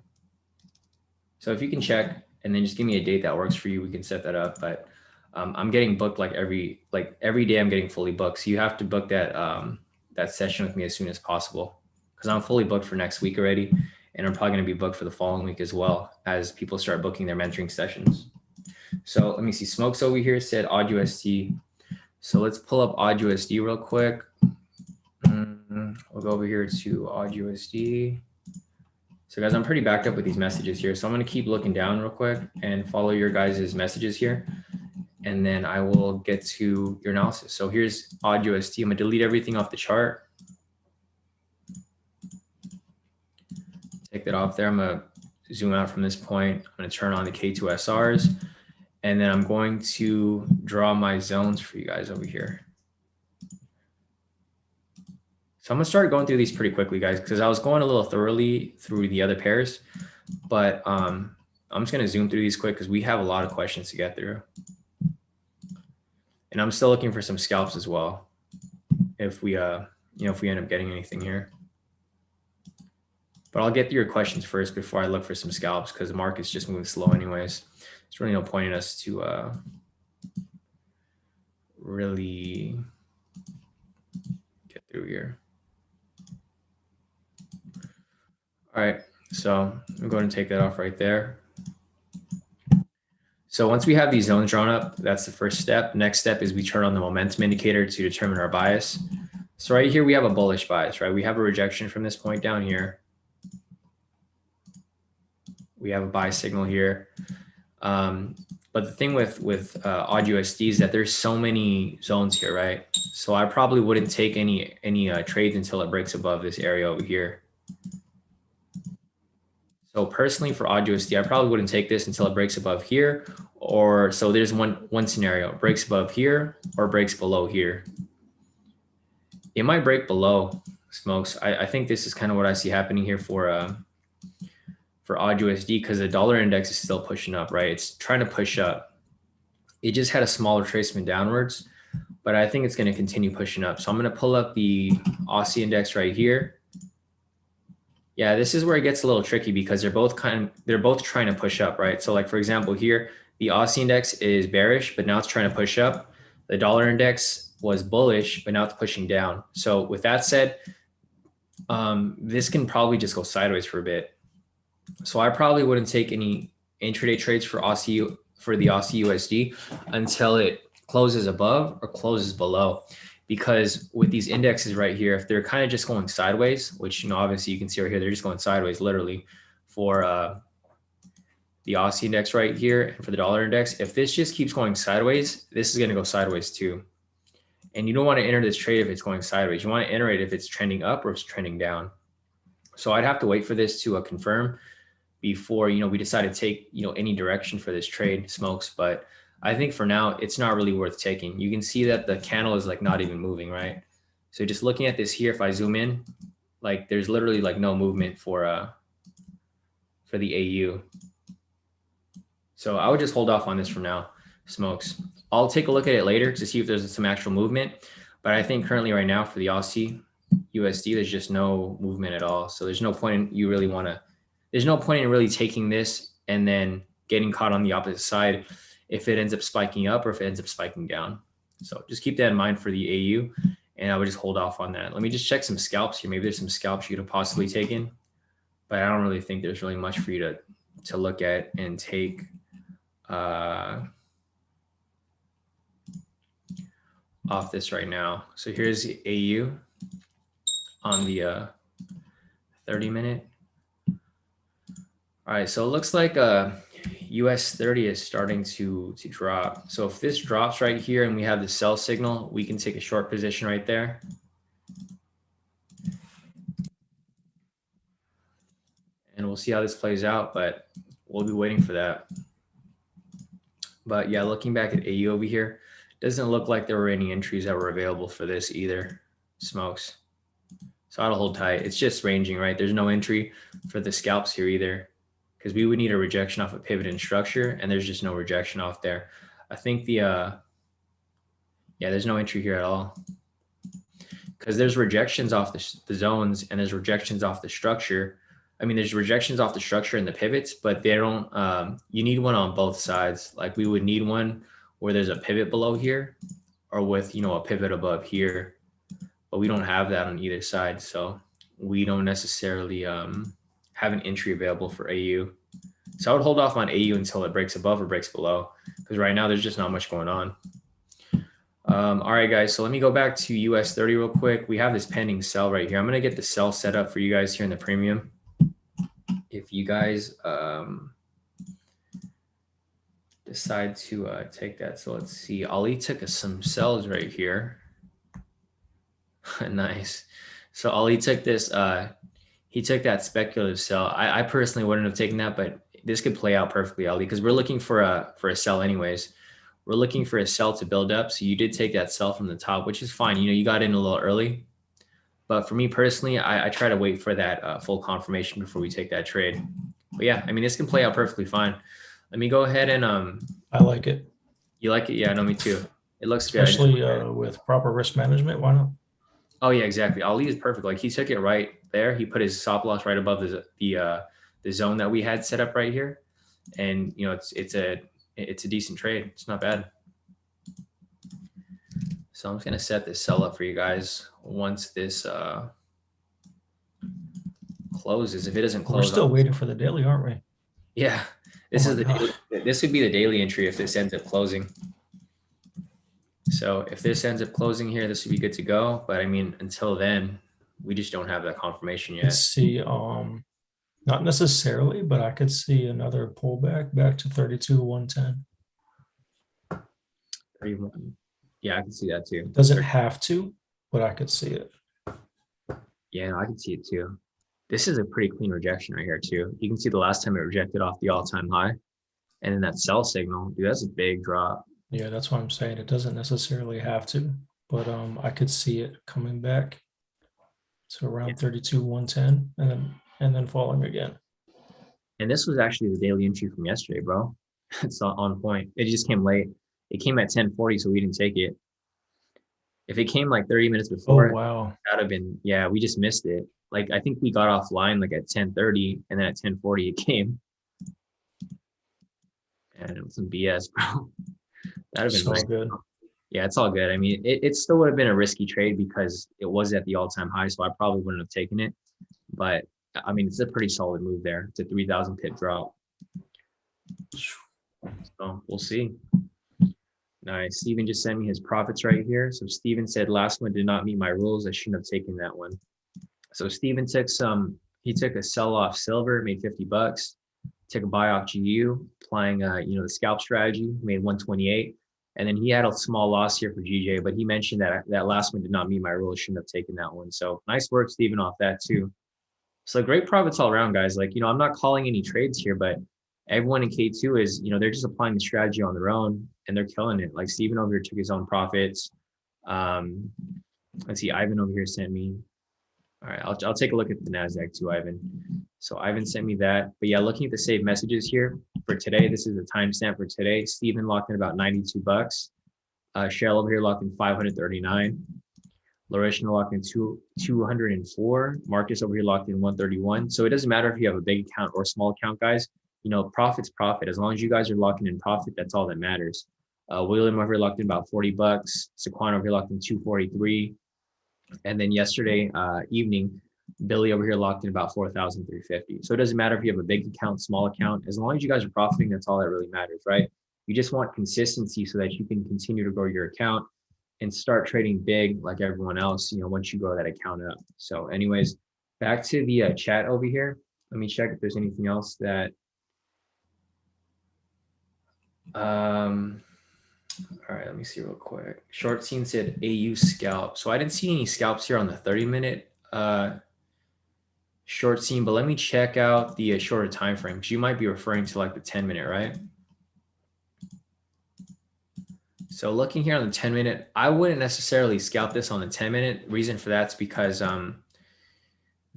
So if you can check and then just give me a date that works for you, we can set that up. But I'm getting booked every day. I'm getting fully booked. So you have to book that session with me as soon as possible because I'm fully booked for next week already. And I'm probably going to be booked for the following week as well as people start booking their mentoring sessions. So let me see. Smokes over here said odd USD. So let's pull up odd USD real quick. We'll go over here to odd USD. So guys, I'm pretty backed up with these messages here. So I'm going to keep looking down real quick and follow your guys' messages here. And then I will get to your analysis. So here's odd USD. I'm gonna delete everything off the chart. Take that off there. I'm gonna zoom out from this point. I'm gonna turn on the K2 SRs. And then I'm going to draw my zones for you guys over here. So I'm gonna start going through these pretty quickly, guys, because I was going a little thoroughly through the other pairs. But I'm just gonna zoom through these quick because we have a lot of questions to get through. And I'm still looking for some scalps as well. If we, if we end up getting anything here. But I'll get through your questions first before I look for some scalps because the market's just moving slow anyways. There's really no point in us to really get through here. All right, so I'm going to take that off right there. So once we have these zones drawn up, that's the first step. Next step is we turn on the momentum indicator to determine our bias. So right here, we have a bullish bias, right? We have a rejection from this point down here. We have a buy signal here. But the thing with odd USD is that there's so many zones here, right? So I probably wouldn't take any trades until it breaks above this area over here. So personally for odd USD, I probably wouldn't take this until it breaks above here. Or so there's one scenario, it breaks above here or breaks below here. It might break below, Smokes. I think this is kind of what I see happening here for odd USD because the dollar index is still pushing up, right? It's trying to push up. It just had a small retracement downwards, but I think it's going to continue pushing up. So I'm going to pull up the Aussie index right here. Yeah, this is where it gets a little tricky because they're both trying to push up, right? So like, for example, here, the Aussie index is bearish, but now it's trying to push up. The dollar index was bullish, but now it's pushing down. So with that said, this can probably just go sideways for a bit. So I probably wouldn't take any intraday trades for Aussie for the Aussie USD until it closes above or closes below. Because with these indexes right here, if they're kind of just going sideways, which, you know, obviously you can see right here, they're just going sideways literally for the Aussie index right here and for the dollar index. If this just keeps going sideways, this is going to go sideways too. And you don't want to enter this trade if it's going sideways. You want to enter it if it's trending up or if it's trending down. So I'd have to wait for this to confirm before, you know, we decide to take, you know, any direction for this trade, smokes. But I think for now, it's not really worth taking. You can see that the candle is like not even moving, right? So just looking at this here, if I zoom in, like there's literally like no movement for the AU. So I would just hold off on this from now, smokes. I'll take a look at it later to see if there's some actual movement. But I think currently right now for the Aussie USD, there's just no movement at all. So there's no point in there's no point in really taking this and then getting caught on the opposite side if it ends up spiking up or if it ends up spiking down. So just keep that in mind for the AU, and I would just hold off on that. Let me just check some scalps here. Maybe there's some scalps you could have possibly taken, but I don't really think there's really much for you to look at and take. Off this right now. So here's the AU on the 30-minute. All right, so it looks like US 30 is starting to drop. So if this drops right here and we have the sell signal, we can take a short position right there. And we'll see how this plays out, but we'll be waiting for that. But yeah, looking back at AU over here, doesn't look like there were any entries that were available for this either, smokes. So I'll hold tight. It's just ranging, right? There's no entry for the scalps here either, because we would need a rejection off a pivot and structure, and there's just no rejection off there. I think yeah, there's no entry here at all, because there's rejections off the zones and there's rejections off the structure. I mean, there's rejections off the structure and the pivots, but they don't, you need one on both sides. Like we would need one where there's a pivot below here or with, you know, a pivot above here, but we don't have that on either side. So we don't necessarily have an entry available for AU. So I would hold off on AU until it breaks above or breaks below, because right now there's just not much going on. All right, guys, so let me go back to US 30 real quick. We have this pending sell right here. I'm going to get the sell set up for you guys here in the premium. If you guys decide to take that. So let's see, Ali took some sells right here. Nice. So Ali took this, he took that speculative sell. I personally wouldn't have taken that, but this could play out perfectly, Ali, because we're looking for a sell anyways. We're looking for a sell to build up. So you did take that sell from the top, which is fine. You know, you got in a little early. But for me personally, I try to wait for that full confirmation before we take that trade. But yeah, I mean, this can play out perfectly fine. Let me go ahead and I like it. You like it? Yeah, no, me too. It looks good. Especially with proper risk management. Why not? Oh yeah, exactly. Ali is perfect. Like he took it right there. He put his stop loss right above the zone that we had set up right here, and you know it's a decent trade. It's not bad. So I'm just gonna set this sell up for you guys once this closes. If it doesn't close, we're still waiting for the daily, aren't we? Yeah, this is this would be the daily entry if this ends up closing. So if this ends up closing here, this would be good to go. But I mean, until then, we just don't have that confirmation yet. Let's see, not necessarily, but I could see another pullback back to 32,110. 31. Yeah, I can see that too. Doesn't have to, but I could see it. Yeah, I can see it too. This is a pretty clean rejection right here too. You can see the last time it rejected off the all-time high, and then that sell signal, dude, that's a big drop. Yeah, that's what I'm saying. It doesn't necessarily have to, but I could see it coming back to around 32,110 and then falling again. And this was actually the daily entry from yesterday, bro. It's on point. It just came late. It came at 10:40, so we didn't take it. If it came like 30 minutes before, wow, that'd have been, yeah, we just missed it. Like I think we got offline like at 10:30, and then at 10:40 it came. And it was some BS, bro. That'd have been so good. Yeah, it's all good. I mean, it still would have been a risky trade because it was at the all-time high, so I probably wouldn't have taken it. But I mean, it's a pretty solid move there. It's a 3,000 pip drop. So we'll see. Nice. Steven just sent me his profits right here. So Steven said last one did not meet my rules. I shouldn't have taken that one. So Steven took he took a sell off silver, made 50 bucks, took a buy off GU, applying the scalp strategy, made 128. And then he had a small loss here for GJ, but he mentioned that that last one did not meet my rules. Shouldn't have taken that one. So nice work, Steven, off that too. So great profits all around, guys. Like, I'm not calling any trades here, but everyone in K2 is, they're just applying the strategy on their own and they're killing it. Like Steven over here took his own profits. Let's see, Ivan over here sent me. All right, I'll take a look at the Nasdaq too, Ivan. So Ivan sent me that. But yeah, looking at the saved messages here for today, this is the timestamp for today. Steven locked in about 92 bucks. Cheryl over here locked in 539. Larishna locked in 204. Marcus over here locked in 131. So it doesn't matter if you have a big account or small account, guys. Profit's profit. As long as you guys are locking in profit, that's all that matters. William over here locked in about 40 bucks. Saquon over here locked in 243. And then yesterday evening, Billy over here locked in about 4,350. So it doesn't matter if you have a big account, small account. As long as you guys are profiting, that's all that really matters, right? You just want consistency so that you can continue to grow your account and start trading big like everyone else, once you grow that account up. So anyways, back to the chat over here. Let me check if there's anything else that, all right, let me see real quick. Short Scene said AU scalp. So I didn't see any scalps here on the 30-minute Short Scene, but let me check out the shorter time frame because you might be referring to like the 10-minute, right? So looking here on the 10-minute, I wouldn't necessarily scalp this on the 10-minute. Reason for that's because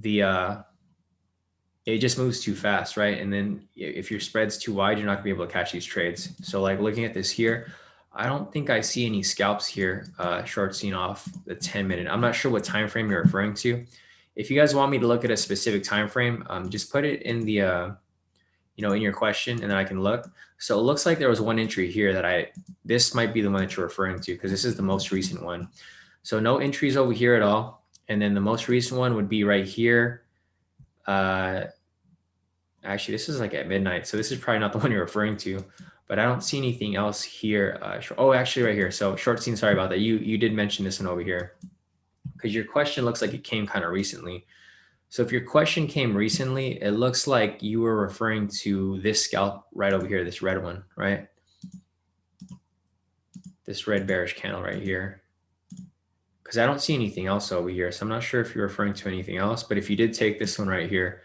it just moves too fast, right? And then if your spread's too wide, you're not gonna be able to catch these trades. So like looking at this here, I don't think I see any scalps here, short seen off the 10-minute. I'm not sure what time frame you're referring to. If you guys want me to look at a specific time frame, just put it in the in your question and then I can look. So it looks like there was one entry here that this might be the one that you're referring to because this is the most recent one. So no entries over here at all. And then the most recent one would be right here. Actually, this is like at midnight. So this is probably not the one you're referring to, but I don't see anything else here. Oh, actually right here. So short scene, sorry about that. You did mention this one over here because your question looks like it came kind of recently. So if your question came recently, it looks like you were referring to this scalp right over here, this red one, right? This red bearish candle right here. Because I don't see anything else over here. So I'm not sure if you're referring to anything else, but if you did take this one right here,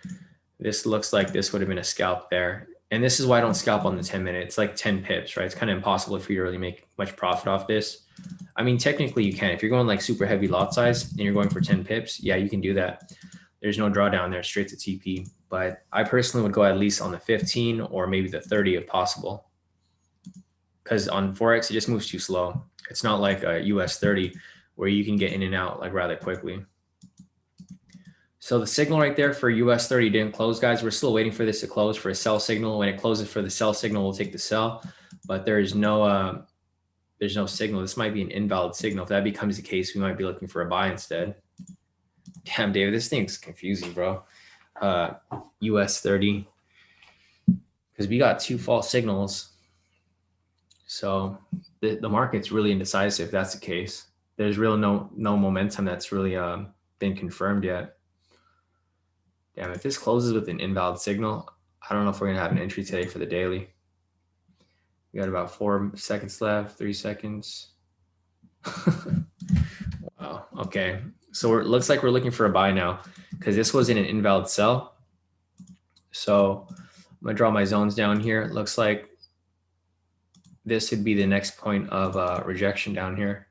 this looks like this would have been a scalp there. And this is why I don't scalp on the 10-minute. It's like 10 pips, right? It's kind of impossible for you to really make much profit off this. I mean, technically you can. If you're going like super heavy lot size and you're going for 10 pips, yeah, you can do that. There's no drawdown there, straight to TP. But I personally would go at least on the 15 or maybe the 30 if possible. Because on Forex, it just moves too slow. It's not like a US 30 where you can get in and out like rather quickly. So the signal right there for US 30 didn't close, guys. We're still waiting for this to close for a sell signal. When it closes for the sell signal, we'll take the sell. But there's no signal. This might be an invalid signal. If that becomes the case, we might be looking for a buy instead. Damn, David, this thing's confusing, bro. US 30, because we got two false signals. So the market's really indecisive if that's the case. There's really no momentum that's really been confirmed yet. Damn, if this closes with an invalid signal, I don't know if we're going to have an entry today for the daily. We got about 4 seconds left, 3 seconds. Wow, okay. So it looks like we're looking for a buy now because this was in an invalid sell. So I'm going to draw my zones down here. It looks like this would be the next point of rejection down here.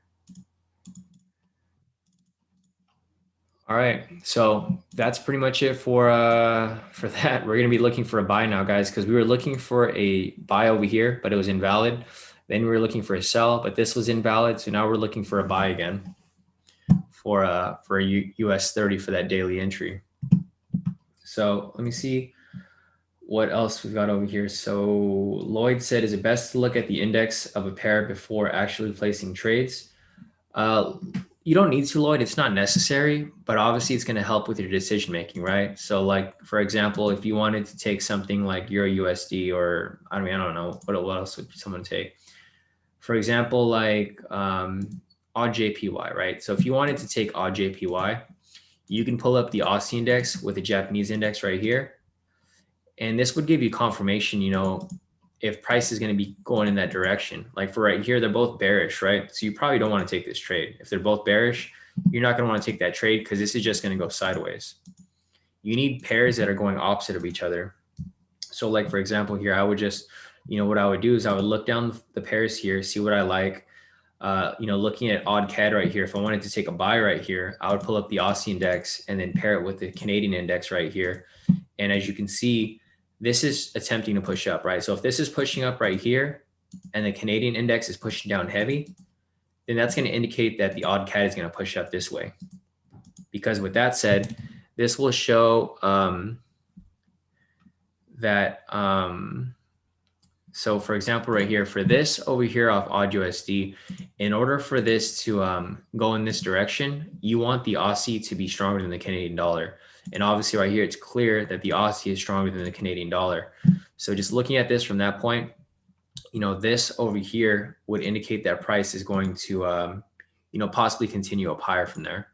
All right, so that's pretty much it for that. We're going to be looking for a buy now, guys, because we were looking for a buy over here, but it was invalid. Then we were looking for a sell, but this was invalid. So now we're looking for a buy again for a US 30 for that daily entry. So let me see what else we've got over here. So Lloyd said, is it best to look at the index of a pair before actually placing trades? You don't need to, Lloyd. It's not necessary, but obviously it's going to help with your decision making, right? So, like for example, if you wanted to take something like Euro USD, or I don't know what else would someone take. For example, like odd JPY, right? So if you wanted to take odd JPY, you can pull up the Aussie index with the Japanese index right here, and this would give you confirmation, you know, if price is going to be going in that direction. Like for right here, they're both bearish, right? So you probably don't want to take this trade. If they're both bearish, you're not going to want to take that trade because this is just going to go sideways. You need pairs that are going opposite of each other. So like, for example, here, I would just, you know, what I would do is I would look down the pairs here, see what I like. You know, looking at odd CAD right here, if I wanted to take a buy right here, I would pull up the Aussie index and then pair it with the Canadian index right here. And as you can see, this is attempting to push up, right? So if this is pushing up right here and the Canadian index is pushing down heavy, then that's going to indicate that the odd CAD is going to push up this way. Because with that said, this will show that, so for example, right here, for this over here off odd USD, in order for this to go in this direction, you want the Aussie to be stronger than the Canadian dollar. And obviously right here, it's clear that the Aussie is stronger than the Canadian dollar. So just looking at this from that point, you know, this over here would indicate that price is going to, you know, possibly continue up higher from there.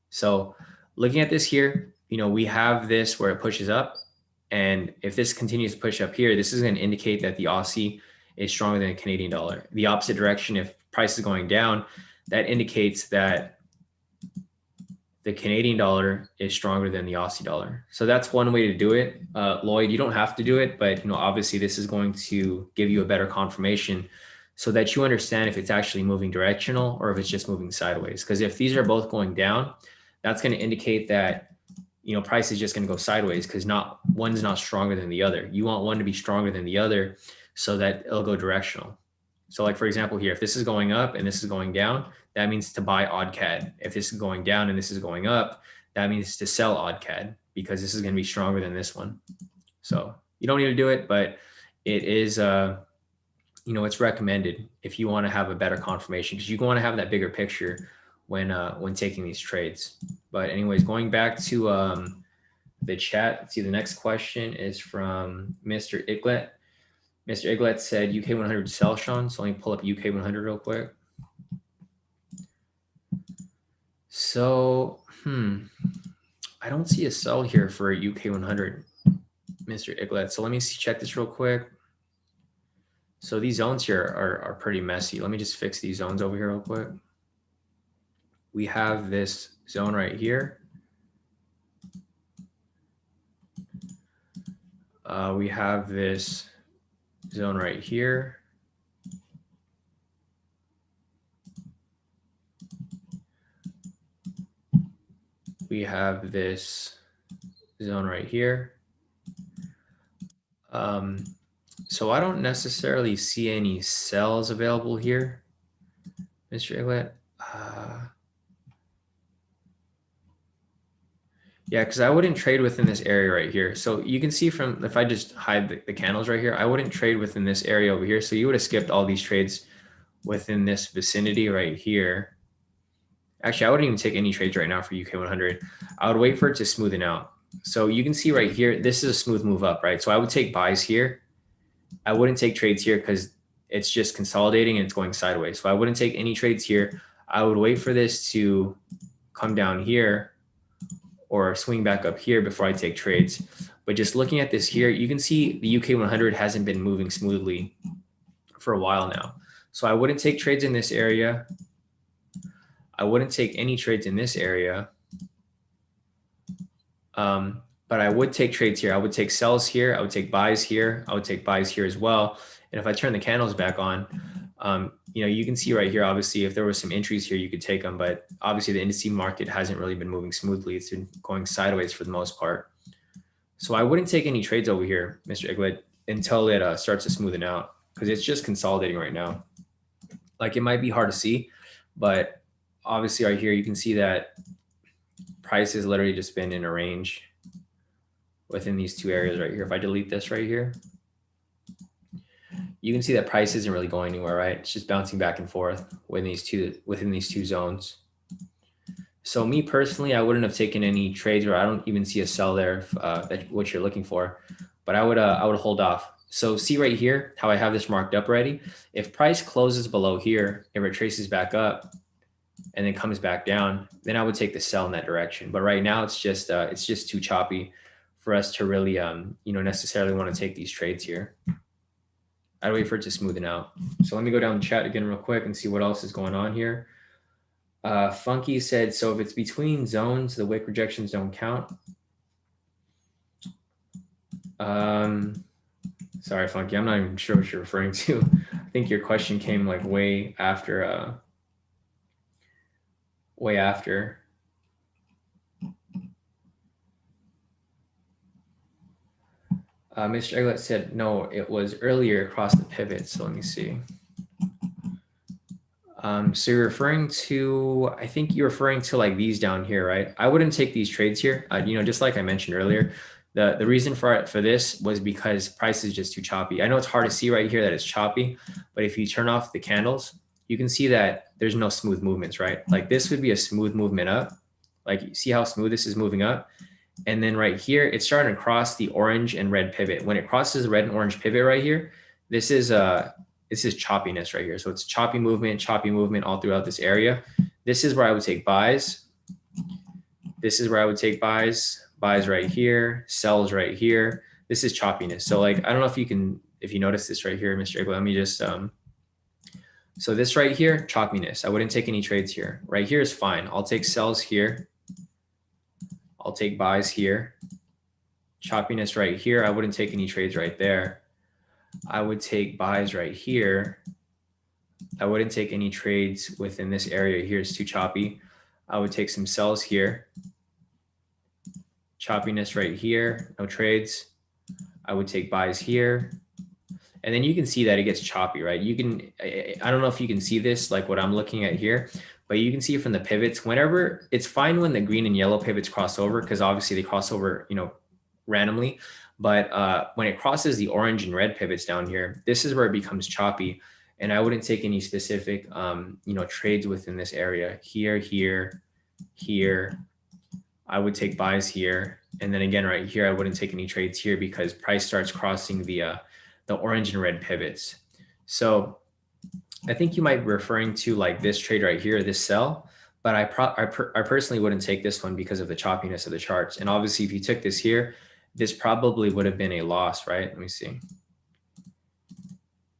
So looking at this here, you know, we have this where it pushes up. And if this continues to push up here, this is going to indicate that the Aussie is stronger than the Canadian dollar. The opposite direction, if price is going down, that indicates that the Canadian dollar is stronger than the Aussie dollar. So that's one way to do it. Lloyd, you don't have to do it, but you know, obviously this is going to give you a better confirmation so that you understand if it's actually moving directional or if it's just moving sideways. Because if these are both going down, that's going to indicate that, you know, price is just going to go sideways because one's not stronger than the other. You want one to be stronger than the other so that it'll go directional. So like, for example, here, if this is going up and this is going down, that means to buy odd CAD. If this is going down and this is going up, that means to sell odd CAD because this is going to be stronger than this one. So you don't need to do it, but it is, you know, it's recommended if you want to have a better confirmation because you want to have that bigger picture when taking these trades. But anyways, going back to the chat, let's see, the next question is from Mr. Iglet. Mr. Iglet said UK 100 sell, Shawn. So let me pull up UK 100 real quick. So, I don't see a sell here for UK 100, Mr. Iglet. So let me check this real quick. So these zones here are pretty messy. Let me just fix these zones over here real quick. We have this zone right here. We have this zone right here. We have this zone right here. So I don't necessarily see any sells available here, Mr. Iglet. Yeah, because I wouldn't trade within this area right here. So you can see from, if I just hide the candles right here, I wouldn't trade within this area over here. So you would have skipped all these trades within this vicinity right here. Actually, I wouldn't even take any trades right now for UK 100. I would wait for it to smoothen out. So you can see right here, this is a smooth move up, right? So I would take buys here. I wouldn't take trades here because it's just consolidating and it's going sideways. So I wouldn't take any trades here. I would wait for this to come down here or swing back up here before I take trades. But just looking at this here, you can see the UK 100 hasn't been moving smoothly for a while now. So I wouldn't take trades in this area. I wouldn't take any trades in this area. But I would take trades here. I would take sells here. I would take buys here. I would take buys here as well. And if I turn the candles back on, you know, you can see right here, obviously, if there was some entries here, you could take them. But obviously, the indice market hasn't really been moving smoothly. It's been going sideways for the most part. So I wouldn't take any trades over here, Mr. Iglet, until it starts to smoothen out because it's just consolidating right now. Like, it might be hard to see, but obviously right here, you can see that price has literally just been in a range within these two areas right here. If I delete this right here, you can see that price isn't really going anywhere, right? It's just bouncing back and forth within these two zones. So me personally, I wouldn't have taken any trades, or I don't even see a sell there, that what you're looking for, but I would hold off. So see right here, how I have this marked up already. If price closes below here, it retraces back up and then comes back down, then I would take the sell in that direction. But right now it's just too choppy for us to really, necessarily want to take these trades here. I'd wait for it to smoothen out. So let me go down the chat again real quick and see what else is going on here. Funky said, so if it's between zones, the wick rejections don't count. Sorry, Funky, I'm not even sure what you're referring to. I think your question came like way after. Mr. Egglet said, no, it was earlier across the pivot. So let me see. So you're referring to, I think you're referring to like these down here, right? I wouldn't take these trades here. Just like I mentioned earlier, the reason for this was because price is just too choppy. I know it's hard to see right here that it's choppy, but if you turn off the candles, you can see that there's no smooth movements, right? Like this would be a smooth movement up. Like you see how smooth this is moving up. And then right here, it's starting to cross the orange and red pivot. When it crosses the red and orange pivot right here, this is choppiness right here. So it's choppy movement all throughout this area. This is where I would take buys. This is where I would take buys right here, sells right here. This is choppiness. So like, I don't know if you notice this right here, Mr. Eagle, let me just, so this right here, choppiness. I wouldn't take any trades here. Right here is fine. I'll take sells here. I'll take buys here. Choppiness right here. I wouldn't take any trades right there. I would take buys right here. I wouldn't take any trades within this area here. It's too choppy. I would take some sells here. Choppiness right here. No trades. I would take buys here. And then you can see that it gets choppy, right? I don't know if you can see this, like what I'm looking at here, but you can see from the pivots, whenever it's fine when the green and yellow pivots cross over, because obviously they cross over, randomly. But when it crosses the orange and red pivots down here, this is where it becomes choppy. And I wouldn't take any specific, trades within this area. Here, here, here. I would take buys here. And then again, right here, I wouldn't take any trades here because price starts crossing the orange and red pivots. So I think you might be referring to like this trade right here, this sell, but I personally wouldn't take this one because of the choppiness of the charts. And obviously if you took this here, this probably would have been a loss, right? Let me see.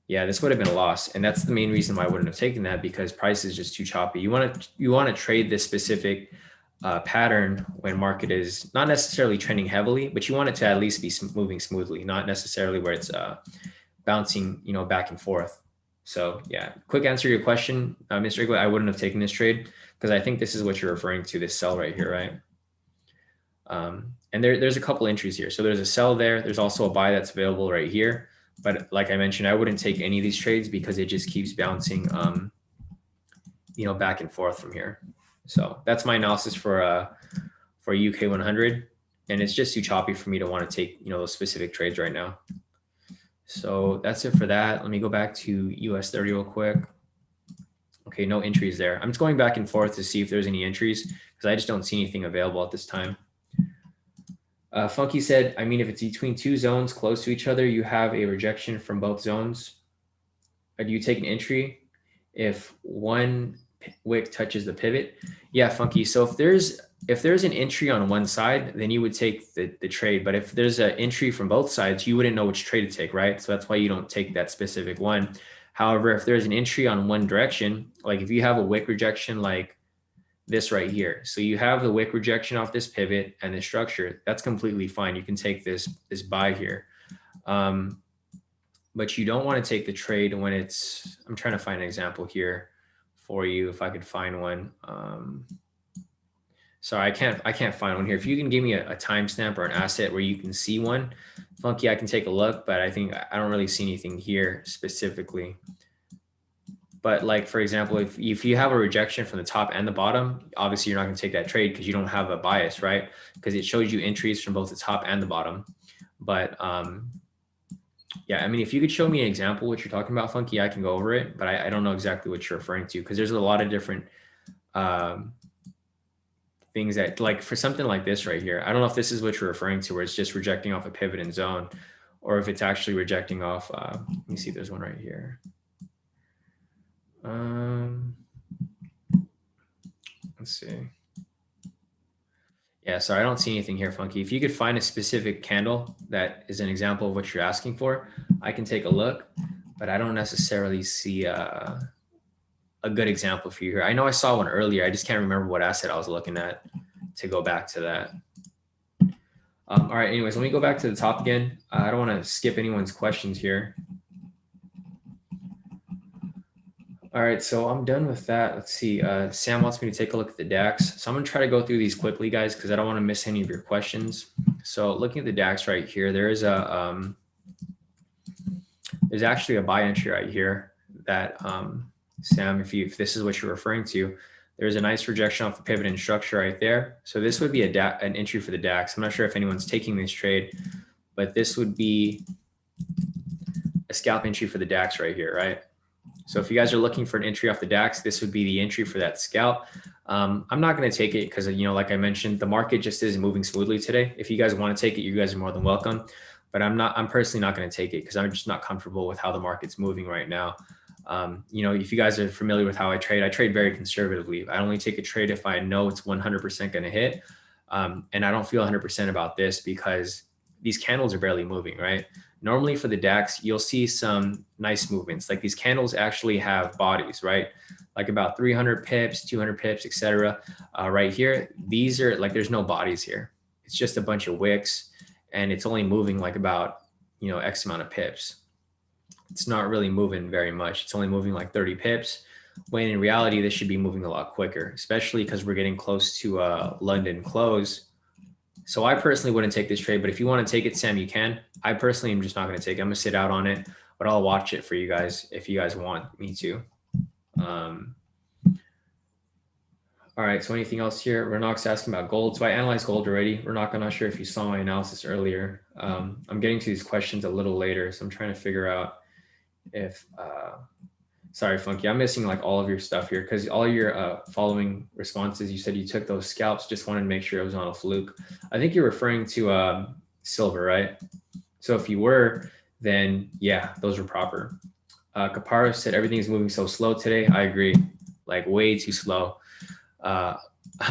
Yeah, this would have been a loss. And that's the main reason why I wouldn't have taken that, because price is just too choppy. You want to trade this specific pattern when market is not necessarily trending heavily, but you want it to at least be moving smoothly, not necessarily where it's bouncing, back and forth. So yeah, quick answer to your question, Mr. Igwe, I wouldn't have taken this trade because I think this is what you're referring to, this sell right here, right? And there's a couple entries here. So there's a sell there. There's also a buy that's available right here. But like I mentioned, I wouldn't take any of these trades because it just keeps bouncing, back and forth from here. So that's my analysis for UK 100, and it's just too choppy for me to want to take those specific trades right now. So that's it for that. Let me go back to US 30 real quick. Okay, no entries there. I'm just going back and forth to see if there's any entries because I just don't see anything available at this time. Funky said, I mean, if it's between two zones close to each other, you have a rejection from both zones. Do you take an entry if one wick touches the pivot? Yeah, Funky. So if there's an entry on one side, then you would take the trade. But if there's an entry from both sides, you wouldn't know which trade to take, right? So that's why you don't take that specific one. However, if there's an entry on one direction, like if you have a wick rejection like this right here, so you have the wick rejection off this pivot and the structure, that's completely fine. You can take this buy here. But you don't want to take the trade when it's, I'm trying to find an example here for you if I could find one. Sorry, I can't find one here. If you can give me a timestamp or an asset where you can see one, Funky, I can take a look, but I think I don't really see anything here specifically. But like, for example, if you have a rejection from the top and the bottom, obviously you're not going to take that trade because you don't have a bias, right? Because it shows you entries from both the top and the bottom. But yeah, I mean, if you could show me an example what you're talking about, Funky, I can go over it, but I don't know exactly what you're referring to because there's a lot of different things that, like for something like this right here, I don't know if this is what you're referring to, where it's just rejecting off a pivot and zone, or if it's actually rejecting off, let me see, there's one right here. Let's see. Yeah, sorry, I don't see anything here, Funky. If you could find a specific candle that is an example of what you're asking for, I can take a look, but I don't necessarily see a good example for you here. I know I saw one earlier. I just can't remember what asset I was looking at to go back to that. All right, anyways, let me go back to the top again. I don't want to skip anyone's questions here. All right, so I'm done with that. Let's see. Sam wants me to take a look at the DAX. So I'm going to try to go through these quickly, guys, because I don't want to miss any of your questions. So looking at the DAX right here, there is a there's actually a buy entry right here that Sam, if this is what you're referring to, there's a nice rejection off the pivot and structure right there. So this would be an entry for the DAX. I'm not sure if anyone's taking this trade, but this would be a scalp entry for the DAX right here, right? So if you guys are looking for an entry off the DAX, this would be the entry for that scalp. I'm not going to take it because, like I mentioned, the market just isn't moving smoothly today. If you guys want to take it, you guys are more than welcome. But I'm personally not going to take it because I'm just not comfortable with how the market's moving right now. If you guys are familiar with how I trade very conservatively. I only take a trade if I know it's 100% going to hit. And I don't feel 100% about this because these candles are barely moving, right? Normally for the DAX, you'll see some nice movements. Like these candles actually have bodies, right? Like about 300 pips, 200 pips, etc. Right here, these are like, there's no bodies here. It's just a bunch of wicks and it's only moving like about, X amount of pips. It's not really moving very much. It's only moving like 30 pips, when in reality, this should be moving a lot quicker, especially because we're getting close to London close. So I personally wouldn't take this trade, but if you want to take it, Sam, you can. I personally am just not going to take it. I'm going to sit out on it, but I'll watch it for you guys if you guys want me to. All right, so anything else here? Renok's asking about gold. So I analyzed gold already. Renok, I'm not sure if you saw my analysis earlier. I'm getting to these questions a little later, so I'm trying to figure out if sorry, Funky, I'm missing like all of your stuff here because all your following responses, you said you took those scalps. Just wanted to make sure it was on a fluke. I think you're referring to silver, right? So if you were, then yeah, those were proper. Kapara said everything is moving so slow today. I agree, like way too slow. I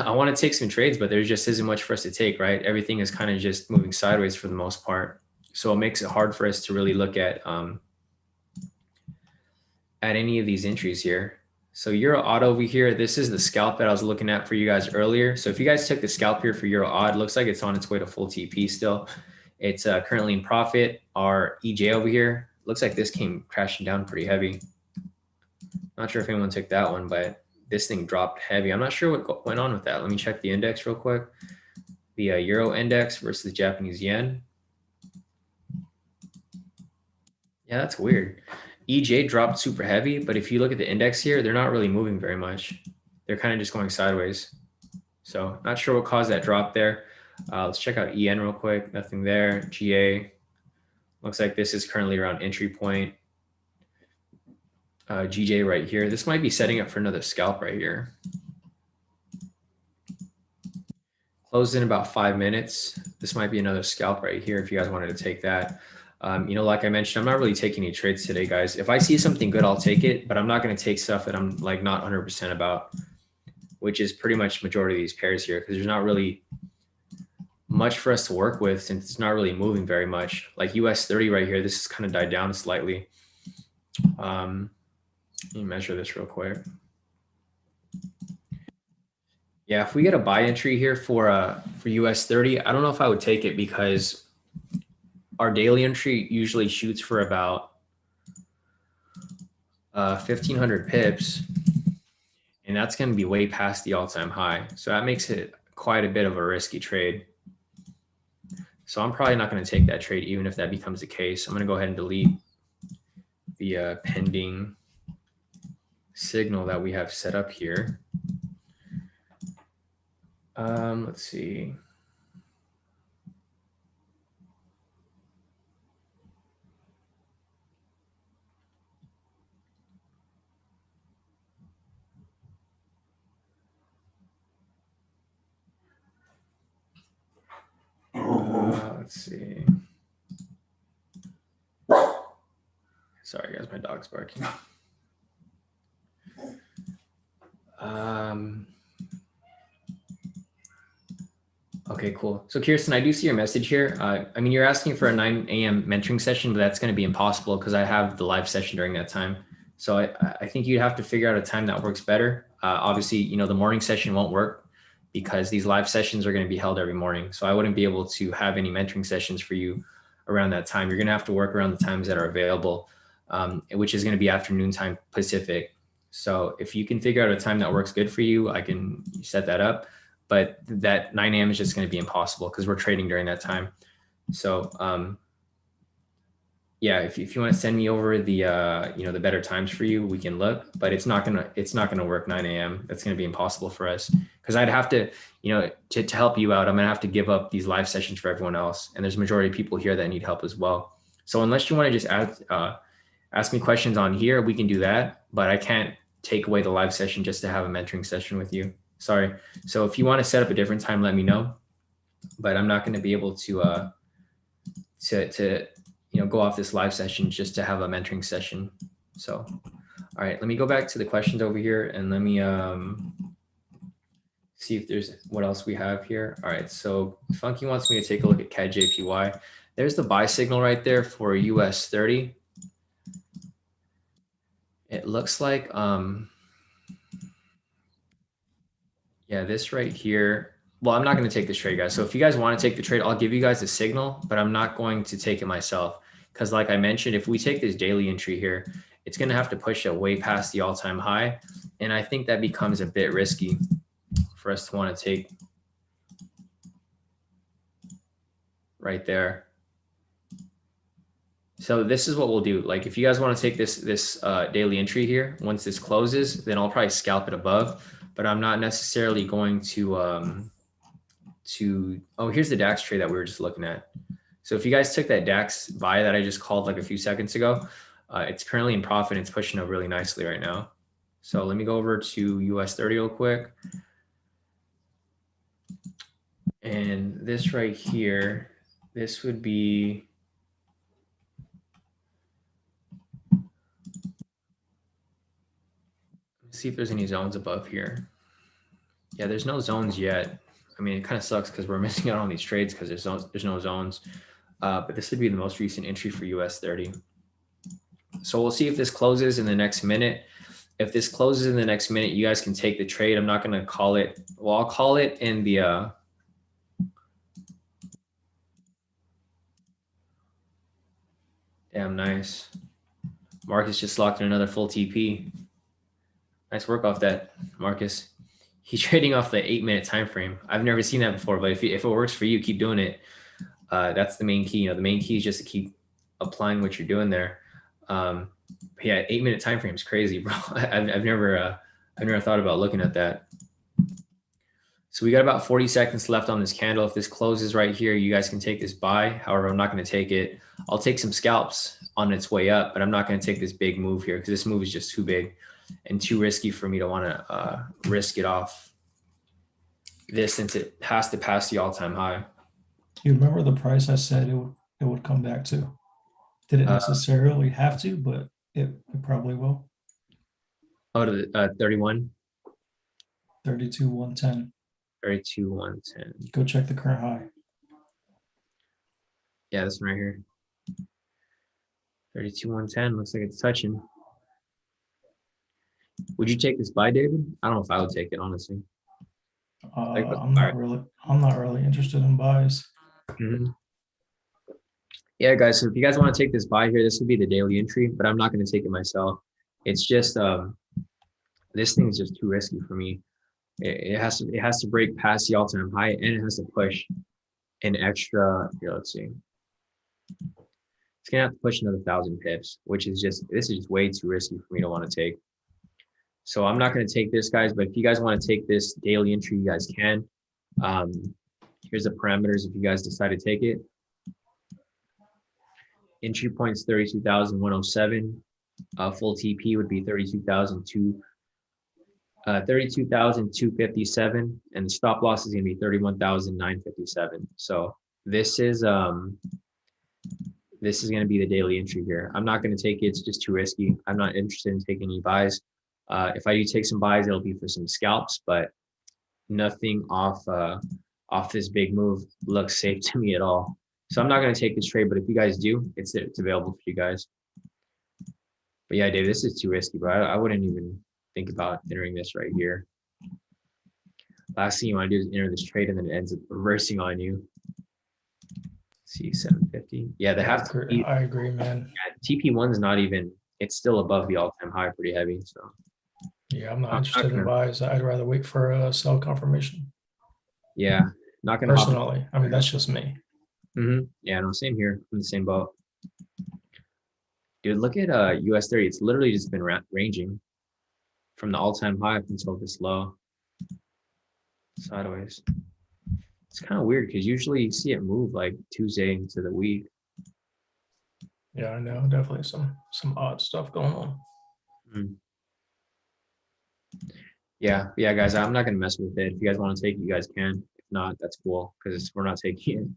want to take some trades, but there just isn't much for us to take, right? Everything is kind of just moving sideways for the most part. So it makes it hard for us to really look at any of these entries here. So Euro Odd over here, this is the scalp that I was looking at for you guys earlier. So if you guys took the scalp here for Euro Odd, looks like it's on its way to full TP still. It's currently in profit. Our EJ over here, looks like this came crashing down pretty heavy. Not sure if anyone took that one, but this thing dropped heavy. I'm not sure what went on with that. Let me check the index real quick. The Euro index versus the Japanese yen. Yeah, that's weird. EJ dropped super heavy, but if you look at the index here, they're not really moving very much. They're kind of just going sideways. So not sure what caused that drop there. Let's check out EN real quick. Nothing there. GA. Looks like this is currently around entry point. GJ right here. This might be setting up for another scalp right here. Closed in about 5 minutes. This might be another scalp right here if you guys wanted to take that. Like I mentioned, I'm not really taking any trades today, guys. If I see something good, I'll take it, but I'm not going to take stuff that I'm like not 100% about, which is pretty much majority of these pairs here, because there's not really much for us to work with since it's not really moving very much. Like US 30 right here, this has kind of died down slightly. Let me measure this real quick. Yeah, if we get a buy entry here for US 30, I don't know if I would take it because our daily entry usually shoots for about 1,500 pips, and that's going to be way past the all-time high. So that makes it quite a bit of a risky trade. So I'm probably not going to take that trade, even if that becomes the case. I'm going to go ahead and delete the pending signal that we have set up here. Let's see. let's see. Sorry guys, my dog's barking. Okay, cool. So Kirsten, I do see your message here. I mean, you're asking for a 9 a.m. mentoring session, but that's going to be impossible because I have the live session during that time. So I think you'd have to figure out a time that works better. Obviously, you know, the morning session won't work because these live sessions are going to be held every morning. So I wouldn't be able to have any mentoring sessions for you around that time. You're going to have to work around the times that are available, which is going to be afternoon time Pacific. So if you can figure out a time that works good for you, I can set that up. But that 9 a.m. is just going to be impossible because we're trading during that time. So yeah, if you want to send me over the you know, the better times for you, we can look. But it's not gonna work 9 a.m. That's going to be impossible for us because I'd have to, you know, to help you out, I'm gonna have to give up these live sessions for everyone else, and there's a majority of people here that need help as well. So unless you want to just ask me questions on here, we can do that. But I can't take away the live session just to have a mentoring session with you. Sorry. So if you want to set up a different time, let me know. But I'm not going to be able to you know, go off this live session just to have a mentoring session. So, all right, let me go back to the questions over here and let me see if there's what else we have here. All right, so Funky wants me to take a look at CAD/JPY. There's the buy signal right there for US 30. It looks like yeah, this right here. Well, I'm not going to take this trade, guys. So if you guys want to take the trade, I'll give you guys a signal, but I'm not going to take it myself. Because like I mentioned, if we take this daily entry here, it's going to have to push it way past the all-time high. And I think that becomes a bit risky for us to want to take right there. So this is what we'll do. Like if you guys want to take this daily entry here, once this closes, then I'll probably scalp it above. But I'm not necessarily going to, oh, here's the DAX trade that we were just looking at. So if you guys took that DAX buy that I just called like a few seconds ago, it's currently in profit. It's pushing up really nicely right now. So let me go over to US 30 real quick. And this right here, this would be, see if there's any zones above here. Yeah, there's no zones yet. I mean, it kind of sucks because we're missing out on these trades because there's no zones. But this would be the most recent entry for US 30. So we'll see if this closes in the next minute. If this closes in the next minute, you guys can take the trade. I'm not going to call it. Well, I'll call it in the damn nice. Marcus just locked in another full TP. Nice work off that, Marcus. He's trading off the 8-minute time frame. I've never seen that before, but if it works for you, keep doing it. That's the main key. You know, the main key is just to keep applying what you're doing there. Yeah, 8-minute time frame is crazy, bro. I've never thought about looking at that. So we got about 40 seconds left on this candle. If this closes right here, you guys can take this buy. However, I'm not going to take it. I'll take some scalps on its way up, but I'm not going to take this big move here because this move is just too big and too risky for me to want to risk it off this, since it has to pass the all-time high. You remember the price I said it would come back to? Didn't necessarily have to, but it probably will. Oh, to the 31? 32,110. 32,110. Go check the current high. Yeah, this one right here. 32,110. Looks like it's touching. Would you take this buy, David? I don't know if I would take it, honestly. I'm not really interested in buys. Mm-hmm. Yeah, guys. So if you guys want to take this buy here, this would be the daily entry, but I'm not going to take it myself. It's just this thing is just too risky for me. It has to break past the all-time high, and it has to push an extra. Here, let's see. It's gonna have to push another 1,000 pips, which is just, this is just way too risky for me to want to take. So I'm not going to take this, guys. But if you guys want to take this daily entry, you guys can. Here's the parameters if you guys decide to take it. Entry points 32,107. Full TP would be 32,257, and the stop loss is going to be 31,957. So This is going to be the daily entry here. I'm not going to take it. It's just too risky. I'm not interested in taking any buys. If I do take some buys, it'll be for some scalps, but nothing off this big move looks safe to me at all. So I'm not going to take this trade, but if you guys do, it's available for you guys. But yeah, Dave, this is too risky, bro. I wouldn't even think about entering this right here. Last thing you want to do is enter this trade and then it ends up reversing on you. See 750. Yeah, they have to. I agree, man. Yeah, TP1 is not even. It's still above the all-time high, pretty heavy. So yeah, I'm not interested in buys. I'd rather wait for a sell confirmation. Yeah, not gonna personally. I mean, that's just me. Yeah, no, same here. I'm in the same boat. Dude, look at US 30. It's literally just been ranging from the all-time high up until this low. Sideways. It's kind of weird because usually you see it move like Tuesday into the week. Yeah, I know. Definitely some odd stuff going on. Yeah, guys, I'm not gonna mess with it. If you guys want to take it, you guys can. If not, that's cool because we're not taking it.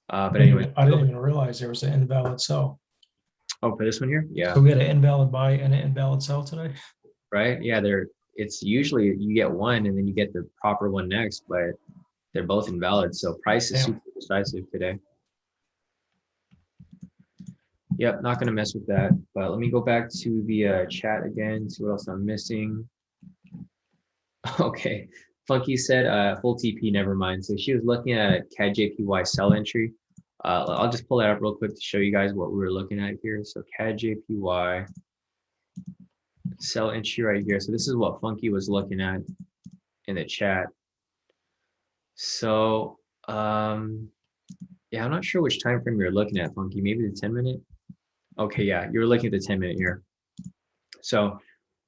But anyway, I didn't even realize there was an invalid sell. Oh, for this one here, yeah. So we had an invalid buy and an invalid sell today. Right? Yeah, it's usually you get one and then you get the proper one next, but they're both invalid. So price is super decisive today. Yep, not gonna mess with that. But let me go back to the chat again, see what else I'm missing. Okay, Funky said full TP, never mind. So she was looking at CAD-JPY sell entry. I'll just pull that up real quick to show you guys what we were looking at here. So CAD-JPY sell entry right here. So this is what Funky was looking at in the chat. So yeah, I'm not sure which time frame you're looking at, Funky. Maybe the 10-minute. Okay, yeah, you're looking at the 10-minute here. So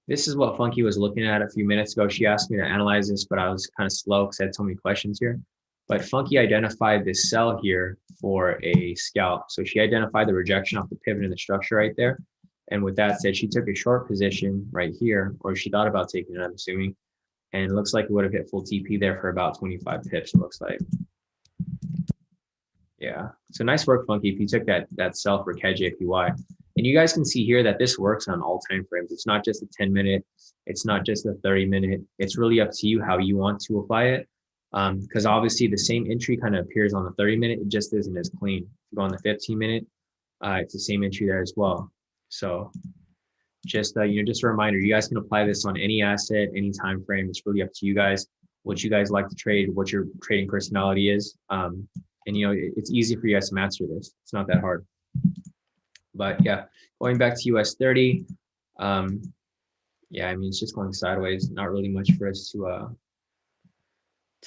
this is what Funky was looking at a few minutes ago. She asked me to analyze this, but I was kind of slow because I had so many questions here. But Funky identified this sell here for a scalp. So she identified the rejection off the pivot in the structure right there. And with that said, she took a short position right here, or she thought about taking it, I'm assuming. And it looks like it would have hit full TP there for about 25 pips, it looks like. Yeah, so nice work, Funky, if you took that sell for CAD-JPY. And you guys can see here that this works on all time frames. It's not just a 10-minute, it's not just a 30-minute. It's really up to you how you want to apply it. Because obviously the same entry kind of appears on the 30-minute, it just isn't as clean. If you go on the 15-minute, it's the same entry there as well. So just just a reminder, you guys can apply this on any asset, any time frame. It's really up to you guys, what you guys like to trade, what your trading personality is. And it's easy for you guys to master this. It's not that hard. But yeah, going back to US 30, yeah, I mean, it's just going sideways. Not really much for us to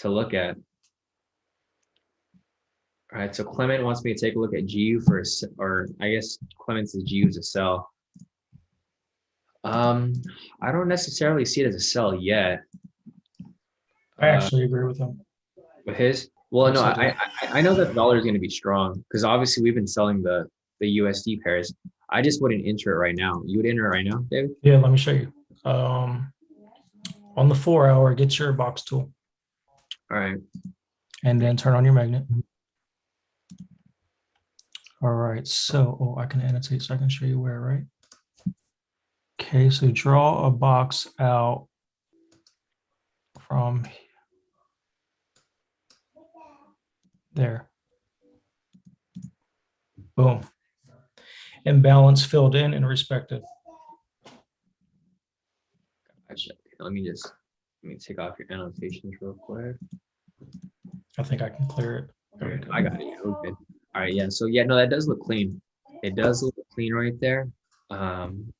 look at. All right, so Clement wants me to take a look at GU or I guess Clement says GU is a sell. I don't necessarily see it as a sell yet. I actually agree with him. With his? Well, no, I know that the dollar is going to be strong because obviously we've been selling the USD pairs. I just wouldn't enter it right now. You would enter it right now, David? Yeah, let me show you. On the 4-hour, get your box tool. All right. And then turn on your magnet. All right, so I can annotate so I can show you where, right? Okay, so draw a box out from there. Boom. Imbalance filled in and respected. Gotcha. Let me take off your annotations real quick. I think I can clear it. There we go. I got it. Okay. All right. Yeah. So yeah, no, that does look clean. It does look clean right there. And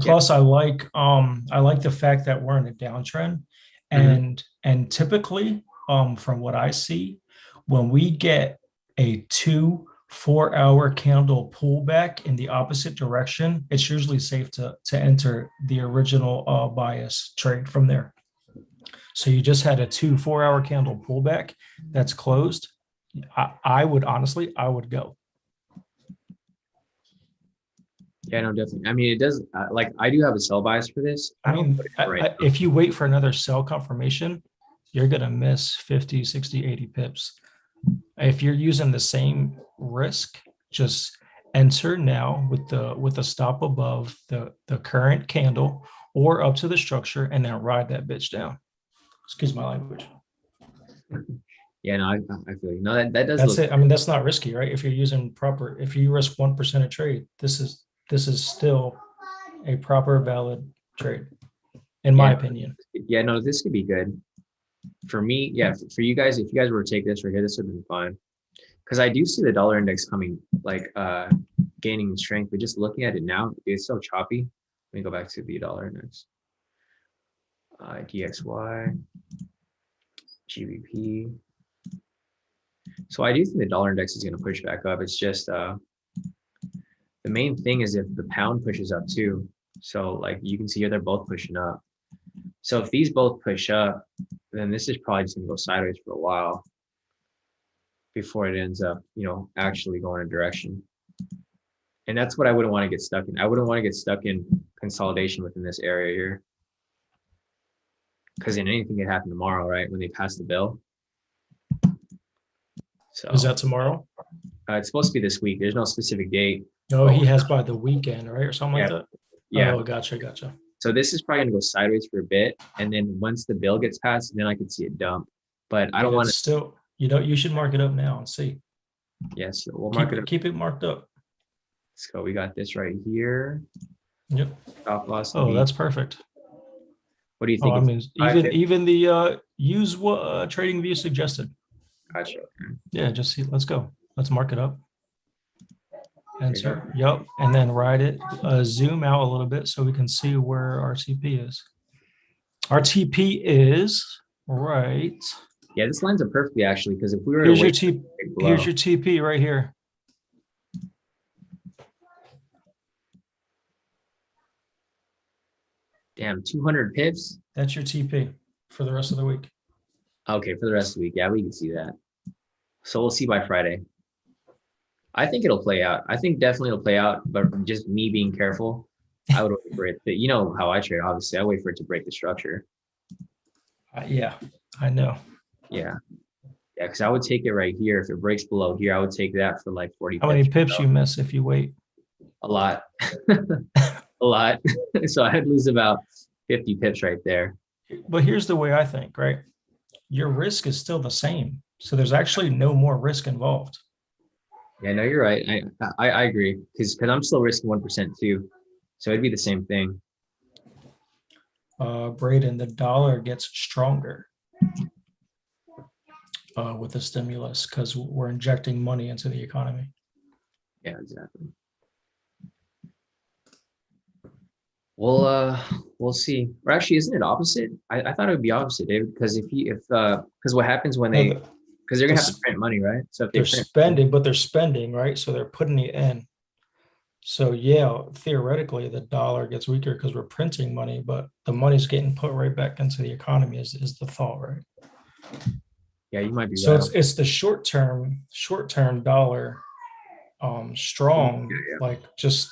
plus, I like the fact that we're in a downtrend, and typically, from what I see, when we get a 2-4-hour candle pullback in the opposite direction, it's usually safe to enter the original bias trade from there. So you just had a 2-4-hour candle pullback that's closed. I would go. Yeah, no, definitely. I mean, it does. I do have a sell bias for this. I mean, if you wait for another sell confirmation, you're going to miss 50, 60, 80 pips. If you're using the same risk, just enter now with the stop above the current candle or up to the structure, and then ride that bitch down. Excuse my language. Yeah, no, I feel you. No, that does That's look. it. I mean, that's not risky, right? If you're using proper, if you risk 1% a trade, this is still a proper valid trade, in my opinion. Yeah, no, this could be good. For me, yeah, for you guys, if you guys were to take this right here, this would have been fine. Because I do see the dollar index coming, like gaining in strength, but just looking at it now, it's so choppy. Let me go back to the dollar index. DXY, GBP. So I do think the dollar index is going to push back up. It's just the main thing is if the pound pushes up too. So like you can see here, they're both pushing up. So if these both push up, then this is probably just going to go sideways for a while before it ends up, actually going a direction. And that's what I wouldn't want to get stuck in. I wouldn't want to get stuck in consolidation within this area here. Because then anything could happen tomorrow, right? When they pass the bill. So Is that tomorrow? it's supposed to be this week. There's no specific date. No, he has by the weekend, right? Or something like that. Yeah. Oh, gotcha. So this is probably gonna go sideways for a bit. And then once the bill gets passed, then I could see it dump. But I don't want to still, you should mark it up now and see. Yes, so we'll mark it up. Keep it marked up. Let's go. We got this right here. Yep. Stop loss. Oh, that's perfect. What do you think? I mean, even the use what trading view suggested. Gotcha. Yeah, just see. Let's go. Let's mark it up. Enter. Yep. And then ride it. Zoom out a little bit so we can see where our TP is. Our TP is right. Yeah, this lines up perfectly actually, because if we were here's to here's your TP right here. Damn, 200 pips. That's your TP for the rest of the week. Okay, for the rest of the week. Yeah, we can see that. So we'll see by Friday. I think it'll play out. I think definitely it'll play out, but just me being careful, I would wait for it. But you know how I trade, obviously. I wait for it to break the structure. Yeah, I know. Yeah. Yeah, because I would take it right here. If it breaks below here, I would take that for like 40 How many pips you miss if you wait? A lot. A lot. So I'd lose about 50 pips right there. But here's the way I think, right? Your risk is still the same. So there's actually no more risk involved. Yeah, no, you're right. I agree. Because I'm still risking 1% too. So it'd be the same thing. Braden, the dollar gets stronger with the stimulus because we're injecting money into the economy. Yeah, exactly. We'll see. Or actually, isn't it opposite? I thought it would be opposite, David, because because what happens when they, because they're gonna have to print money, right? So if they're spending, right? So they're putting it in. So yeah, theoretically, the dollar gets weaker because we're printing money, but the money's getting put right back into the economy is the thought, right? Yeah, you might be so right. So it's the short term dollar strong, like just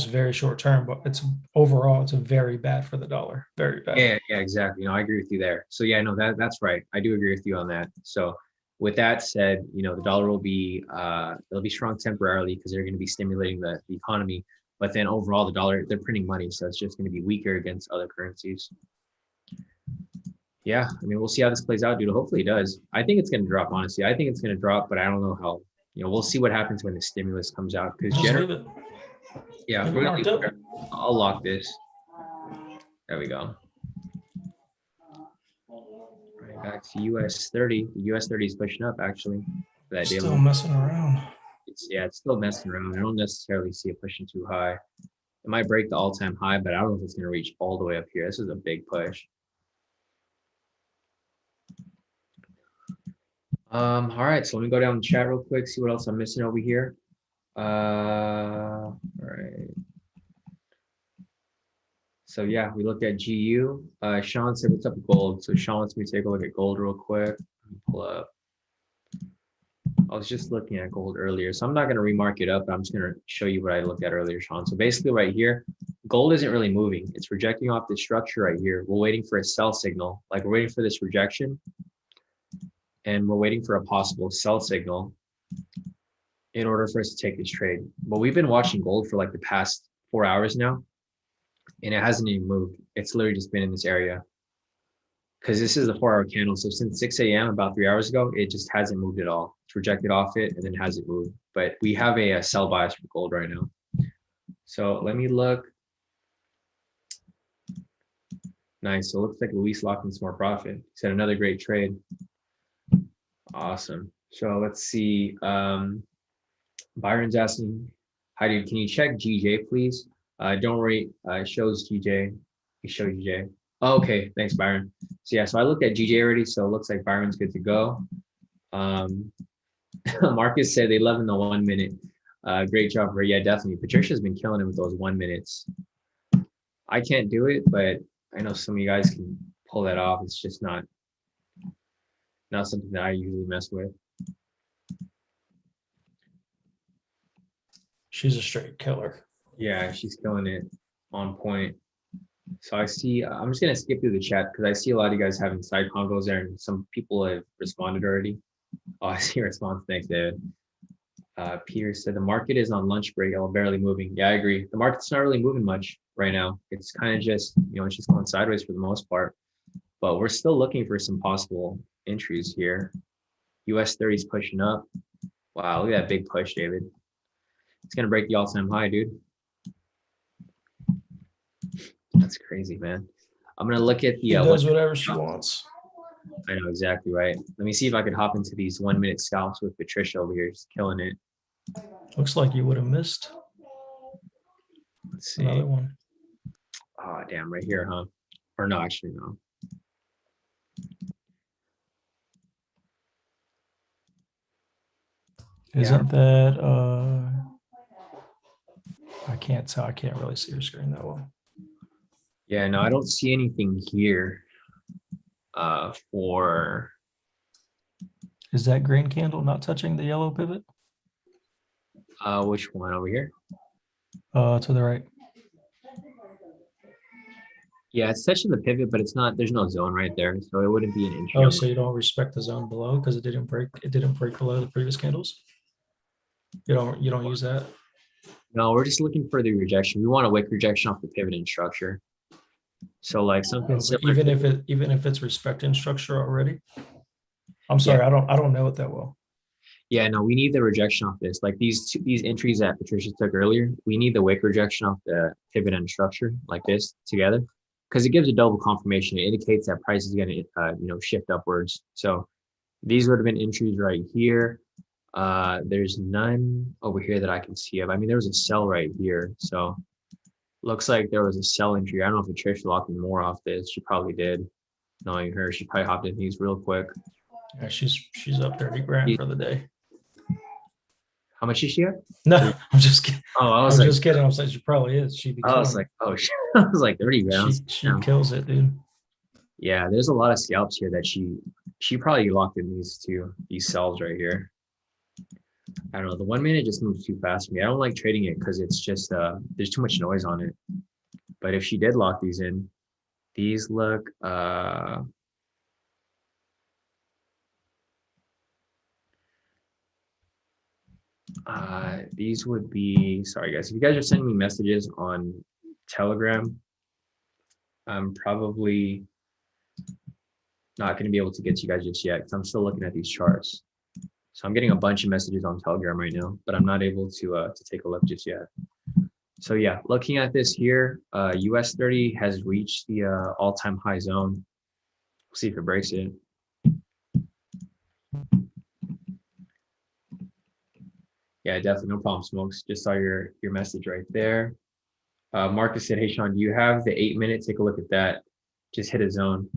very short term, but it's overall it's very bad for the dollar. Very bad. Yeah, exactly. I agree with you there. So yeah, no, that's right. I do agree with you on that. So with that said, the dollar will be it'll be strong temporarily because they're going to be stimulating the economy, but then overall the dollar, they're printing money, so it's just going to be weaker against other currencies. Yeah, I mean, we'll see how this plays out, dude. Hopefully it does. I think it's going to drop, honestly. I think it's going to drop, but I don't know how. We'll see what happens when the stimulus comes out because generally, yeah, I'll lock this. There we go. Right, back to US 30. The US 30 is pushing up actually. That still messing around. It's still messing around. I don't necessarily see it pushing too high. It might break the all-time high, but I don't know if it's going to reach all the way up here. This is a big push. All right, so let me go down the chat real quick, see what else I'm missing over here. All right. So yeah, we looked at GU. Shawn said, what's up with gold? So Shawn wants me to take a look at gold real quick. Pull up. I was just looking at gold earlier, so I'm not going to remark it up. I'm just going to show you what I looked at earlier, Shawn. So basically right here, gold isn't really moving. It's rejecting off this structure right here. We're waiting for a sell signal. Like we're waiting for this rejection, and we're waiting for a possible sell signal in order for us to take this trade. But we've been watching gold for like the past 4 hours now, and it hasn't even moved. It's literally just been in this area. Because this is the 4-hour candle. So since 6 a.m., about 3 hours ago, it just hasn't moved at all. It's rejected off it and then hasn't moved. But we have a sell bias for gold right now. So let me look. Nice. So it looks like Luis locked in some more profit. He said another great trade. Awesome. So let's see. Byron's asking, hi dude, can you check GJ please? Don't worry, it shows GJ. It shows GJ. Oh, okay, thanks Byron. So yeah, so I looked at GJ already, so it looks like Byron's good to go. Marcus said they love in the 1 minute. Great job, Ray. Yeah, definitely. Patricia's been killing it with those 1 minutes. I can't do it, but I know some of you guys can pull that off. It's just not something that I usually mess with. She's a straight killer. Yeah, she's killing it on point. So I see, I'm just going to skip through the chat because I see a lot of you guys having side convos there and some people have responded already. Oh, I see a response. Thanks, David. Peter said the market is on lunch break, barely moving. Yeah, I agree. The market's not really moving much right now. It's kind of just, it's just going sideways for the most part. But we're still looking for some possible entries here. US 30 is pushing up. Wow, look at that big push, David. It's going to break the all-time high, dude. That's crazy, man. I'm going to look at the... She does whatever she wants. I know, exactly right. Let me see if I can hop into these 1 minute scalps with Patricia over here. Just killing it. Looks like you would have missed. Let's see. Another one. Oh, damn, right here, huh? Or no, actually, no. Isn't that I can't tell. I can't really see your screen that well. Yeah, no, I don't see anything here for... Is that green candle not touching the yellow pivot? Which one over here? To the right. Yeah, it's touching the pivot, but it's not, there's no zone right there. So it wouldn't be an entry. Oh, so you don't respect the zone below because it didn't break below the previous candles? You don't use that? No, we're just looking for the rejection. We want a wick rejection off the pivot and structure. So like something similar. Even if it's respecting structure already? I'm sorry, yeah. I don't know it that well. Yeah, no, we need the rejection off this. Like these entries that Patricia took earlier, we need the wick rejection off the pivot and structure like this together, because it gives a double confirmation. It indicates that price is going to shift upwards. So these would have been entries right here. There's none over here that I can see of. I mean, there was a sell right here. So looks like there was a sell entry. I don't know if Patricia locked in more off this. She probably did. Knowing her, she probably hopped in these real quick. Yeah, she's up 30 grand for the day. How much is she at? No, I'm just kidding. Oh, I was just kidding. I was like, she probably is. I was like, oh shit. I was like 30 grand. She kills it, dude. Yeah, there's a lot of scalps here that she probably locked in these two, these sells right here. I don't know. The 1 minute just moves too fast for me. I don't like trading it because it's just there's too much noise on it. But if she did lock these in, these look these would be, sorry guys, if you guys are sending me messages on Telegram, I'm probably not going to be able to get to you guys just yet because I'm still looking at these charts. So I'm getting a bunch of messages on Telegram right now, but I'm not able to take a look just yet. So yeah, looking at this here, US 30 has reached the all-time high zone. We'll see if it breaks it. Yeah, definitely, no problem, Smokes. Just saw your message right there. Marcus said, hey, Shawn, do you have the 8 minute? Take a look at that. Just hit a zone.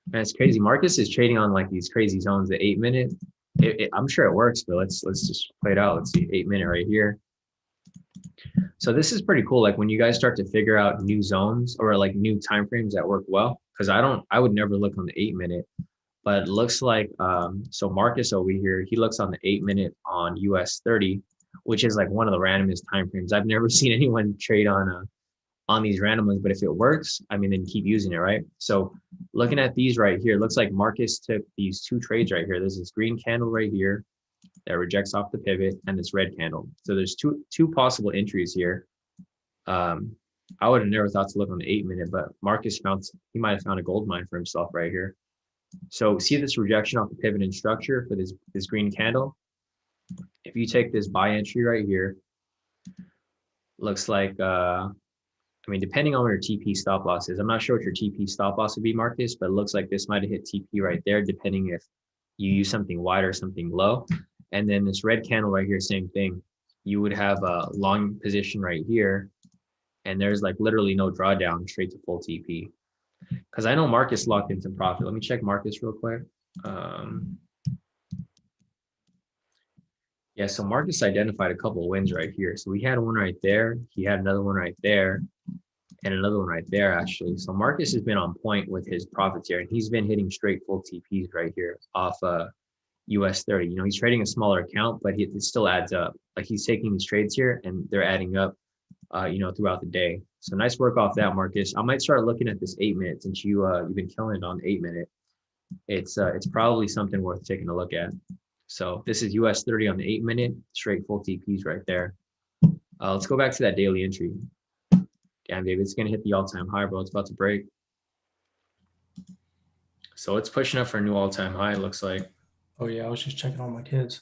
Man, it's crazy. Marcus is trading on like these crazy zones. The 8 minute, I'm sure it works, but let's just play it out. Let's see, 8 minute right here. So this is pretty cool. Like when you guys start to figure out new zones or like new time frames that work well, because I would never look on the 8 minute. But it looks like, so Marcus over here, he looks on the 8-minute on US 30, which is like one of the randomest time frames. I've never seen anyone trade on these random ones, but if it works, I mean, then keep using it, right? So looking at these right here, it looks like Marcus took these 2 trades right here. There's this green candle right here that rejects off the pivot, and this red candle. So there's two possible entries here. I would have never thought to look on the 8-minute, but Marcus he might have found a gold mine for himself right here. So see this rejection off the pivot and structure for this green candle. If you take this buy entry right here, looks like, I mean, depending on where your TP stop loss is, I'm not sure what your TP stop loss would be, Marcus, but it looks like this might have hit TP right there, depending if you use something wide or something low. And then this red candle right here, same thing. You would have a long position right here, and there's like literally no drawdown, straight to full TP. Because I know Marcus locked in some profit. Let me check Marcus real quick. Yeah, so Marcus identified a couple of wins right here. So we had one right there. He had another one right there, and another one right there, actually. So Marcus has been on point with his profits here, and he's been hitting straight full TPs right here off US 30. You know, he's trading a smaller account, but it still adds up. Like he's taking these trades here, and they're adding up, you know, throughout the day. So nice work off that, Marcus. I might start looking at this 8-minute since you've been killing it on 8-minute. It's probably something worth taking a look at. So this is US 30 on the 8-minute, straight full TPs right there. Let's go back to that daily entry. Damn, David, it's gonna hit the all-time high, bro. It's about to break. So it's pushing up for a new all-time high, it looks like. Oh yeah, I was just checking on my kids.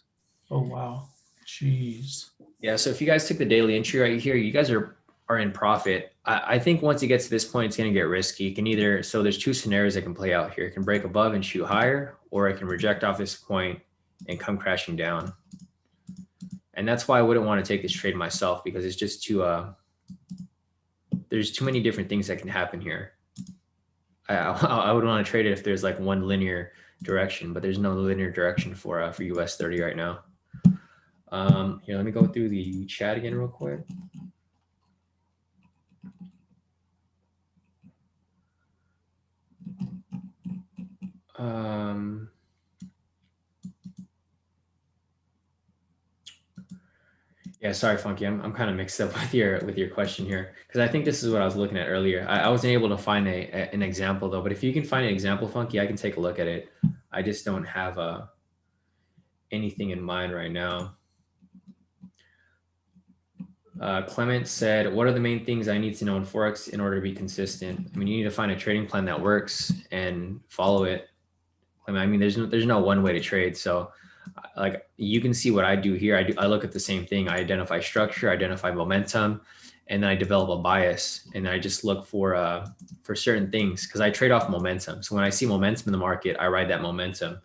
Oh wow, jeez. Yeah, so if you guys took the daily entry right here, you guys are in profit. I think once it gets to this point, it's going to get risky. You can either, so there's 2 scenarios that can play out here. It can break above and shoot higher, or it can reject off this point and come crashing down. And that's why I wouldn't want to take this trade myself, because it's just too, there's too many different things that can happen here. I would want to trade it if there's like one linear direction, but there's no linear direction for US 30 right now. Here, let me go through the chat again real quick. Yeah, sorry, Funky. I'm kind of mixed up with your question here, because I think this is what I was looking at earlier. I wasn't able to find an example though, but if you can find an example, Funky, I can take a look at it. I just don't have anything in mind right now. Clement said, what are the main things I need to know in Forex in order to be consistent? I mean, you need to find a trading plan that works and follow it. I mean, there's no one way to trade. So like you can see what I do here. I look at the same thing. I identify structure, identify momentum, and then I develop a bias, and I just look for certain things, because I trade off momentum. So when I see momentum in the market, I ride that momentum.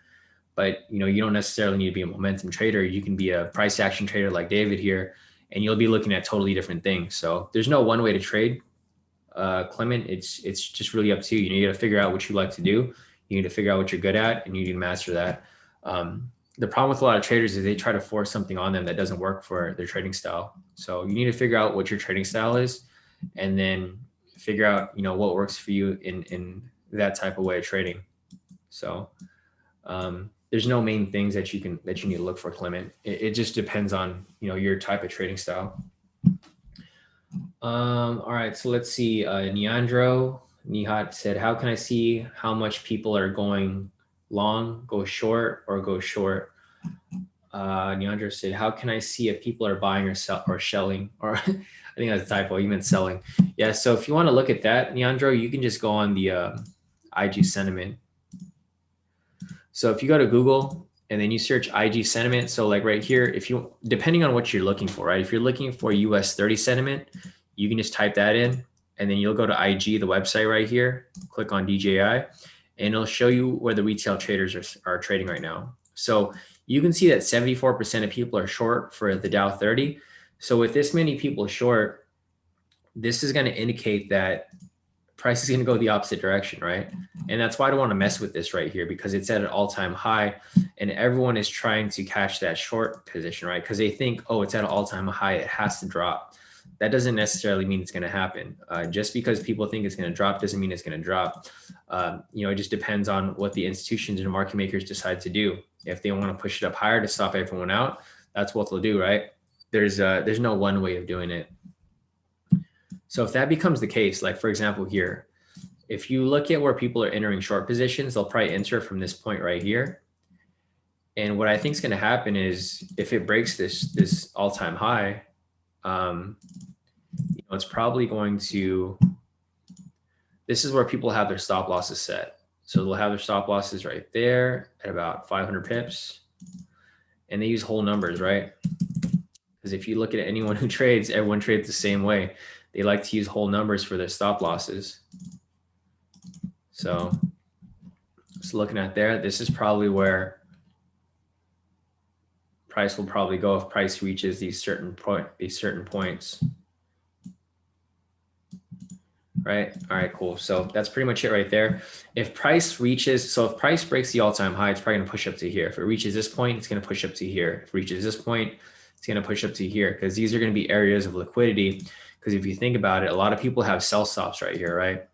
But you know, you don't necessarily need to be a momentum trader. You can be a price action trader like David here, and you'll be looking at totally different things. So there's no one way to trade, Clement. It's just really up to you. You got to figure out what you like to do. You need to figure out what you're good at, and you need to master that. The problem with a lot of traders is they try to force something on them that doesn't work for their trading style. So you need to figure out what your trading style is, and then figure out, you know, what works for you in that type of way of trading. So there's no main things that you need to look for, Clement. It just depends on, you know, your type of trading style. All right, so let's see. Nihat said, how can I see how much people are going long, go short, or go short? Neandro said, how can I see if people are buying or shelling? Or I think that's a typo, you meant selling. Yeah, so if you want to look at that, Neandro, you can just go on the IG sentiment. So if you go to Google and then you search IG sentiment, so like right here, if you, depending on what you're looking for, right? If you're looking for US 30 sentiment, you can just type that in, and then you'll go to IG, the website right here, click on DJI, and it'll show you where the retail traders are trading right now. So you can see that 74% of people are short for the Dow 30. So with this many people short, this is going to indicate that price is going to go the opposite direction, right? And that's why I don't want to mess with this right here, because it's at an all-time high, and everyone is trying to catch that short position, right? Because they think, oh, it's at an all-time high, it has to drop. that doesn't necessarily mean it's going to happen. Just because people think it's going to drop doesn't mean it's going to drop. It just depends on what the institutions and market makers decide to do. If they want to push it up higher to stop everyone out, that's what they'll do, right? There's no one way of doing it. So if that becomes the case, like for example here, if you look at where people are entering short positions, they'll probably enter from this point right here. And what I think is going to happen is if it breaks this all-time high, it's probably going to, this is where people have their stop losses set. So they'll have their stop losses right there at about 500 pips. And they use whole numbers, right? Because if you look at anyone who trades, everyone trades the same way. They like to use whole numbers for their stop losses. So just looking at there, this is probably where price will probably go if price reaches these certain points. Right. All right, cool. So that's pretty much it right there. If price breaks the all-time high, it's probably going to push up to here. If it reaches this point, it's going to push up to here. If it reaches this point, it's going to push up to here, because these are going to be areas of liquidity. Because if you think about it, a lot of people have sell stops right here, right?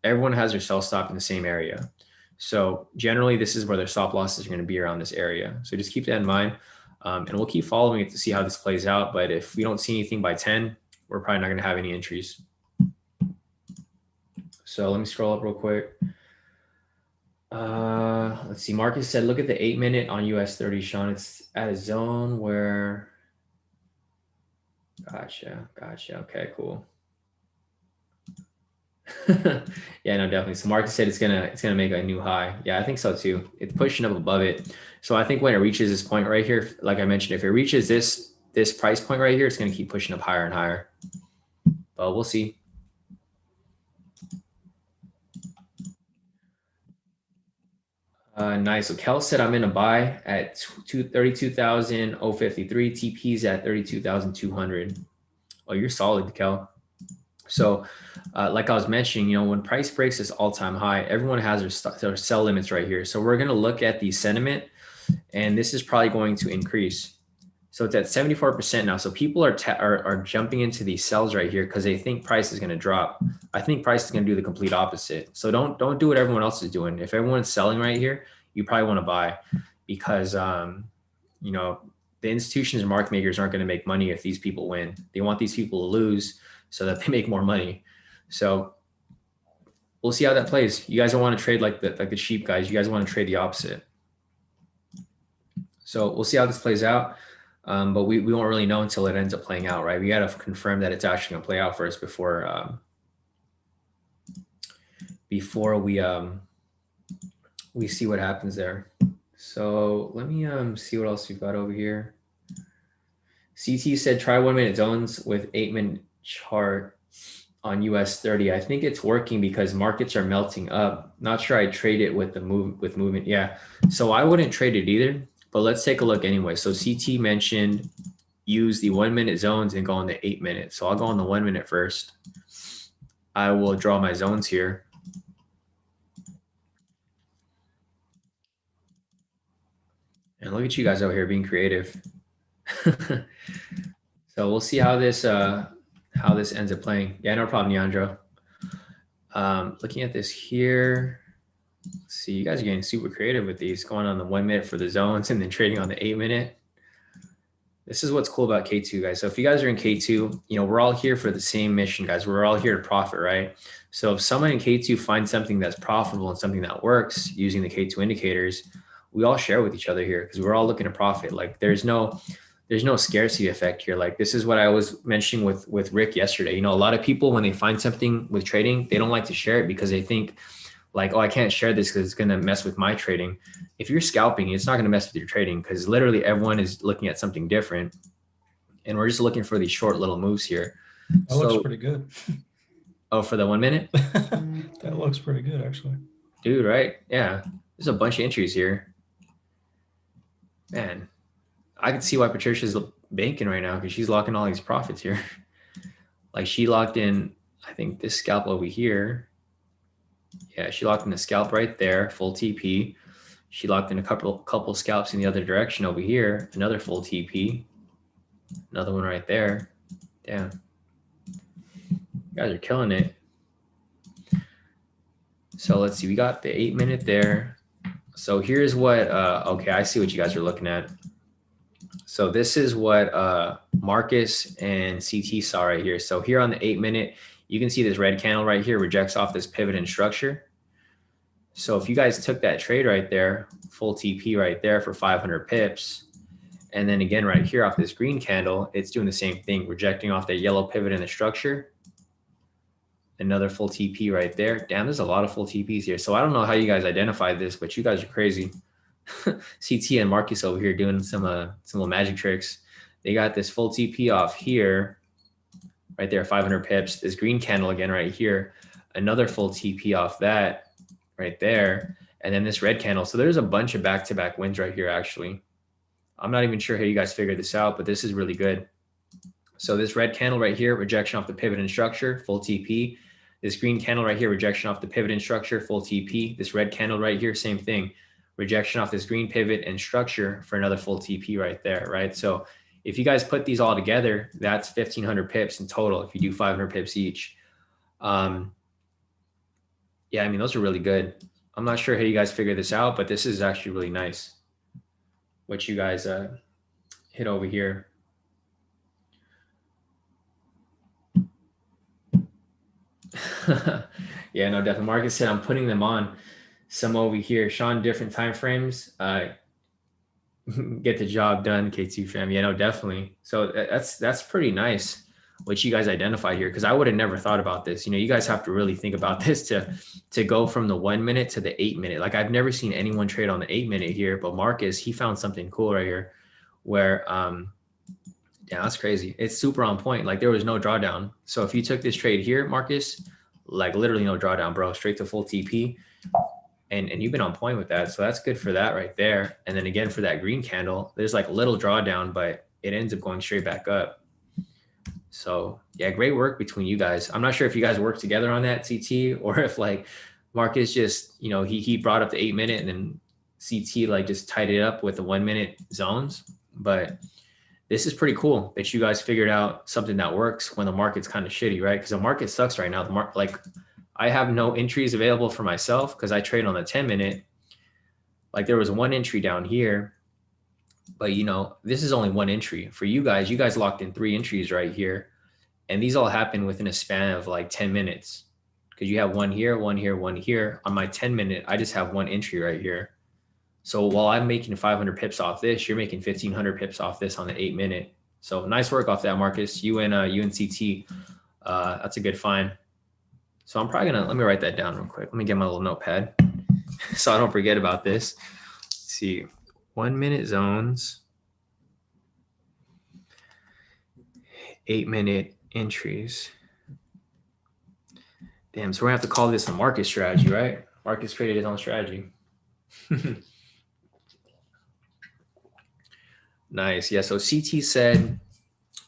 Everyone has their sell stop in the same area. So generally, this is where their stop losses are going to be, around this area. So just keep that in mind. And we'll keep following it to see how this plays out. But if we don't see anything by 10, we're probably not going to have any entries. So let me scroll up real quick. Let's see. Marcus said, look at the 8-minute on US 30, Shawn. It's at a zone where. Gotcha. Okay, cool. Yeah, no, definitely. So Marcus said it's gonna make a new high. Yeah, I think so too. It's pushing up above it. So I think when it reaches this point right here, like I mentioned, if it reaches this price point right here, it's gonna keep pushing up higher and higher. But we'll see. Nice. So Kel said I'm in a buy at 32,053. TP's at 32,200. Oh, you're solid, Kel. So like I was mentioning, when price breaks this all-time high, everyone has their sell limits right here. So we're going to look at the sentiment, and this is probably going to increase. So it's at 74% now. So people are jumping into these sells right here because they think price is going to drop. I think price is going to do the complete opposite. So don't do what everyone else is doing. If everyone's selling right here, you probably want to buy, because the institutions and market makers aren't going to make money if these people win. They want these people to lose so that they make more money. So we'll see how that plays. You guys don't want to trade like the sheep guys. You guys want to trade the opposite. So we'll see how this plays out. But we won't really know until it ends up playing out, right? We got to confirm that it's actually gonna play out first before we see what happens there. So let me see what else we've got over here. CT said try 1-minute zones with 8-minute chart on US 30. I think it's working because markets are melting up. Not sure I trade it with movement. Yeah, so I wouldn't trade it either. But let's take a look anyway. So CT mentioned use the 1-minute zones and go on the 8-minute. So I'll go on the 1-minute first. I will draw my zones here. And look at you guys over here being creative. So we'll see how this ends up playing. Yeah, no problem, Leandro. Looking at this here. Let's see, you guys are getting super creative with these, going on the 1-minute for the zones and then trading on the 8-minute. This is what's cool about K2, guys. So if you guys are in K2, we're all here for the same mission, guys. We're all here to profit, right? So if someone in K2 finds something that's profitable and something that works using the K2 indicators, we all share with each other here because we're all looking to profit. Like there's no scarcity effect here. Like this is what I was mentioning with Rick yesterday. A lot of people, when they find something with trading, they don't like to share it because they think like, oh, I can't share this because it's going to mess with my trading. If you're scalping, it's not going to mess with your trading because literally everyone is looking at something different. And we're just looking for these short little moves here. That looks pretty good. Oh, for the 1 minute? That looks pretty good, actually. Dude, right? Yeah. There's a bunch of entries here. Man, I can see why Patricia's banking right now because she's locking all these profits here. Like she locked in, I think this scalp over here. Yeah, she locked in a scalp right there, full TP. She locked in a couple scalps in the other direction over here, another full TP. Another one right there. Damn. You guys are killing it. So let's see, we got the 8-minute there. So here's what, okay, I see what you guys are looking at. So this is what Marcus and CT saw right here. So here on the 8-minute, you can see this red candle right here rejects off this pivot and structure. So if you guys took that trade right there, full TP right there for 500 pips, and then again right here off this green candle, it's doing the same thing, rejecting off that yellow pivot in the structure. Another full TP right there. Damn, there's a lot of full TPs here. So I don't know how you guys identified this, but you guys are crazy. CT and Marcus over here doing some little magic tricks. They got this full TP off here, right there, 500 pips. This green candle again right here, another full TP off that right there, and then this red candle. So there's a bunch of back-to-back wins right here, actually. I'm not even sure how you guys figured this out, but this is really good. So this red candle right here, rejection off the pivot and structure, full TP. This green candle right here, rejection off the pivot and structure, full TP. This red candle right here, same thing. Rejection off this green pivot and structure for another full TP right there, right? So if you guys put these all together, that's 1,500 pips in total if you do 500 pips each. Yeah, I mean, those are really good. I'm not sure how you guys figure this out, but this is actually really nice what you guys hit over here. Yeah, no, definitely. Marcus said I'm putting them on. Some over here. Shawn, different time frames. Get the job done, K2 fam. Yeah, no, definitely. So that's pretty nice what you guys identified here, because I would have never thought about this. You know, you guys have to really think about this to go from the 1 minute to the 8-minute. Like I've never seen anyone trade on the 8-minute here, but Marcus, he found something cool right here where yeah, that's crazy. It's super on point. Like there was no drawdown. So if you took this trade here, Marcus, like literally no drawdown, bro, straight to full TP. And you've been on point with that. So that's good for that right there. And then again, for that green candle, there's like a little drawdown, but it ends up going straight back up. So yeah, great work between you guys. I'm not sure if you guys work together on that, CT, or if like Marcus just, you know, he brought up the 8-minute and then CT like just tied it up with the 1-minute zones. But this is pretty cool that you guys figured out something that works when the market's kind of shitty, right? Because the market sucks right now. The market, like, I have no entries available for myself because I trade on the 10-minute. Like there was one entry down here, but you know, this is only one entry for you guys. You guys locked in 3 entries right here. And these all happen within a span of like 10 minutes because you have one here, one here, one here. On my 10-minute, I just have one entry right here. So while I'm making 500 pips off this, you're making 1,500 pips off this on the 8-minute. So nice work off that, Marcus. You and CT. That's a good find. So I'm probably gonna, let me write that down real quick. Let me get my little notepad so I don't forget about this. Let's see, 1-minute zones, 8-minute entries. Damn, so we're gonna have to call this a market strategy, right? Marcus created his own strategy. Nice. Yeah. So CT said,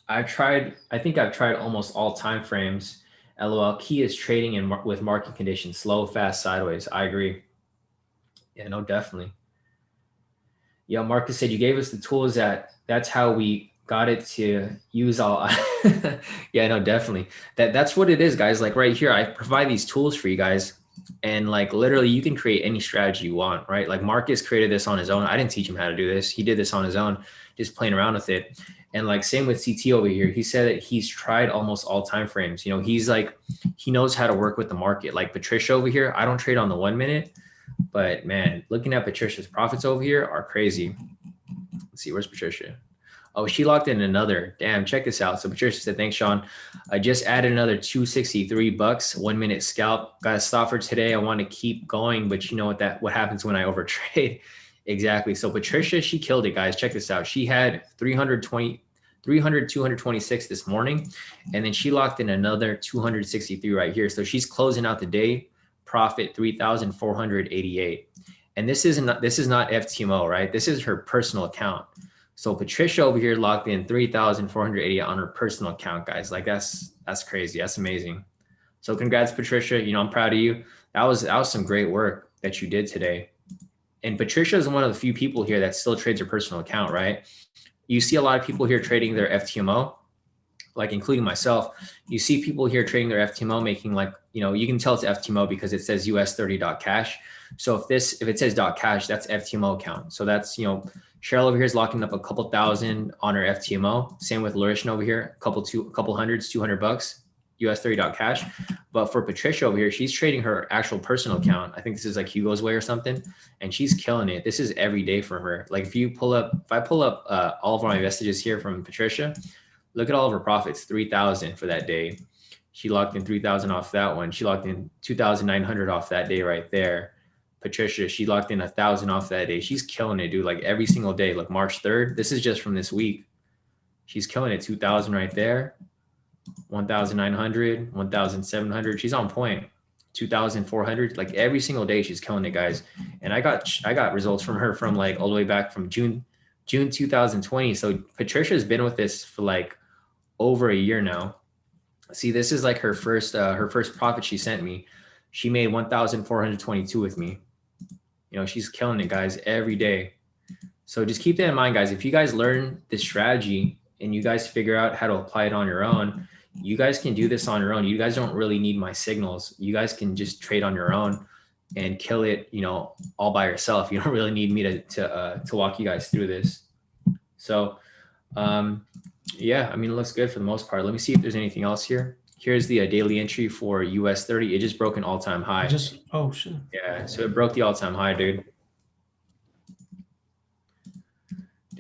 I think I've tried almost all time frames. LOL. Key is trading with market conditions, slow, fast, sideways. I agree. Yeah, no, definitely. Yeah, Marcus said you gave us the tools that's how we got it to use all. Yeah, no, definitely. That's what it is, guys. Like right here, I provide these tools for you guys. And like literally you can create any strategy you want, right? Like Marcus created this on his own. I didn't teach him how to do this. He did this on his own, just playing around with it. And like same with CT over here. He said that he's tried almost all time frames. You know, he's like, he knows how to work with the market. Like Patricia over here, I don't trade on the 1-minute, but man, looking at Patricia's profits over here are crazy. Let's see, where's Patricia? Oh, she locked in another. Damn, check this out. So Patricia said, thanks, Shawn. I just added another $263, 1-minute scalp. Got a stop for today. I want to keep going, but you know what happens when I overtrade. Exactly. So Patricia, she killed it, guys. Check this out. She had 226 this morning, and then she locked in another 263 right here. So she's closing out the day profit 3,488. And this is not FTMO, right? This is her personal account. So Patricia over here locked in 3,480 on her personal account, guys. Like that's crazy. That's amazing. So congrats, Patricia. You know, I'm proud of you. That was some great work that you did today. And Patricia is one of the few people here that still trades her personal account, right? You see a lot of people here trading their FTMO. like including myself, you see people here trading their FTMO making like, you know, you can tell it's FTMO because it says US30.cash. So if it says .cash, that's FTMO account. So that's, you know, Cheryl over here is locking up a couple thousand on her FTMO. Same with Larishan over here, a couple hundreds, $200 US30.cash. But for Patricia over here, she's trading her actual personal account. I think this is like Hugo's Way or something, and she's killing it. This is every day for her. Like if I pull up all of my messages here from Patricia, look at all of her profits, 3,000 for that day. She locked in 3,000 off that one. She locked in 2,900 off that day right there. Patricia, she locked in 1,000 off that day. She's killing it, dude. Like every single day, like March 3rd. This is just from this week. She's killing it. 2,000 right there. 1,900, 1,700. She's on point. 2,400. Like every single day, she's killing it, guys. And I got results from her from like all the way back from June 2020. So Patricia's been with this for like over a year now. See, this is like her first profit she sent me. She made 1,422 with me. You know, she's killing it, guys, every day. So just keep that in mind, guys. If you guys learn this strategy and you guys figure out how to apply it on your own, you guys can do this on your own. You guys don't really need my signals. You guys can just trade on your own and kill it, you know, all by yourself. You don't really need me to walk you guys through this. So, yeah, I mean, it looks good for the most part. Let me see if there's anything else here. Here's the daily entry for US 30. It just broke an all-time high. Oh shit. Yeah, so it broke the all-time high, dude.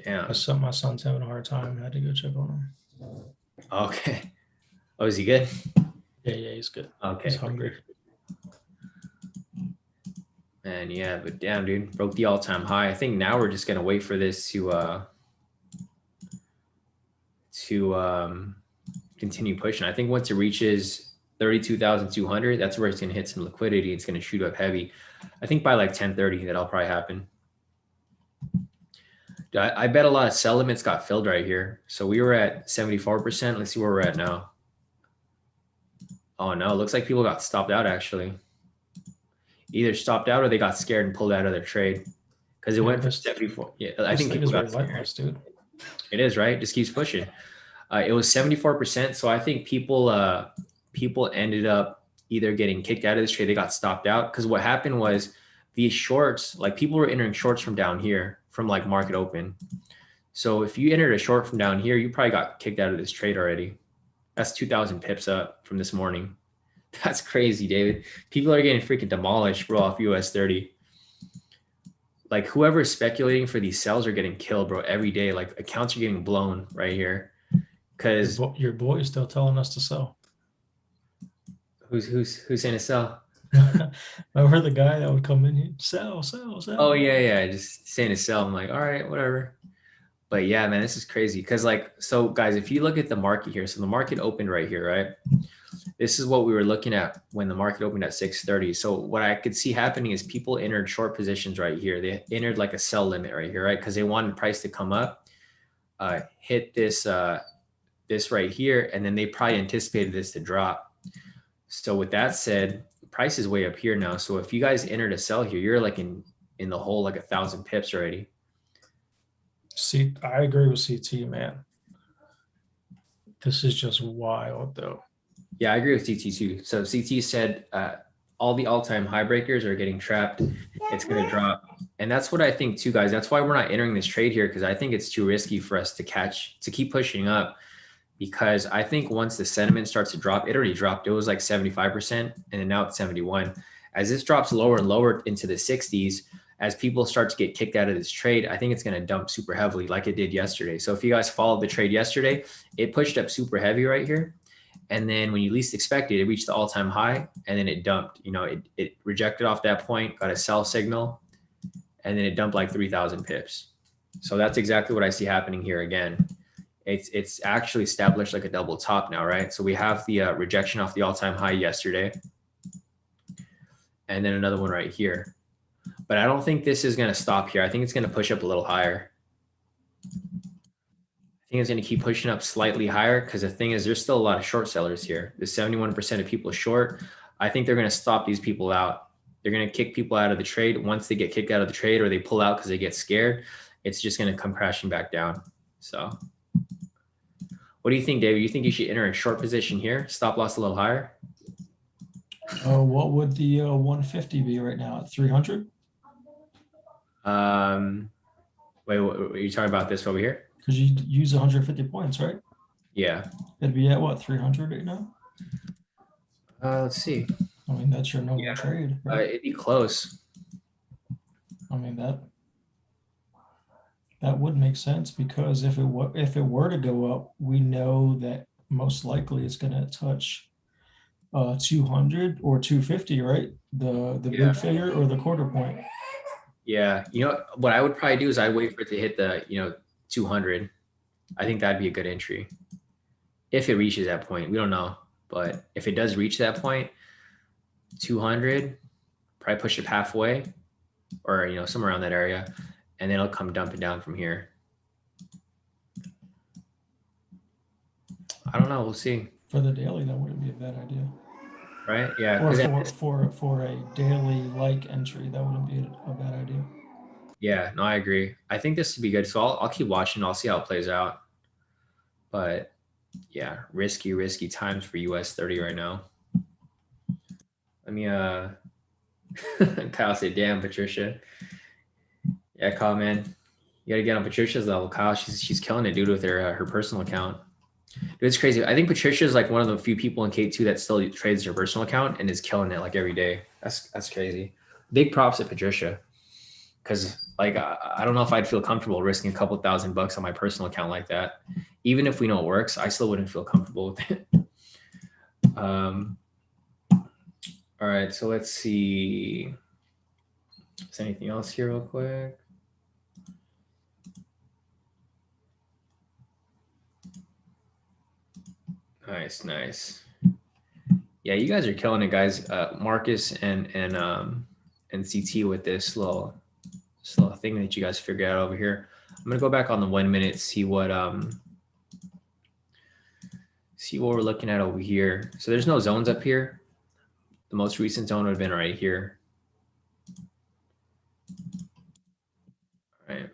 Damn. My son's having a hard time. I had to go check on him. Okay. Oh, is he good? Yeah, he's good. Okay. He's hungry. And yeah, but damn, dude, broke the all-time high. I think now we're just gonna wait for this to continue pushing. I think once it reaches 32,200, that's where it's gonna hit some liquidity. It's gonna shoot up heavy. I think by like 10:30, that'll probably happen. I bet a lot of sell limits got filled right here. So we were at 74%. Let's see where we're at now. Oh no, it looks like people got stopped out actually. Either stopped out or they got scared and pulled out of their trade because it went from 74. Yeah, I think people got scared. Dude. It is, right? Just keeps pushing. It was 74%. So I think people ended up either getting kicked out of this trade. They got stopped out because what happened was these shorts, like people were entering shorts from down here from like market open. So if you entered a short from down here, you probably got kicked out of this trade already. That's 2,000 pips up from this morning. That's crazy, David. People are getting freaking demolished, bro, off US 30. Like whoever is speculating for these sells are getting killed, bro, every day. Like accounts are getting blown right here. Because your boy is still telling us to sell. Who's saying to sell? Remember the guy that would come in here, sell. Oh yeah, just saying to sell. I'm like, all right, whatever. But yeah, man, this is crazy. Because like, so guys, if you look at the market here, so the market opened right here, right? This is what we were looking at when the market opened at 6:30. So what I could see happening is people entered short positions right here. They entered like a sell limit right here, right? Because they wanted price to come up, hit this right here, and then they probably anticipated this to drop. So with that said, the price is way up here now. So if you guys entered a sell here, you're like in the hole like 1,000 pips already. See, I agree with CT, man. This is just wild though. Yeah, I agree with CT too. So CT said all the all-time high breakers are getting trapped. It's going to drop. And that's what I think too, guys. That's why we're not entering this trade here because I think it's too risky for us to keep pushing up. Because I think once the sentiment starts to drop, it already dropped. It was like 75% and then now it's 71. As this drops lower and lower into the 60s, as people start to get kicked out of this trade, I think it's going to dump super heavily like it did yesterday. So if you guys followed the trade yesterday, it pushed up super heavy right here. And then when you least expect it, it reached the all-time high and then it dumped. You know, it rejected off that point, got a sell signal, and then it dumped like 3,000 pips. So that's exactly what I see happening here again. It's actually established like a double top now, right? So we have the rejection off the all-time high yesterday. And then another one right here. But I don't think this is going to stop here. I think it's going to push up a little higher. I think it's going to keep pushing up slightly higher because the thing is there's still a lot of short sellers here. There's 71% of people short. I think they're going to stop these people out. They're going to kick people out of the trade. Once they get kicked out of the trade or they pull out because they get scared, it's just going to come crashing back down. So What do you think, David? You think you should enter a short position here? Stop loss a little higher? What would the 150 be right now at 300? Wait, what, are you talking about this over here? Because you use 150 points, right? Yeah. It'd be at what, 300 right now? Let's see. I mean, that's your normal trade, right? It'd be close. I mean, that would make sense, because if it were to go up, we know that most likely it's going to touch 200 or 250, right? The Yeah. big figure or the quarter point. Yeah. You know, what I would probably do is I'd wait for it to hit the, 200. I think that'd be a good entry. If it reaches that point, we don't know. But if it does reach that point, 200, probably push it halfway or, somewhere around that area. And then it'll come dumping down from here. I don't know. We'll see. For the daily, that wouldn't be a bad idea. Right? Yeah. Or for a daily like entry, that wouldn't be a bad idea. Yeah, no, I agree. I think this would be good. So I'll keep watching. I'll see how it plays out. But yeah, risky times for US 30 right now. Let me Kyle said, damn, Patricia. Yeah, Kyle, man. You gotta get on Patricia's level, Kyle. She's killing it, dude, with her personal account. Dude, it's crazy. I think Patricia's like one of the few people in K2 that still trades her personal account and is killing it like every day. That's crazy. Big props to Patricia. Cause like I don't know if I'd feel comfortable risking a couple $1,000 on my personal account like that. Even if we know it works, I still wouldn't feel comfortable with it. All right, so let's see. Is there anything else here real quick? Nice. Yeah, you guys are killing it, guys. Marcus and CT with this little thing that you guys figured out over here. I'm gonna go back on the 1 minute, see what we're looking at over here. So there's no zones up here. The most recent zone would have been right here. All right.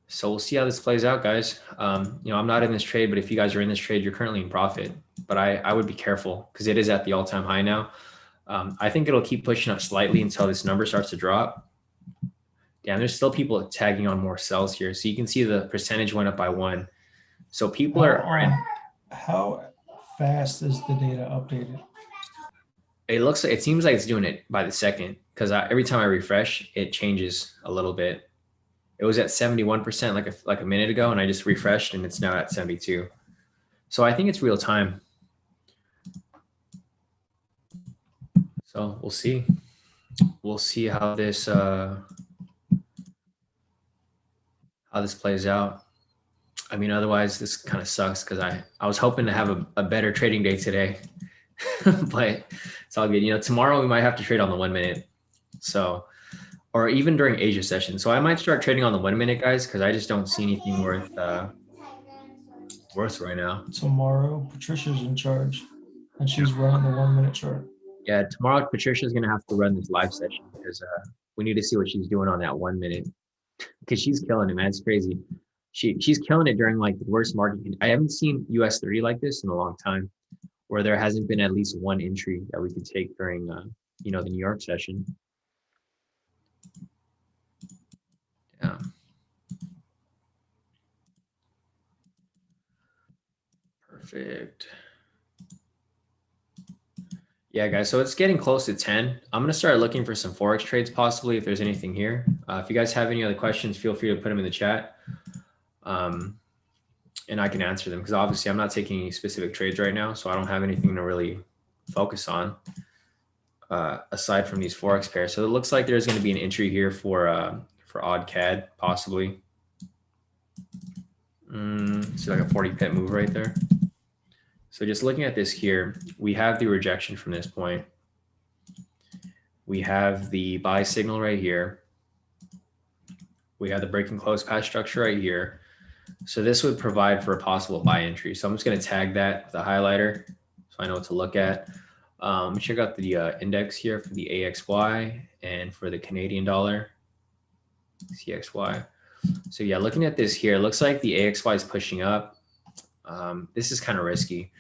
So we'll see how this plays out, guys. I'm not in this trade, but if you guys are in this trade, you're currently in profit. But I would be careful because it is at the all-time high now. I think it'll keep pushing up slightly until this number starts to drop. Damn, there's still people tagging on more sells here. So you can see the percentage went up by 1. So people are. How fast is the data updated? It seems like it's doing it by the second, because every time I refresh, it changes a little bit. It was at 71% like a minute ago, and I just refreshed, and it's now at 72. So I think it's real time. So we'll see. We'll see how this plays out. I mean, otherwise this kind of sucks because I was hoping to have a better trading day today, but it's all good. Tomorrow we might have to trade on the 1 minute. So, or even during Asia session. So I might start trading on the 1 minute, guys, because I just don't see anything worth right now. Tomorrow, Patricia's in charge, and she's running the 1 minute chart. Yeah, tomorrow Patricia's gonna have to run this live session because we need to see what she's doing on that 1 minute, because she's killing it, man. It's crazy. She's killing it during like the worst market. I haven't seen US 30 like this in a long time, where there hasn't been at least one entry that we could take during the New York session. Yeah. Perfect. Yeah, guys, so it's getting close to 10. I'm going to start looking for some Forex trades possibly if there's anything here. If you guys have any other questions, feel free to put them in the chat. And I can answer them because obviously I'm not taking any specific trades right now, so I don't have anything to really focus on aside from these Forex pairs. So it looks like there's going to be an entry here for odd CAD possibly. See like a 40 pip move right there. So just looking at this here, we have the rejection from this point. We have the buy signal right here. We have the break and close path structure right here. So this would provide for a possible buy entry. So I'm just going to tag that with a highlighter so I know what to look at. Check out the index here for the AXY and for the Canadian dollar, CXY. So yeah, looking at this here, it looks like the AXY is pushing up. This is kind of risky.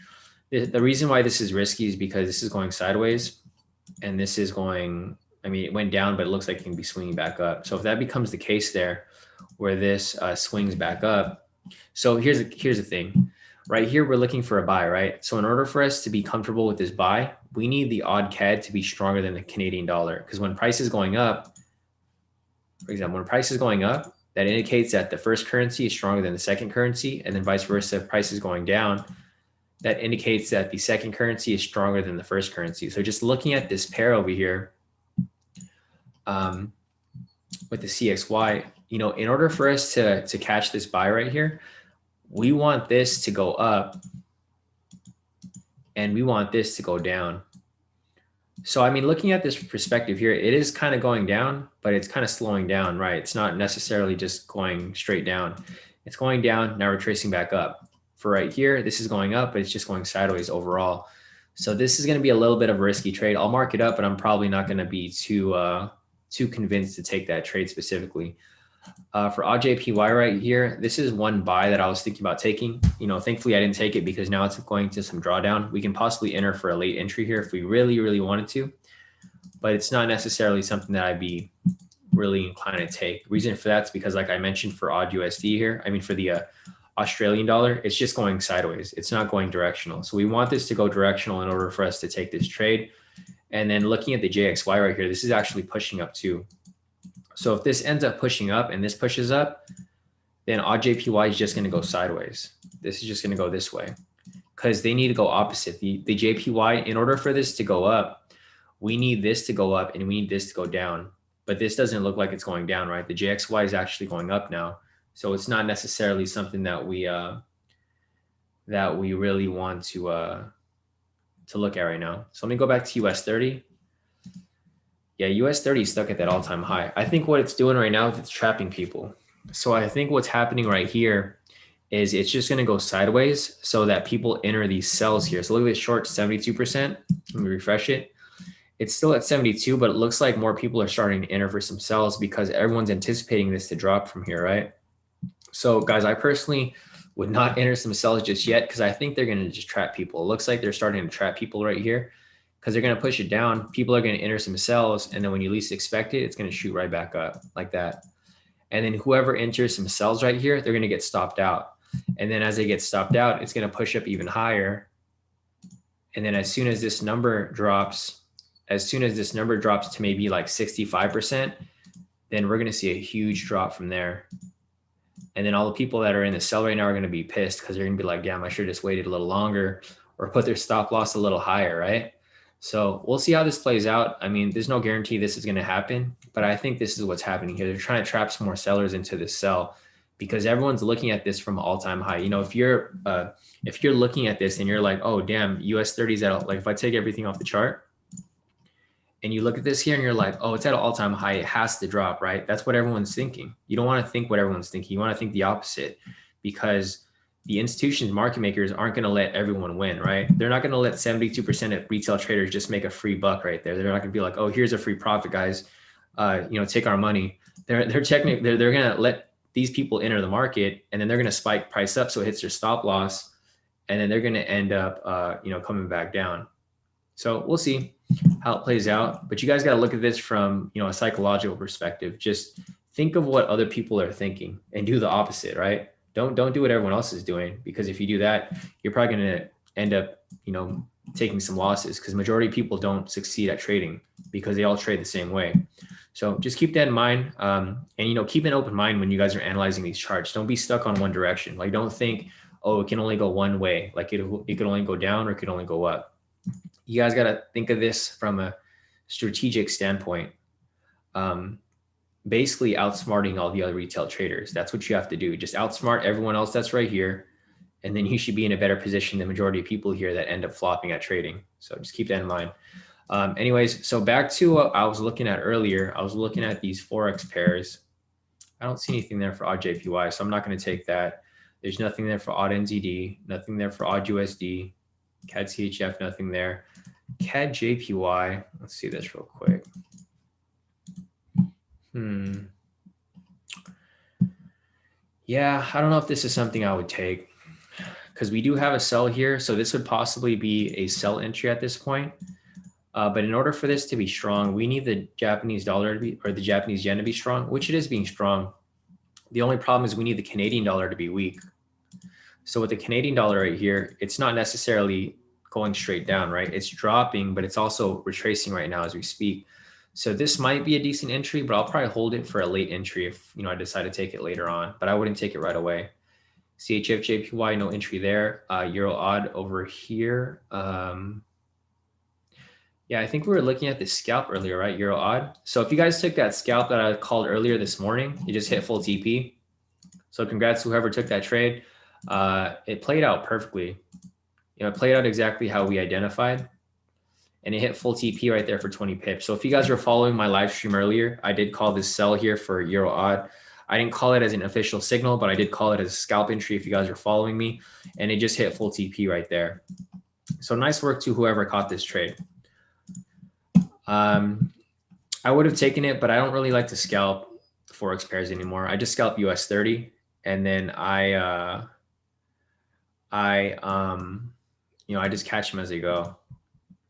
The reason why this is risky is because this is going sideways and this is going, I mean, it went down, but it looks like it can be swinging back up. So if that becomes the case there, where this swings back up. So here's the thing. Right here, we're looking for a buy, right? So in order for us to be comfortable with this buy, we need the odd CAD to be stronger than the Canadian dollar. Because when price is going up, for example, when price is going up, that indicates that the first currency is stronger than the second currency, and then vice versa. If price is going down, that indicates that the second currency is stronger than the first currency. So just looking at this pair over here with the CXY, you know, in order for us to catch this buy right here, we want this to go up and we want this to go down. So, I mean, looking at this perspective here, it is kind of going down, but it's kind of slowing down, right? It's not necessarily just going straight down. It's going down. Now we're tracing back up. For right here, this is going up, but it's just going sideways overall. So this is going to be a little bit of a risky trade. I'll mark it up, but I'm probably not going to be too convinced to take that trade specifically. For AJPY right here, this is one buy that I was thinking about taking. You know, thankfully I didn't take it because now it's going to some drawdown. We can possibly enter for a late entry here if we really, really wanted to, but it's not necessarily something that I'd be really inclined to take. Reason for that's because, like I mentioned, for AUD USD here, I mean for the Australian dollar, it's just going sideways. It's not going directional. So we want this to go directional in order for us to take this trade. And then looking at the JXY right here, this is actually pushing up too. So if this ends up pushing up and this pushes up, then AJPY is just going to go sideways. This is just going to go this way because they need to go opposite. The JPY, in order for this to go up, we need this to go up and we need this to go down. But this doesn't look like it's going down, right? The JXY is actually going up now. So it's not necessarily something that we really want to look at right now. So let me go back to US 30. Yeah, US 30 is stuck at that all-time high. I think what it's doing right now is it's trapping people. So I think what's happening right here is it's just going to go sideways so that people enter these sells here. So look at this short, 72%. Let me refresh it. It's still at 72, but it looks like more people are starting to enter for some sells because everyone's anticipating this to drop from here, right? So guys, I personally would not enter some sells just yet because I think they're going to just trap people. It looks like they're starting to trap people right here because they're going to push it down. People are going to enter some sells, and then when you least expect it, it's going to shoot right back up like that. And then whoever enters some sells right here, they're going to get stopped out. And then as they get stopped out, it's going to push up even higher. And then as soon as this number drops to maybe like 65%, then we're going to see a huge drop from there. And then all the people that are in the sell right now are going to be pissed because they're going to be like, damn, I should have just waited a little longer or put their stop loss a little higher, right? So we'll see how this plays out. I mean, there's no guarantee this is going to happen, but I think this is what's happening here. They're trying to trap some more sellers into this sell because everyone's looking at this from an all-time high. You know, if you're looking at this and you're like, oh, damn, US 30 is at, like, if I take everything off the chart and you look at this here and you're like, oh, it's at an all-time high, it has to drop, right? That's what everyone's thinking. You don't want to think what everyone's thinking. You want to think the opposite because the institutions, market makers aren't going to let everyone win, right? They're not going to let 72% of retail traders just make a free buck right there. They're not going to be like, oh, here's a free profit, guys. Take our money. They're going to let these people enter the market, and then they're going to spike price up so it hits their stop loss, and then they're going to end up, coming back down. So we'll see how it plays out. But you guys got to look at this from, a psychological perspective. Just think of what other people are thinking and do the opposite, right? Don't do what everyone else is doing, because if you do that, you're probably going to end up, taking some losses, because majority of people don't succeed at trading because they all trade the same way. So just keep that in mind. And, keep an open mind when you guys are analyzing these charts. Don't be stuck on one direction. Like, don't think, oh, it can only go one way. Like it could only go down or it could only go up. You guys got to think of this from a strategic standpoint. Basically outsmarting all the other retail traders. That's what you have to do. Just outsmart everyone else that's right here. And then you should be in a better position than the majority of people here that end up flopping at trading. So just keep that in mind. Anyways, so back to what I was looking at earlier. I was looking at these Forex pairs. I don't see anything there for AUD-JPY, so I'm not going to take that. There's nothing there for AUD-NZD, nothing there for AUD-USD, CAD-CHF, nothing there. CAD-JPY, let's see this real quick. Yeah, I don't know if this is something I would take because we do have a sell here. So this would possibly be a sell entry at this point. But in order for this to be strong, we need the Japanese dollar to be, or the Japanese yen to be strong, which it is being strong. The only problem is we need the Canadian dollar to be weak. So with the Canadian dollar right here, it's not necessarily going straight down, right? It's dropping, but it's also retracing right now as we speak. So this might be a decent entry, but I'll probably hold it for a late entry if I decide to take it later on, but I wouldn't take it right away. CHF JPY, no entry there. Euro odd over here. Yeah, I think we were looking at the scalp earlier, right? Euro odd. So if you guys took that scalp that I called earlier this morning, you just hit full TP. So congrats to whoever took that trade. It played out perfectly. It played out exactly how we identified, and it hit full TP right there for 20 pips. So if you guys were following my live stream earlier, I did call this sell here for Euro odd. I didn't call it as an official signal, but I did call it as a scalp entry if you guys are following me, and it just hit full TP right there. So nice work to whoever caught this trade. I would have taken it, but I don't really like to scalp Forex pairs anymore. I just scalp US 30, and then I just catch them as they go.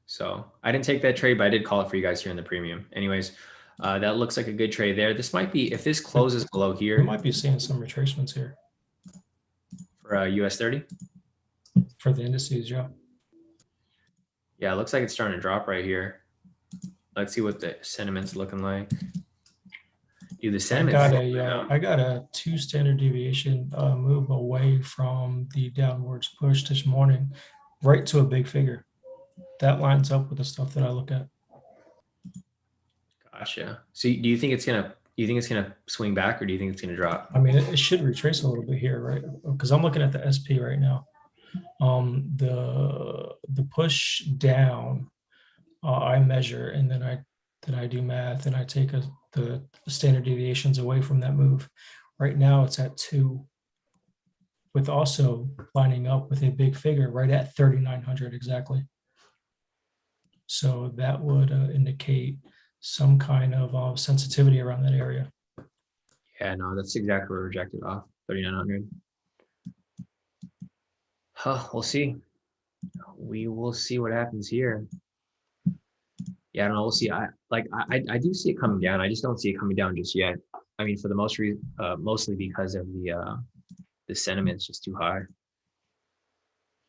So I didn't take that trade, but I did call it for you guys here in the premium. Anyways, that looks like a good trade there. This might be, if this closes below here. We might be seeing some retracements here. For US 30? For the indices, yeah. Yeah, it looks like it's starting to drop right here. Let's see what the sentiment's looking like. Dude, the sentiment. I got a 2 standard deviation move away from the downwards push this morning, right to a big figure. That lines up with the stuff that I look at. Gotcha. So do you think it's gonna swing back, or do you think it's gonna drop? I mean, it should retrace a little bit here, right? Because I'm looking at the SP right now. The push down, I measure, and then I do math, and I take the standard deviations away from that move. Right now, it's at 2, with also lining up with a big figure right at 3,900 exactly. So that would indicate some kind of sensitivity around that area. Yeah, no, that's exactly where we rejected off, 3,900. We'll see. We will see what happens here. Yeah, I don't know. We'll see. I do see it coming down. I just don't see it coming down just yet. I mean, for the most reason, mostly because of the sentiment's just too high.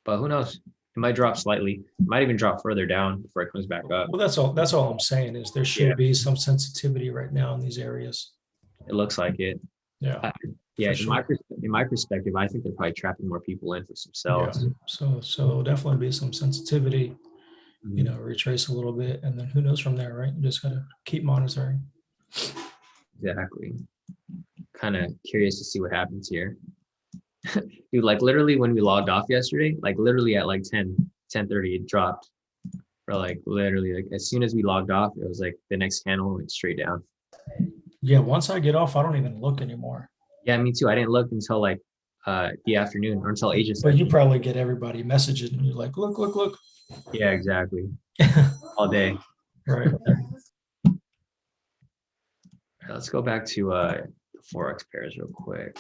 But who knows? It might drop slightly. It might even drop further down before it comes back up. Well, that's all I'm saying is there should be some sensitivity right now in these areas. It looks like it. Yeah. Yeah. In my perspective, I think they're probably trapping more people in for some sells. Yeah. So definitely be some sensitivity. Retrace a little bit, and then who knows from there, right? You just gotta keep monitoring. Exactly. Kind of curious to see what happens here. Dude, like literally when we logged off yesterday, like literally at like 10:30, it dropped. Or like literally, like as soon as we logged off, it was like the next candle went straight down. Yeah, once I get off, I don't even look anymore. Yeah, me too. I didn't look until like the afternoon, or until ages. But you probably get everybody messages and you're like, look. Yeah, exactly. All day. Right. Let's go back to the Forex pairs real quick.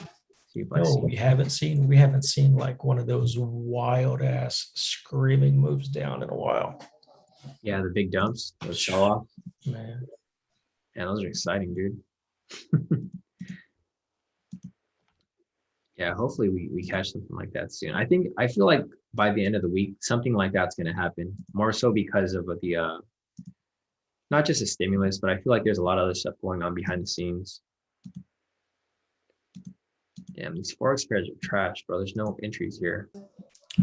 See if I see. We haven't seen like one of those wild ass screaming moves down in a while. Yeah, the big dumps, those sell off. Man. Yeah, those are exciting, dude. Yeah, hopefully we catch something like that soon. I feel like by the end of the week, something like that's going to happen. More so because of the not just a stimulus, but I feel like there's a lot of other stuff going on behind the scenes. Damn, these Forex pairs are trash, bro. There's no entries here.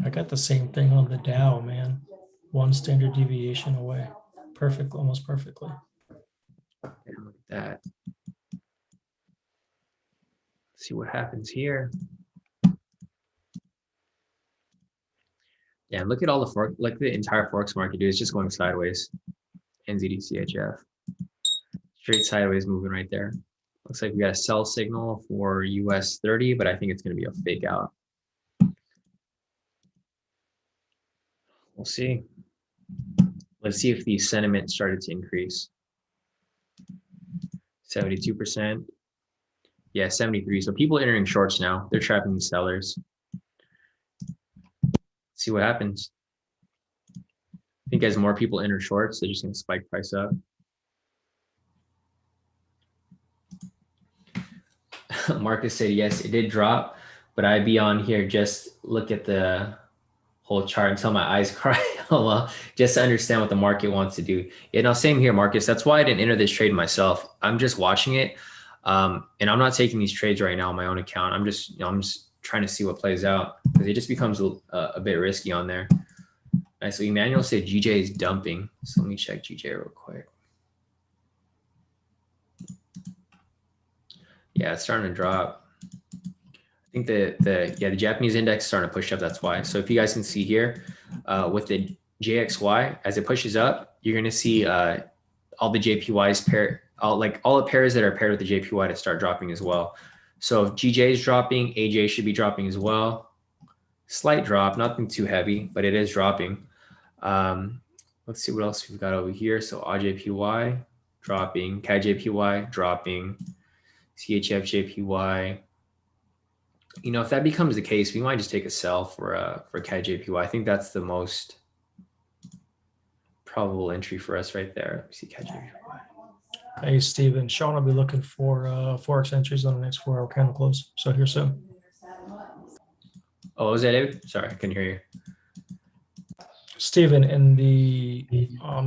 I got the same thing on the Dow, man. 1 standard deviation away. Perfect, almost perfectly. Damn, look at that. Let's see what happens here. Yeah, look at all the Forex, like the entire Forex market, dude. It's just going sideways. NZD CHF. Straight sideways moving right there. Looks like we got a sell signal for US 30, but I think it's going to be a fake out. We'll see. Let's see if the sentiment started to increase. 72%. Yeah, 73. So people entering shorts now. They're trapping the sellers. See what happens. I think as more people enter shorts, they're just going to spike price up. Marcus said, yes, it did drop, but I'd be on here, just look at the whole chart until my eyes cry. Oh, well, just to understand what the market wants to do. Yeah, no, same here, Marcus. That's why I didn't enter this trade myself. I'm just watching it. And I'm not taking these trades right now on my own account. I'm just trying to see what plays out, because it just becomes a bit risky on there. All right, so Emmanuel said GJ is dumping. So let me check GJ real quick. Yeah, it's starting to drop. I think the Japanese index is starting to push up. That's why. So if you guys can see here, with the JXY, as it pushes up, you're going to see all the JPYs all the pairs that are paired with the JPY to start dropping as well. So if GJ is dropping, AJ should be dropping as well. Slight drop, nothing too heavy, but it is dropping. Let's see what else we've got over here. So AJPY dropping, KJPY dropping, CHFJPY. You know, if that becomes the case, we might just take a sell for KJPY. I think that's the most probable entry for us right there. Let me see KJPY. Hey, Steven, Shawn will be looking for Forex entries on the next 4-hour candle close. So here soon. Oh, was that David? Sorry, I couldn't hear you. Steven in the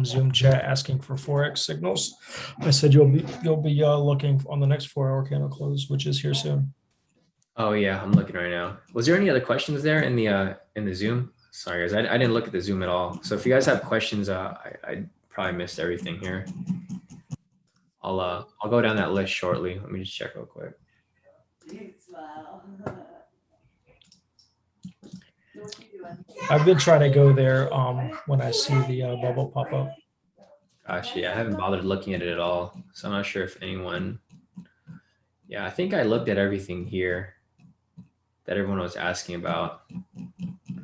Zoom chat asking for Forex signals. I said you'll be looking on the next 4-hour candle close, which is here soon. Oh yeah, I'm looking right now. Was there any other questions there in the Zoom? Sorry guys, I didn't look at the Zoom at all. So if you guys have questions, I probably missed everything here. I'll go down that list shortly. Let me just check real quick. I've been trying to go there when I see the bubble pop up. Gosh, yeah, I haven't bothered looking at it at all. So I'm not sure if anyone. Yeah, I think I looked at everything here that everyone was asking about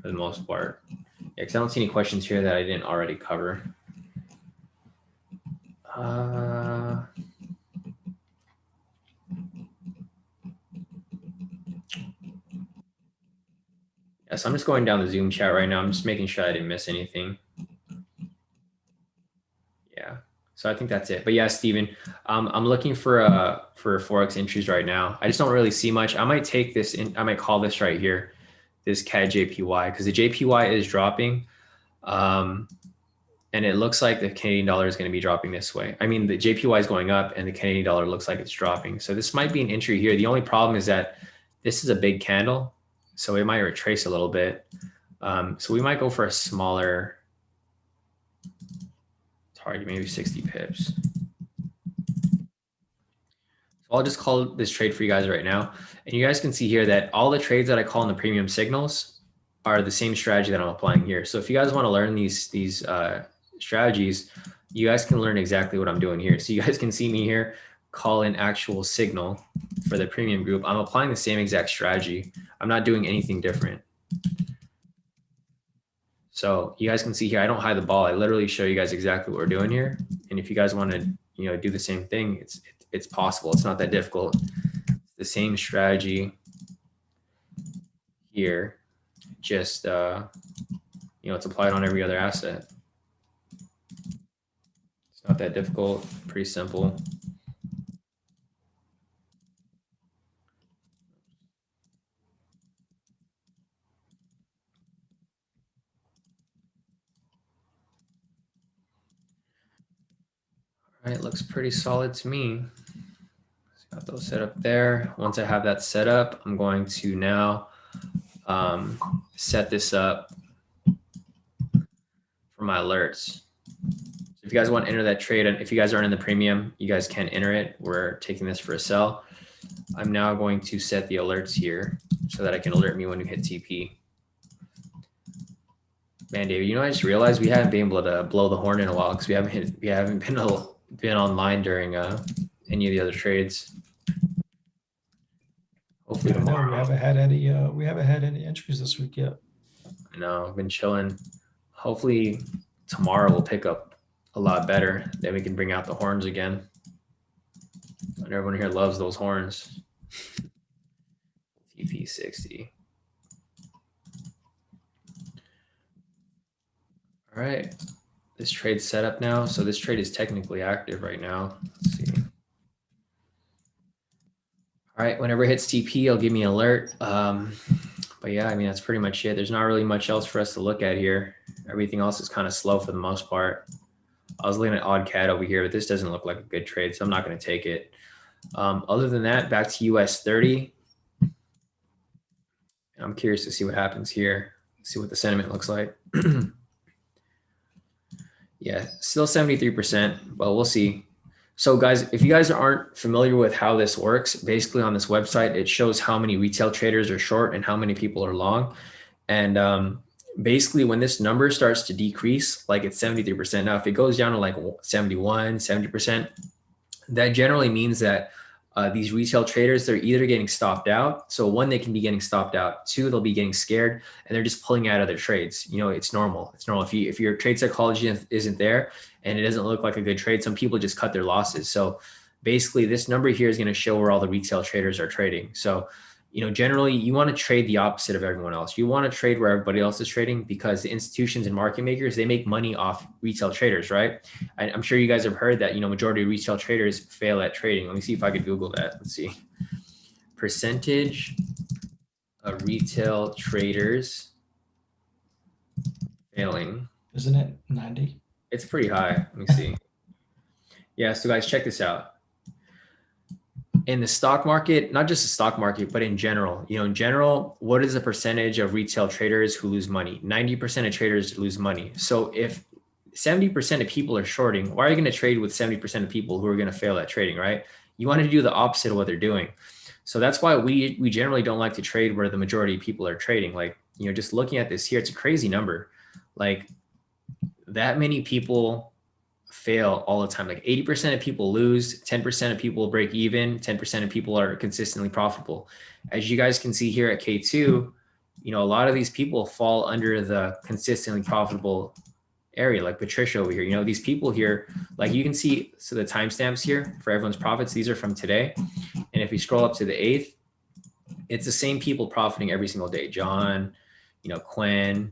for the most part. Yeah, because I don't see any questions here that I didn't already cover. Yeah, so I'm just going down the Zoom chat right now. I'm just making sure I didn't miss anything. Yeah, so I think that's it. But yeah, Steven, I'm looking for Forex entries right now. I just don't really see much. I might take this in. I might call this right here, this CAD JPY, because the JPY is dropping. And it looks like the Canadian dollar is going to be dropping this way. I mean, the JPY is going up and the Canadian dollar looks like it's dropping. So this might be an entry here. The only problem is that this is a big candle, so it might retrace a little bit. So we might go for a smaller target, maybe 60 pips. So I'll just call this trade for you guys right now. And you guys can see here that all the trades that I call in the premium signals are the same strategy that I'm applying here. So if you guys want to learn these strategies, you guys can learn exactly what I'm doing here. So you guys can see me here call an actual signal for the premium group. I'm applying the same exact strategy. I'm not doing anything different. So you guys can see here, I don't hide the ball. I literally show you guys exactly what we're doing here. And if you guys want to, do the same thing, it's possible. It's not that difficult. The same strategy here, just it's applied on every other asset. It's not that difficult, pretty simple. All right, looks pretty solid to me. Got those set up there. Once I have that set up, I'm going to now set this up for my alerts. So if you guys want to enter that trade, and if you guys aren't in the premium, you guys can enter it. We're taking this for a sell. I'm now going to set the alerts here so that I can alert me when we hit TP. Man, David, I just realized we haven't been able to blow the horn in a while because we haven't been online during any of the other trades. Hopefully tomorrow. We haven't had any entries this week yet. I know, I've been chilling. Hopefully tomorrow we'll pick up a lot better. Then we can bring out the horns again. And everyone here loves those horns. TP60. All right, this trade's set up now. So this trade is technically active right now. Let's see. All right, whenever it hits TP, it'll give me an alert. But yeah, I mean, that's pretty much it. There's not really much else for us to look at here. Everything else is kind of slow for the most part. I was looking at odd cat over here, but this doesn't look like a good trade, so I'm not going to take it. Other than that, back to US 30. I'm curious to see what happens here. See what the sentiment looks like. Yeah, still 73%, but we'll see. So guys, if you guys aren't familiar with how this works, basically on this website, it shows how many retail traders are short and how many people are long. And basically when this number starts to decrease, like it's 73%. Now, if it goes down to like 71, 70%, that generally means that these retail traders, they're either getting stopped out. So one, they can be getting stopped out. Two, they'll be getting scared and they're just pulling out of their trades. You know, it's normal. It's normal. If your trade psychology isn't there and it doesn't look like a good trade, some people just cut their losses. So basically this number here is going to show where all the retail traders are trading. So, you know, generally you want to trade the opposite of everyone else. You want to trade where everybody else is trading because the institutions and market makers, they make money off retail traders, right? I'm sure you guys have heard that, you know, majority of retail traders fail at trading. Let me see if I could Google that. Let's see. Percentage of retail traders failing. Isn't it 90? It's pretty high. Let me see. Yeah, so guys, check this out. In the stock market, not just the stock market, but in general, you know, in general, what is the percentage of retail traders who lose money? 90% of traders lose money. So if 70% of people are shorting, why are you going to trade with 70% of people who are going to fail at trading, right? You want to do the opposite of what they're doing. So that's why we generally don't like to trade where the majority of people are trading. Like, you know, just looking at this here, it's a crazy number. Like that many people fail all the time. Like 80% of people lose, 10% of people break even, 10% of people are consistently profitable. As you guys can see here at K2, you know, a lot of these people fall under the consistently profitable area, like Patricia over here. You know, these people here, like you can see, so the timestamps here for everyone's profits, these are from today. And if you scroll up to the 8th, it's the same people profiting every single day. John, you know, Quinn,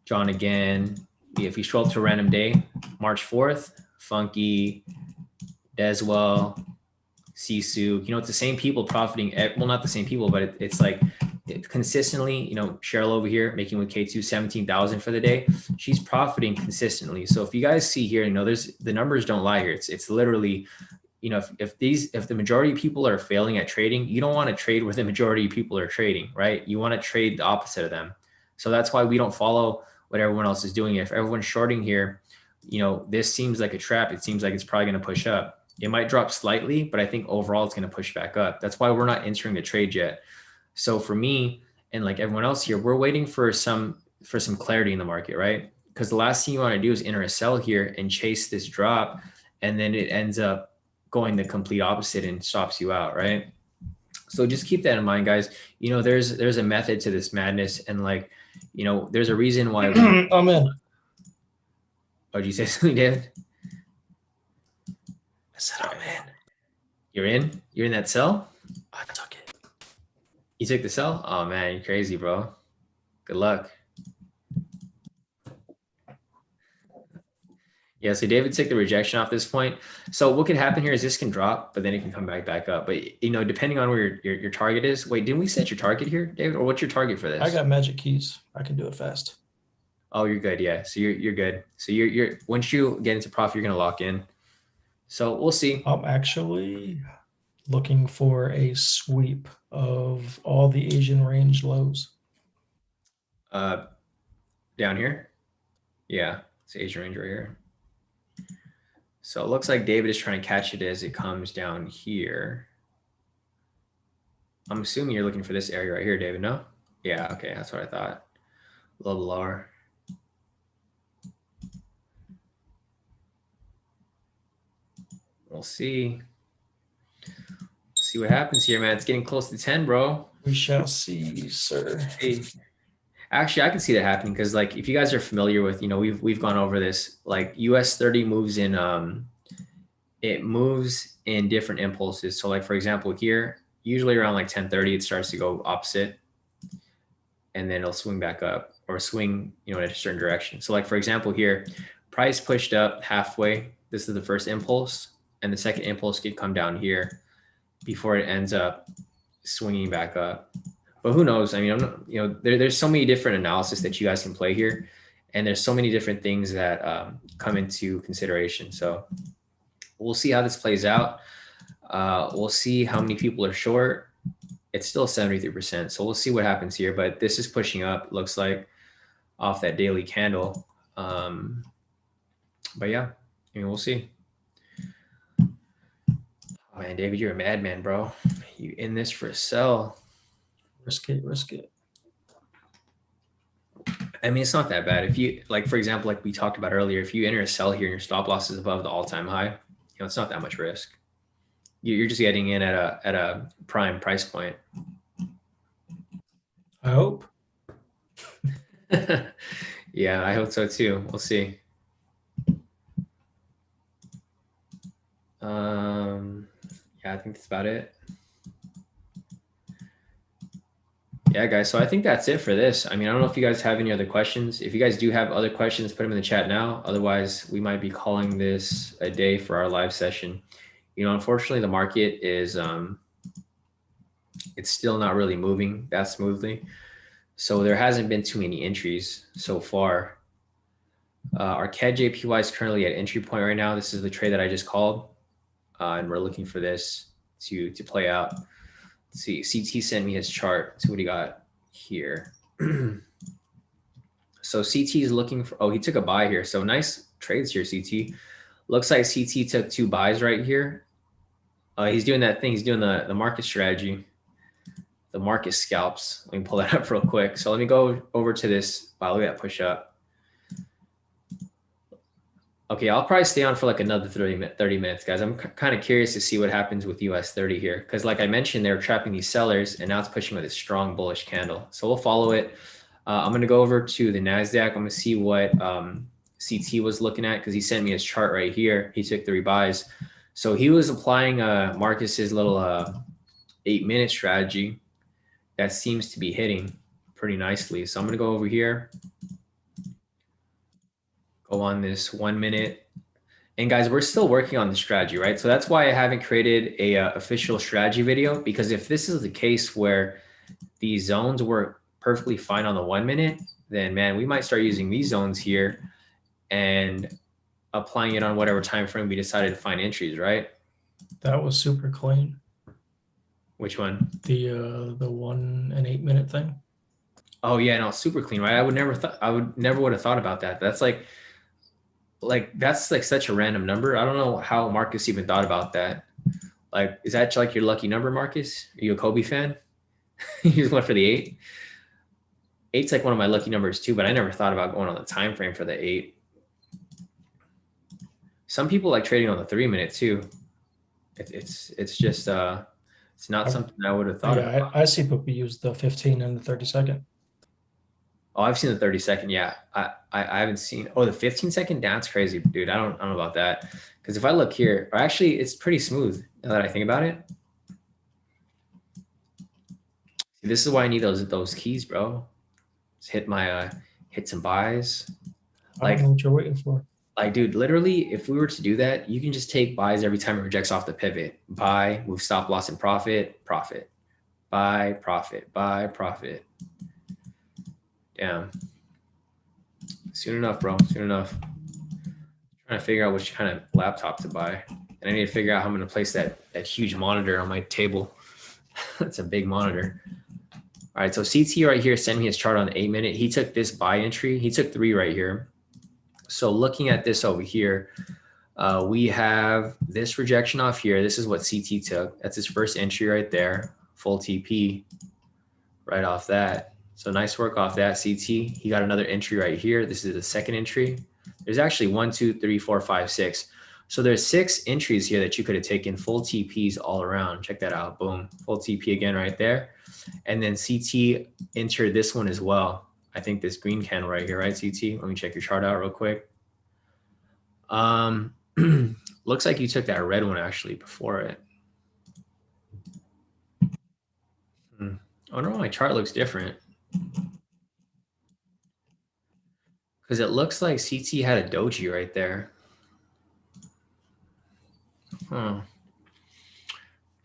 John again. If you scroll up to a random day, March 4th, Funky, Deswell, Sisu, you know, it's the same people profiting. Well, not the same people, but it's like consistently, you know, Cheryl over here making with K2 17,000 for the day. She's profiting consistently. So if you guys see here, you know, the numbers don't lie here. It's literally, you know, if the majority of people are failing at trading, you don't want to trade where the majority of people are trading, right? You want to trade the opposite of them. So that's why we don't follow what everyone else is doing. If everyone's shorting here, you know, this seems like a trap. It seems like it's probably going to push up. It might drop slightly, but I think overall it's going to push back up. That's why we're not entering the trade yet. So for me and like everyone else here, we're waiting for some clarity in the market, right? Because the last thing you want to do is enter a sell here and chase this drop, and then it ends up going the complete opposite and stops you out, right? So just keep that in mind, guys. You know, there's a method to this madness, and like, you know, there's a reason why. I'm in. Oh, did you say something, David? I said I'm in. You're in? You're in that cell? I took it. You took the cell? Oh man, you're crazy, bro. Good luck. Yeah, so David took the rejection off this point. So what could happen here is this can drop, but then it can come back up. But you know, depending on where your target is. Wait, didn't we set your target here, David? Or what's your target for this? I got magic keys. I can do it fast. Oh, you're good. Yeah. So you're good. So you're once you get into profit, you're gonna lock in. So we'll see. I'm actually looking for a sweep of all the Asian range lows. Down here. Yeah, it's Asian range right here. So it looks like David is trying to catch it as it comes down here. I'm assuming you're looking for this area right here, David, no? Yeah, okay, that's what I thought. A little lower. We'll see. See what happens here, man. It's getting close to 10, bro. We shall see, sir. Hey. Actually, I can see that happening because, like, if you guys are familiar with, you know, we've gone over this. Like, US 30 moves in, it moves in different impulses. So, like for example, here usually around like 10:30, it starts to go opposite, and then it'll swing back up or swing, in a certain direction. So like, for example, here, price pushed up halfway. This is the first impulse, and the second impulse could come down here before it ends up swinging back up. But who knows? I mean, I'm not, there's so many different analysis that you guys can play here, and there's so many different things that come into consideration. So we'll see how this plays out. We'll see how many people are short. It's still 73%. So we'll see what happens here, but this is pushing up, looks like, off that daily candle. But yeah, I mean, we'll see. Oh man, David, you're a madman, bro. You in this for a sell. Risk it, risk it. I mean, it's not that bad. If you, like, for example, like we talked about earlier, if you enter a sell here and your stop loss is above the all-time high, it's not that much risk. You're just getting in at a prime price point. I hope. Yeah, I hope so too. We'll see. Yeah, I think that's about it. Yeah, guys. So I think that's it for this. I mean, I don't know if you guys have any other questions. If you guys do have other questions, put them in the chat now. Otherwise, we might be calling this a day for our live session. Unfortunately, the market is, it's still not really moving that smoothly. So there hasn't been too many entries so far. Our CAD JPY is currently at entry point right now. This is the trade that I just called. And we're looking for this to play out. Let's see, CT sent me his chart. See what he got here. So CT is looking for, oh, he took a buy here. So nice trades here, CT. Looks like CT took 2 buys right here. He's doing that thing. He's doing the market strategy, the market scalps. Let me pull that up real quick. So let me go over to this. Wow, look at that push up. Okay, I'll probably stay on for like another 30 minutes, guys. I'm kind of curious to see what happens with US 30 here. Because like I mentioned, they're trapping these sellers, and now it's pushing with a strong bullish candle. So we'll follow it. I'm going to go over to the Nasdaq. I'm going to see what CT was looking at, because he sent me his chart right here. He took 3 buys. So he was applying Marcus's little 8-minute strategy that seems to be hitting pretty nicely. So I'm going to go over here. Go on this 1 minute. And guys, we're still working on the strategy, right? So that's why I haven't created a official strategy video, because if this is the case where these zones work perfectly fine on the 1 minute, then man, we might start using these zones here and applying it on whatever time frame we decided to find entries, right? That was super clean. Which one? The 1 and 8 minute thing. Oh yeah, no, super clean, right? I would never would have thought about that. That's like that's like such a random number. I don't know how Marcus even thought about that. Like, is that like your lucky number, Marcus? Are you a Kobe fan? You just went for the 8. 8's like one of my lucky numbers too, but I never thought about going on the time frame for the 8. Some people like trading on the 3 minute too. It's just it's not something I would have thought of. Yeah, I see people use the 15 and the 30-second. Oh, I've seen the 30-second. Yeah, I haven't seen. Oh, the 15-second. That's crazy, dude. I don't know about that. Because if I look here, or actually, it's pretty smooth now that I think about it. See, this is why I need those keys, bro. Just hit my hit some buys. I don't know what you're waiting for. Like, dude, literally, if we were to do that, you can just take buys every time it rejects off the pivot. Buy, move stop loss and profit, profit. Buy, profit, buy, profit. Damn. Soon enough, bro. Soon enough. Trying to figure out which kind of laptop to buy. And I need to figure out how I'm going to place that huge monitor on my table. That's a big monitor. All right, so CT right here sent me his chart on the 8 minute. He took this buy entry. He took 3 right here. So looking at this over here, we have this rejection off here. This is what CT took. That's his first entry right there. Full TP right off that. So nice work off that, CT. He got another entry right here. This is the second entry. There's actually 1, 2, 3, 4, 5, 6. So there's 6 entries here that you could have taken full TPs all around. Check that out. Boom. Full TP again right there. And then CT entered this one as well. I think this green candle right here, right, CT? Let me check your chart out real quick. Looks like you took that red one actually before it. I wonder why my chart looks different. Because it looks like CT had a doji right there.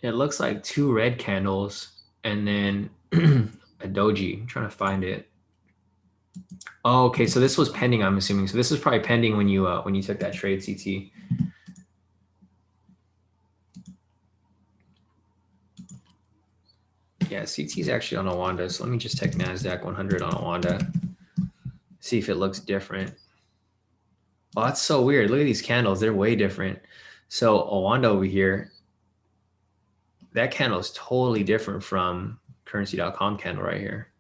It looks like 2 red candles and then a doji. I'm trying to find it. Oh, okay. So this was pending, I'm assuming. So this is probably pending when you took that trade, CT. Yeah, CT is actually on Awanda. So let me just take Nasdaq 100 on Awanda. See if it looks different. Oh, that's so weird. Look at these candles. They're way different. So Awanda over here, that candle is totally different from currency.com candle right here.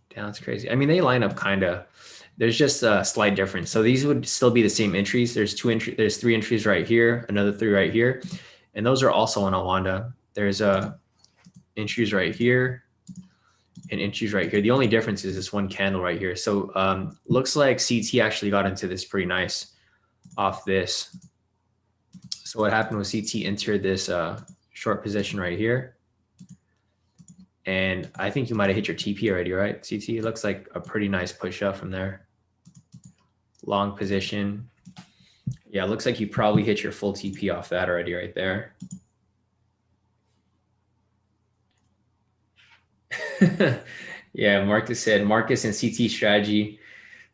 Damn, that's crazy. I mean, they line up kind of. There's just a slight difference. So these would still be the same entries. There's 3 entries right here, another 3 right here. And those are also on Awanda. There's entries right here and entries right here. The only difference is this one candle right here. So looks like CT actually got into this pretty nice off this. So what happened was CT entered this short position right here. And I think you might have hit your TP already, right? CT, it looks like a pretty nice push up from there. Long position. Yeah, it looks like you probably hit your full TP off that already right there. Yeah, Marcus said, Marcus and CT strategy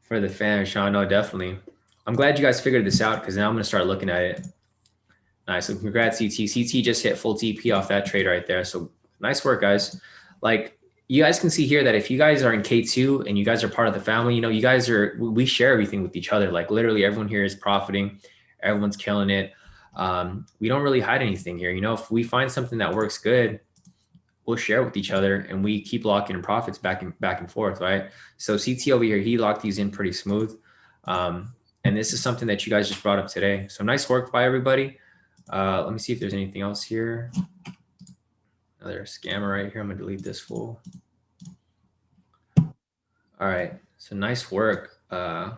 for the fam, Shawn. No, definitely. I'm glad you guys figured this out because now I'm going to start looking at it. Nice. So congrats, CT. CT just hit full TP off that trade right there. So nice work, guys. Like you guys can see here that if you guys are in K2 and you guys are part of the family, you know, you guys are, we share everything with each other. Like literally everyone here is profiting. Everyone's killing it. We don't really hide anything here. You know, if we find something that works good, we'll share with each other and we keep locking in profits back and forth, right? So CT over here, he locked these in pretty smooth. And this is something that you guys just brought up today. So nice work by everybody. Let me see if there's anything else here. Another scammer right here. I'm gonna delete this fool. All right, so nice work. Damn,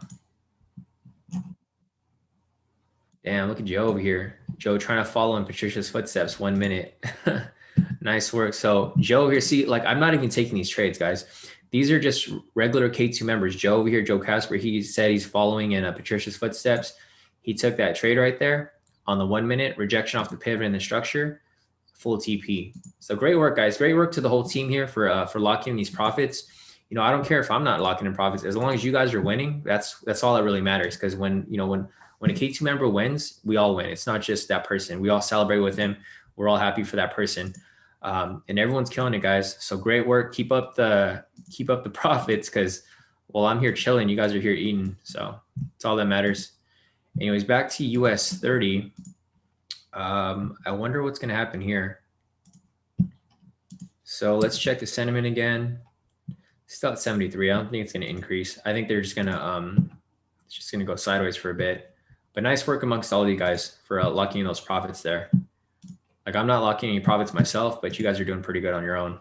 look at Joe over here. Joe trying to follow in Patricia's footsteps. 1 minute. Nice work. So Joe here, see, like I'm not even taking these trades, guys. These are just regular K2 members. Joe over here, Joe Casper, he said he's following in Patricia's footsteps. He took that trade right there on the 1 minute, rejection off the pivot and the structure, full TP. So great work, guys. Great work to the whole team here for locking in these profits. You know, I don't care if I'm not locking in profits. As long as you guys are winning, that's all that really matters. Because when a K2 member wins, we all win. It's not just that person. We all celebrate with him. We're all happy for that person. And everyone's killing it, guys. So great work. Keep up the profits because while I'm here chilling, you guys are here eating. So it's all that matters. Anyways, back to US 30. I wonder what's going to happen here. So let's check the sentiment again. Still at 73. I don't think it's going to increase. I think they're just going to go sideways for a bit. But nice work amongst all of you guys for locking in those profits there. Like I'm not locking any profits myself, but you guys are doing pretty good on your own.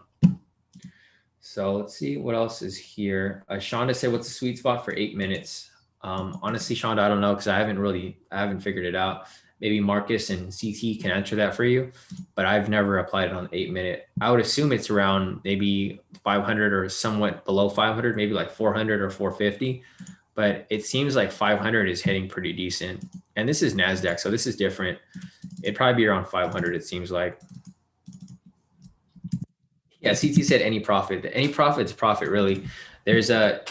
So let's see what else is here. Shonda said, what's the sweet spot for 8 minutes? Honestly, Shonda, I don't know because I haven't figured it out. Maybe Marcus and CT can answer that for you, but I've never applied it on 8 minute. I would assume it's around maybe 500 or somewhat below 500, maybe like 400 or 450. But it seems like 500 is hitting pretty decent. And this is Nasdaq, so this is different. It'd probably be around 500, it seems like. Yeah, CT said any profit. Any profit's profit, really. There's I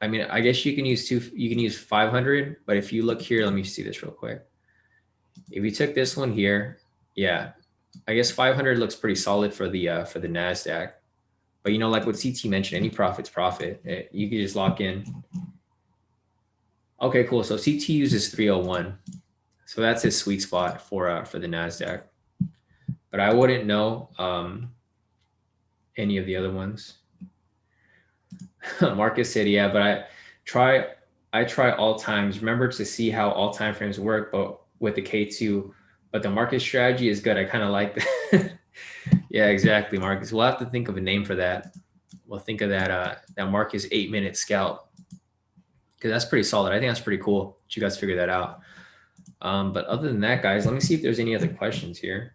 mean, I guess you can use 500, but if you look here, let me see this real quick. If you took this one here, yeah, I guess 500 looks pretty solid for the Nasdaq. But you know, like what CT mentioned, any profit's profit. You can just lock in. Okay, cool. So CT uses 301. So that's his sweet spot for the Nasdaq. But I wouldn't know any of the other ones. Marcus said, yeah, but I try all times. Remember to see how all time frames work, but with the K2. But the market strategy is good. I kind of like that. Yeah, exactly, Marcus. We'll have to think of a name for that. We'll think of that Marcus 8-minute scalp. Because that's pretty solid. I think that's pretty cool that you guys figured that out. But other than that, guys, let me see if there's any other questions here.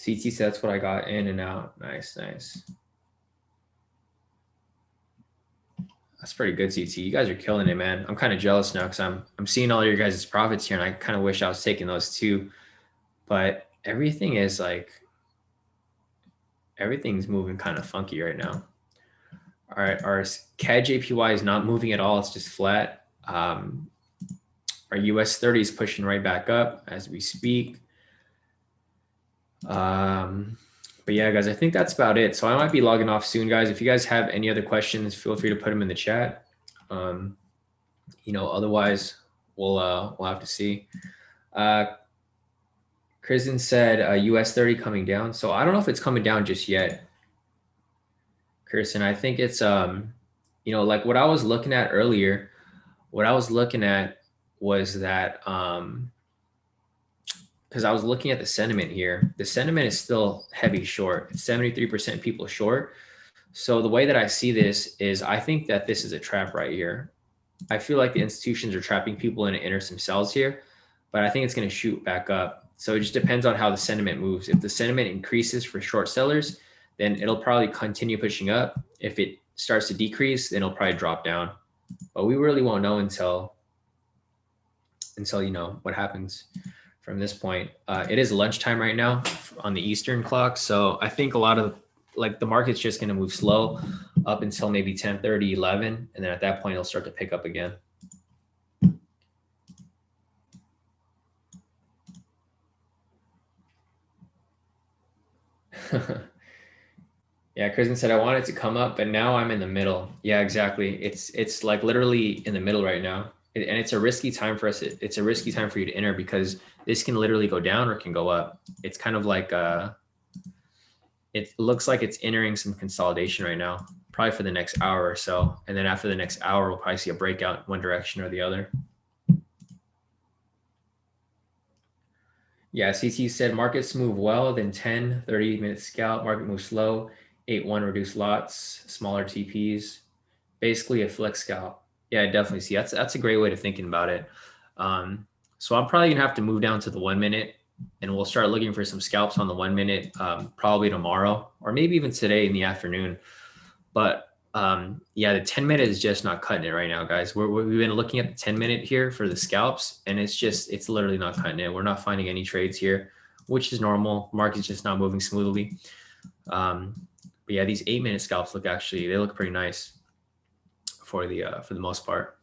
CT says that's what I got, in and out. Nice, nice. That's pretty good, CT. You guys are killing it, man. I'm kind of jealous now because I'm seeing all your guys' profits here, and I kind of wish I was taking those too. But everything is like, everything's moving kind of funky right now. All right, our CAD JPY is not moving at all. It's just flat. Our US 30 is pushing right back up as we speak. But yeah, guys, I think that's about it. So I might be logging off soon, guys. If you guys have any other questions, feel free to put them in the chat. You know, otherwise we'll have to see. Kristen said US 30 coming down. So I don't know if it's coming down just yet, Kristen. I think it's you know, like what I was looking at earlier, what I was looking at was that because I was looking at the sentiment here. The sentiment is still heavy short. 73% people short. So the way that I see this is I think that this is a trap right here. I feel like the institutions are trapping people into enter some sells here, but I think it's going to shoot back up. So it just depends on how the sentiment moves. If the sentiment increases for short sellers, then it'll probably continue pushing up. If it starts to decrease, then it'll probably drop down. But we really won't know until you know what happens from this point. It is lunchtime right now on the Eastern clock. So I think a lot of like the market's just going to move slow up until maybe 10:30, 11. And then at that point, it'll start to pick up again. Yeah, Kristen said, I wanted to come up, but now I'm in the middle. Yeah, exactly. It's like literally in the middle right now. And it's a risky time for us. It's a risky time for you to enter because this can literally go down or it can go up. It's kind of like, it looks like it's entering some consolidation right now, probably for the next hour or so. And then after the next hour, we'll probably see a breakout in one direction or the other. Yeah, CT said markets move well, then 10, 30-minute scalp, market moves slow, 8-1 reduced lots, smaller TPs, basically a flex scalp. Yeah, I definitely see. That's a great way of thinking about it. So I'm probably gonna have to move down to the 1 minute and we'll start looking for some scalps on the 1 minute, probably tomorrow or maybe even today in the afternoon. But yeah, the 10-minute is just not cutting it right now, guys. We've been looking at the 10-minute here for the scalps, and it's literally not cutting it. We're not finding any trades here, which is normal. Market's just not moving smoothly. But yeah, these 8-minute scalps they look pretty nice for the most part.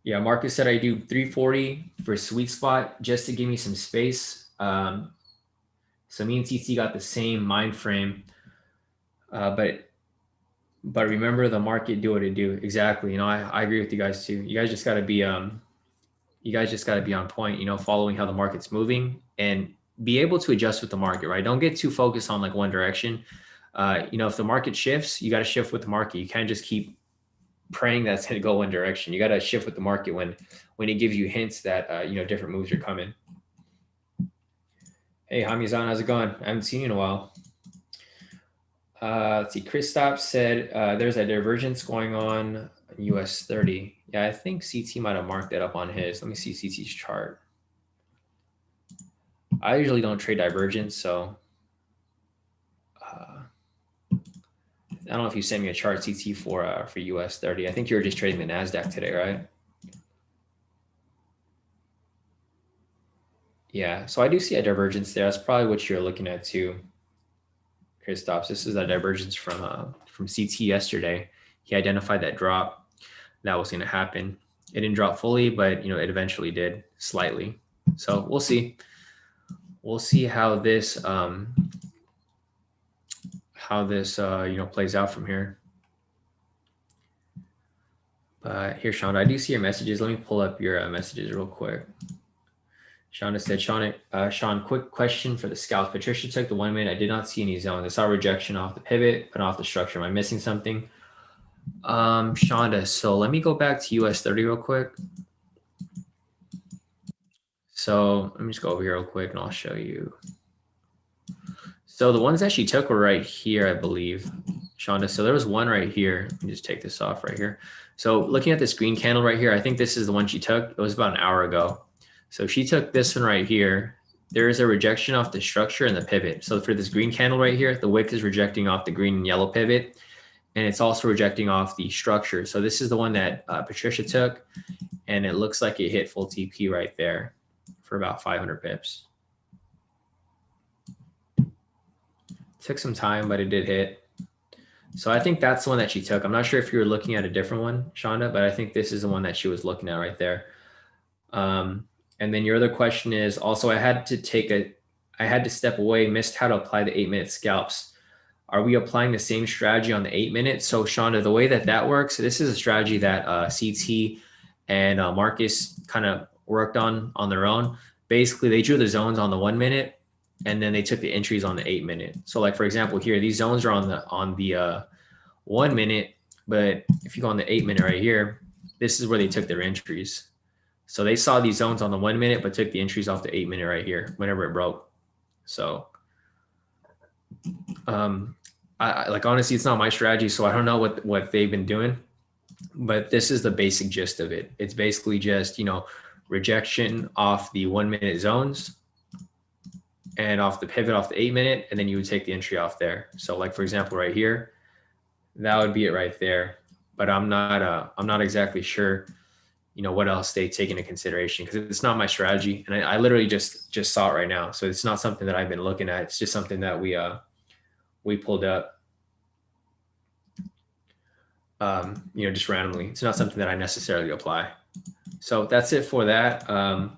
Yeah, Marcus said I do 340 for sweet spot just to give me some space. So me and TT got the same mind frame. But remember, the market do what it do. Exactly. You know, I agree with you guys too. You guys just got to be on point, you know, following how the market's moving and be able to adjust with the market, right? Don't get too focused on like one direction. You know, if the market shifts, you got to shift with the market. You can't just keep praying that's going to go one direction. You got to shift with the market when it gives you hints that, you know, different moves are coming. Hey, Hamizan, how's it going? I haven't seen you in a while. Let's see. Christoph said there's a divergence going on US 30. Yeah, I think CT might have marked that up on his. Let me see CT's chart. I usually don't trade divergence, so I don't know if you sent me a chart CT for US 30. I think you were just trading the Nasdaq today, right? Yeah, so I do see a divergence there. That's probably what you're looking at too, Christoph. This is a divergence from CT yesterday. He identified that drop that was going to happen. It didn't drop fully, but you know, it eventually did slightly. So we'll see. We'll see how this you know, plays out from here. Here, Shawn, I do see your messages. Let me pull up your messages real quick. Shawn said, Shawn, quick question for the scalps. Patricia took the 1 minute. I did not see any zones. I saw rejection off the pivot, but off the structure. Am I missing something? Shonda, so let me go back to US 30 real quick. So let me just go over here real quick and I'll show you. So the ones that she took were right here, I believe. Shonda. So there was one right here. Let me just take this off right here. So looking at this green candle right here, I think this is the one she took. It was about an hour ago. So she took this one right here. There is a rejection off the structure and the pivot. So for this green candle right here, the wick is rejecting off the green and yellow pivot, and it's also rejecting off the structure. So this is the one that Patricia took, and it looks like it hit full TP right there for about 500 pips. Took some time, but it did hit. So I think that's the one that she took. I'm not sure if you were looking at a different one, Shonda, but I think this is the one that she was looking at right there. And then your other question is also, I had to step away, missed how to apply the 8-minute scalps. Are we applying the same strategy on the 8-minute? So Shonda, the way that works, this is a strategy that CT and Marcus kind of worked on their own. Basically, they drew the zones on the 1-minute, and then they took the entries on the 8-minute. So like, for example, here, these zones are on the 1-minute, but if you go on the 8-minute right here, this is where they took their entries. So they saw these zones on the 1-minute, but took the entries off the 8-minute right here whenever it broke. So I like, honestly, it's not my strategy, so I don't know what they've been doing, but this is the basic gist of it. It's basically just, rejection off the 1-minute zones and off the pivot off the 8-minute, and then you would take the entry off there. So like, for example, right here, that would be it right there. But I'm not exactly sure, what else they take into consideration, because it's not my strategy. And I literally just saw it right now. So it's not something that I've been looking at. It's just something that we pulled up, just randomly. It's not something that I necessarily apply. So that's it for that. Let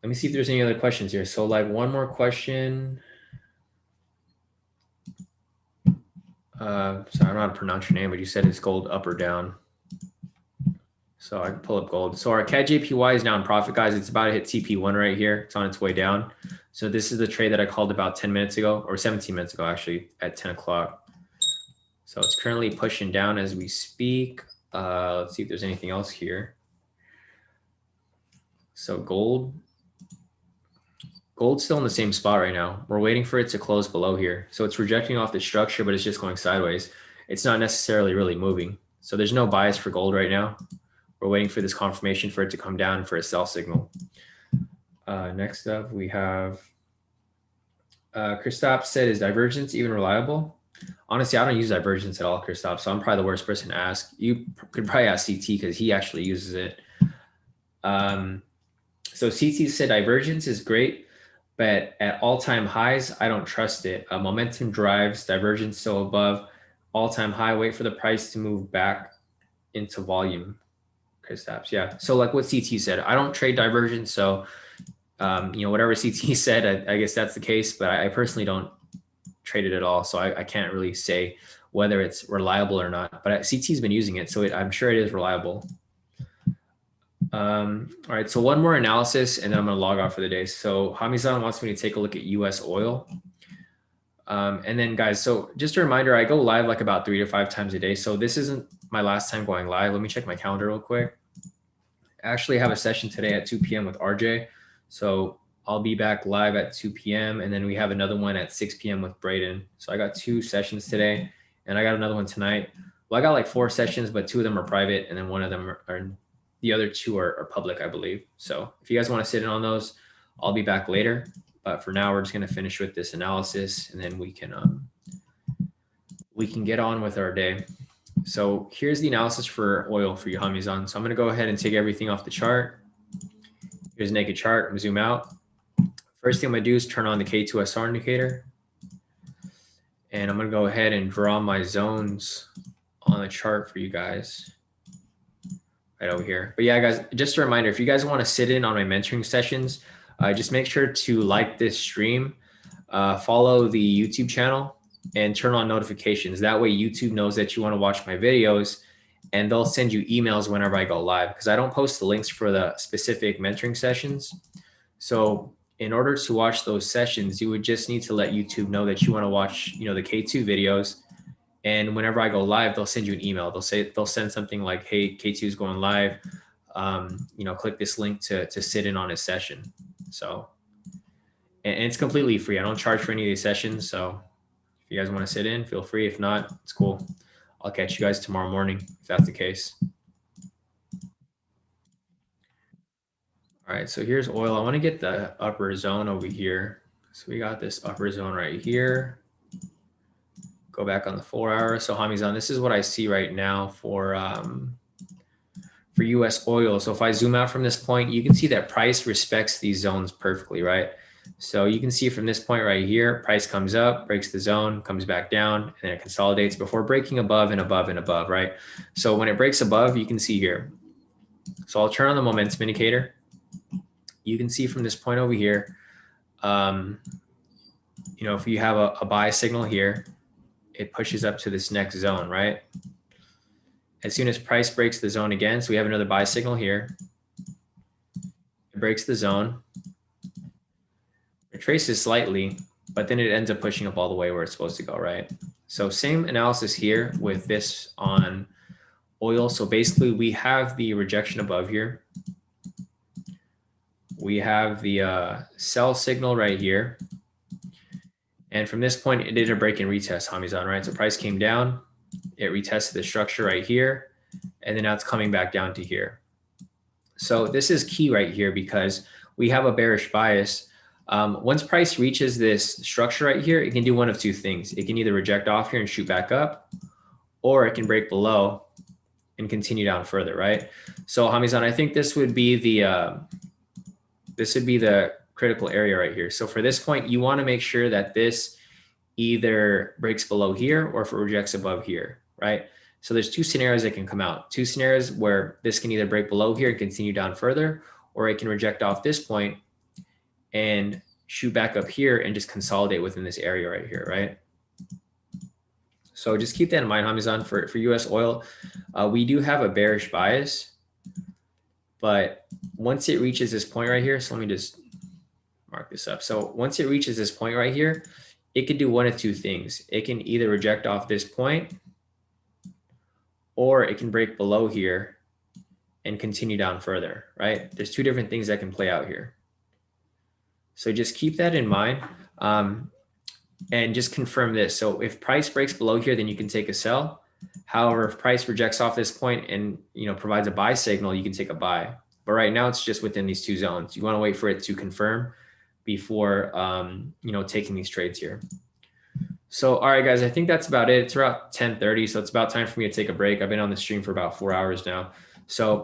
me see if there's any other questions here. So like one more question. Sorry, I don't know how to pronounce your name, but you said it's gold up or down. So I can pull up gold. So our CAD JPY is now in profit, guys. It's about to hit TP1 right here. It's on its way down. So this is the trade that I called about 10 minutes ago, or 17 minutes ago, actually, at 10 o'clock. So it's currently pushing down as we speak. Let's see if there's anything else here. So gold's still in the same spot right now. We're waiting for it to close below here. So it's rejecting off the structure, but it's just going sideways. It's not necessarily really moving. So there's no bias for gold right now. We're waiting for this confirmation for it to come down for a sell signal. Next up, we have Christoph said, is divergence even reliable? Honestly, I don't use divergence at all, Christoph, so I'm probably the worst person to ask. You could probably ask CT because he actually uses it. So CT said divergence is great, but at all-time highs, I don't trust it. Momentum drives, divergence still above all-time high. Wait for the price to move back into volume. Kristaps, yeah. So like what CT said, I don't trade divergence. So, whatever CT said, I guess that's the case, but I personally don't trade it at all. So I can't really say whether it's reliable or not, but CT's been using it. So I'm sure it is reliable. All right. So one more analysis and then I'm going to log off for the day. So Hamizan wants me to take a look at US oil. And then guys, so just a reminder, I go live like about 3 to 5 times a day. So this isn't my last time going live. Let me check my calendar real quick. I actually have a session today at 2 p.m. with RJ. So I'll be back live at 2 p.m. And then we have another one at 6 p.m. with Braden. So I got 2 sessions today and I got another one tonight. Well, I got like 4 sessions, but 2 of them are private. And then one of them are the other 2 are public, I believe. So if you guys want to sit in on those, I'll be back later. But for now, we're just going to finish with this analysis and then we can get on with our day. So here's the analysis for oil for you, Hamizan. So I'm going to go ahead and take everything off the chart. Here's a naked chart. I'm going to zoom out. First thing I'm going to do is turn on the K2SR indicator. And I'm going to go ahead and draw my zones on the chart for you guys right over here. But yeah, guys, just a reminder, if you guys want to sit in on my mentoring sessions, just make sure to like this stream, follow the YouTube channel, and turn on notifications. That way YouTube knows that you want to watch my videos and they'll send you emails whenever I go live, because I don't post the links for the specific mentoring sessions. So in order to watch those sessions, you would just need to let YouTube know that you want to watch, the K2 videos. And whenever I go live, they'll send you an email. They'll send something like, hey, K2 is going live. Click this link to sit in on a session. So, and it's completely free. I don't charge for any of these sessions. So if If you guys want to sit in, feel free. If not, it's cool. I'll catch you guys tomorrow morning if that's the case. All right, so here's oil. I want to get the upper zone over here. So we got this upper zone right here. Go back on the 4 hour. So Hamizan, this is what I see right now for US oil. So if I zoom out from this point, you can see that price respects these zones perfectly, right? So you can see from this point right here, price comes up, breaks the zone, comes back down, and then it consolidates before breaking above and above and above, right? So when it breaks above, you can see here. So I'll turn on the momentum indicator. You can see from this point over here, you know, if you have a buy signal here, it pushes up to this next zone, right? As soon as price breaks the zone again, so we have another buy signal here. It breaks the zone. It traces slightly, but then it ends up pushing up all the way where it's supposed to go, right? So same analysis here with this on oil. So basically we have the rejection above here. We have the sell signal right here. And from this point, it did a break and retest, Hamizan, right? So price came down, it retested the structure right here, and then now it's coming back down to here. So this is key right here because we have a bearish bias. Once price reaches this structure right here, it can do one of two things. It can either reject off here and shoot back up, or it can break below and continue down further, right? So Hamizan, I think this would be the critical area right here. So for this point, you want to make sure that this either breaks below here or if it rejects above here, right? So there's two scenarios that can come out. Two scenarios where this can either break below here and continue down further, or it can reject off this point and shoot back up here and just consolidate within this area right here, right? So just keep that in mind, Hamizan, for US oil. We do have a bearish bias, but once it reaches this point right here, so let me just mark this up. So once it reaches this point right here, it could do one of two things. It can either reject off this point, or it can break below here and continue down further, right? There's two different things that can play out here. So just keep that in mind, and just confirm this. So if price breaks below here, then you can take a sell. However, if price rejects off this point and, you know, provides a buy signal, you can take a buy. But right now it's just within these two zones. You want to wait for it to confirm before, you know, taking these trades here. So, all right, guys, I think that's about it. It's around 10:30, so it's about time for me to take a break. I've been on the stream for about 4 hours now. So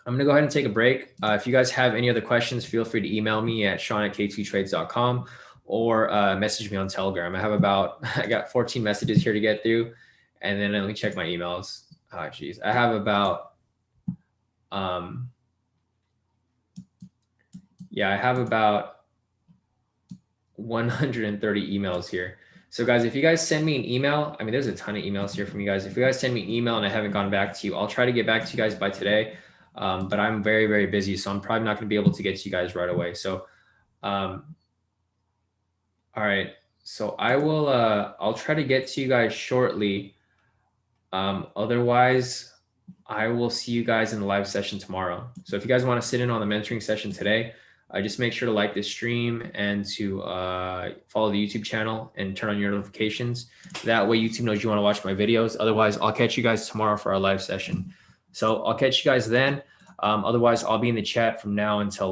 I'm gonna go ahead and take a break. If you guys have any other questions, feel free to email me at Shawn@k2trades.com or message me on Telegram. I got 14 messages here to get through, and then let me check my emails. Oh, geez, I have about, I have about 130 emails here. So guys, if you guys send me an email, I mean, there's a ton of emails here from you guys. If you guys send me an email and I haven't gone back to you, I'll try to get back to you guys by today. But I'm very, very busy, so I'm probably not going to be able to get to you guys right away. So, all right. So I will, I'll try to get to you guys shortly. Otherwise, I will see you guys in the live session tomorrow. So if you guys want to sit in on the mentoring session today, just make sure to like this stream and to follow the YouTube channel and turn on your notifications. That way YouTube knows you want to watch my videos. Otherwise, I'll catch you guys tomorrow for our live session. So I'll catch you guys then. Otherwise, I'll be in the chat from now until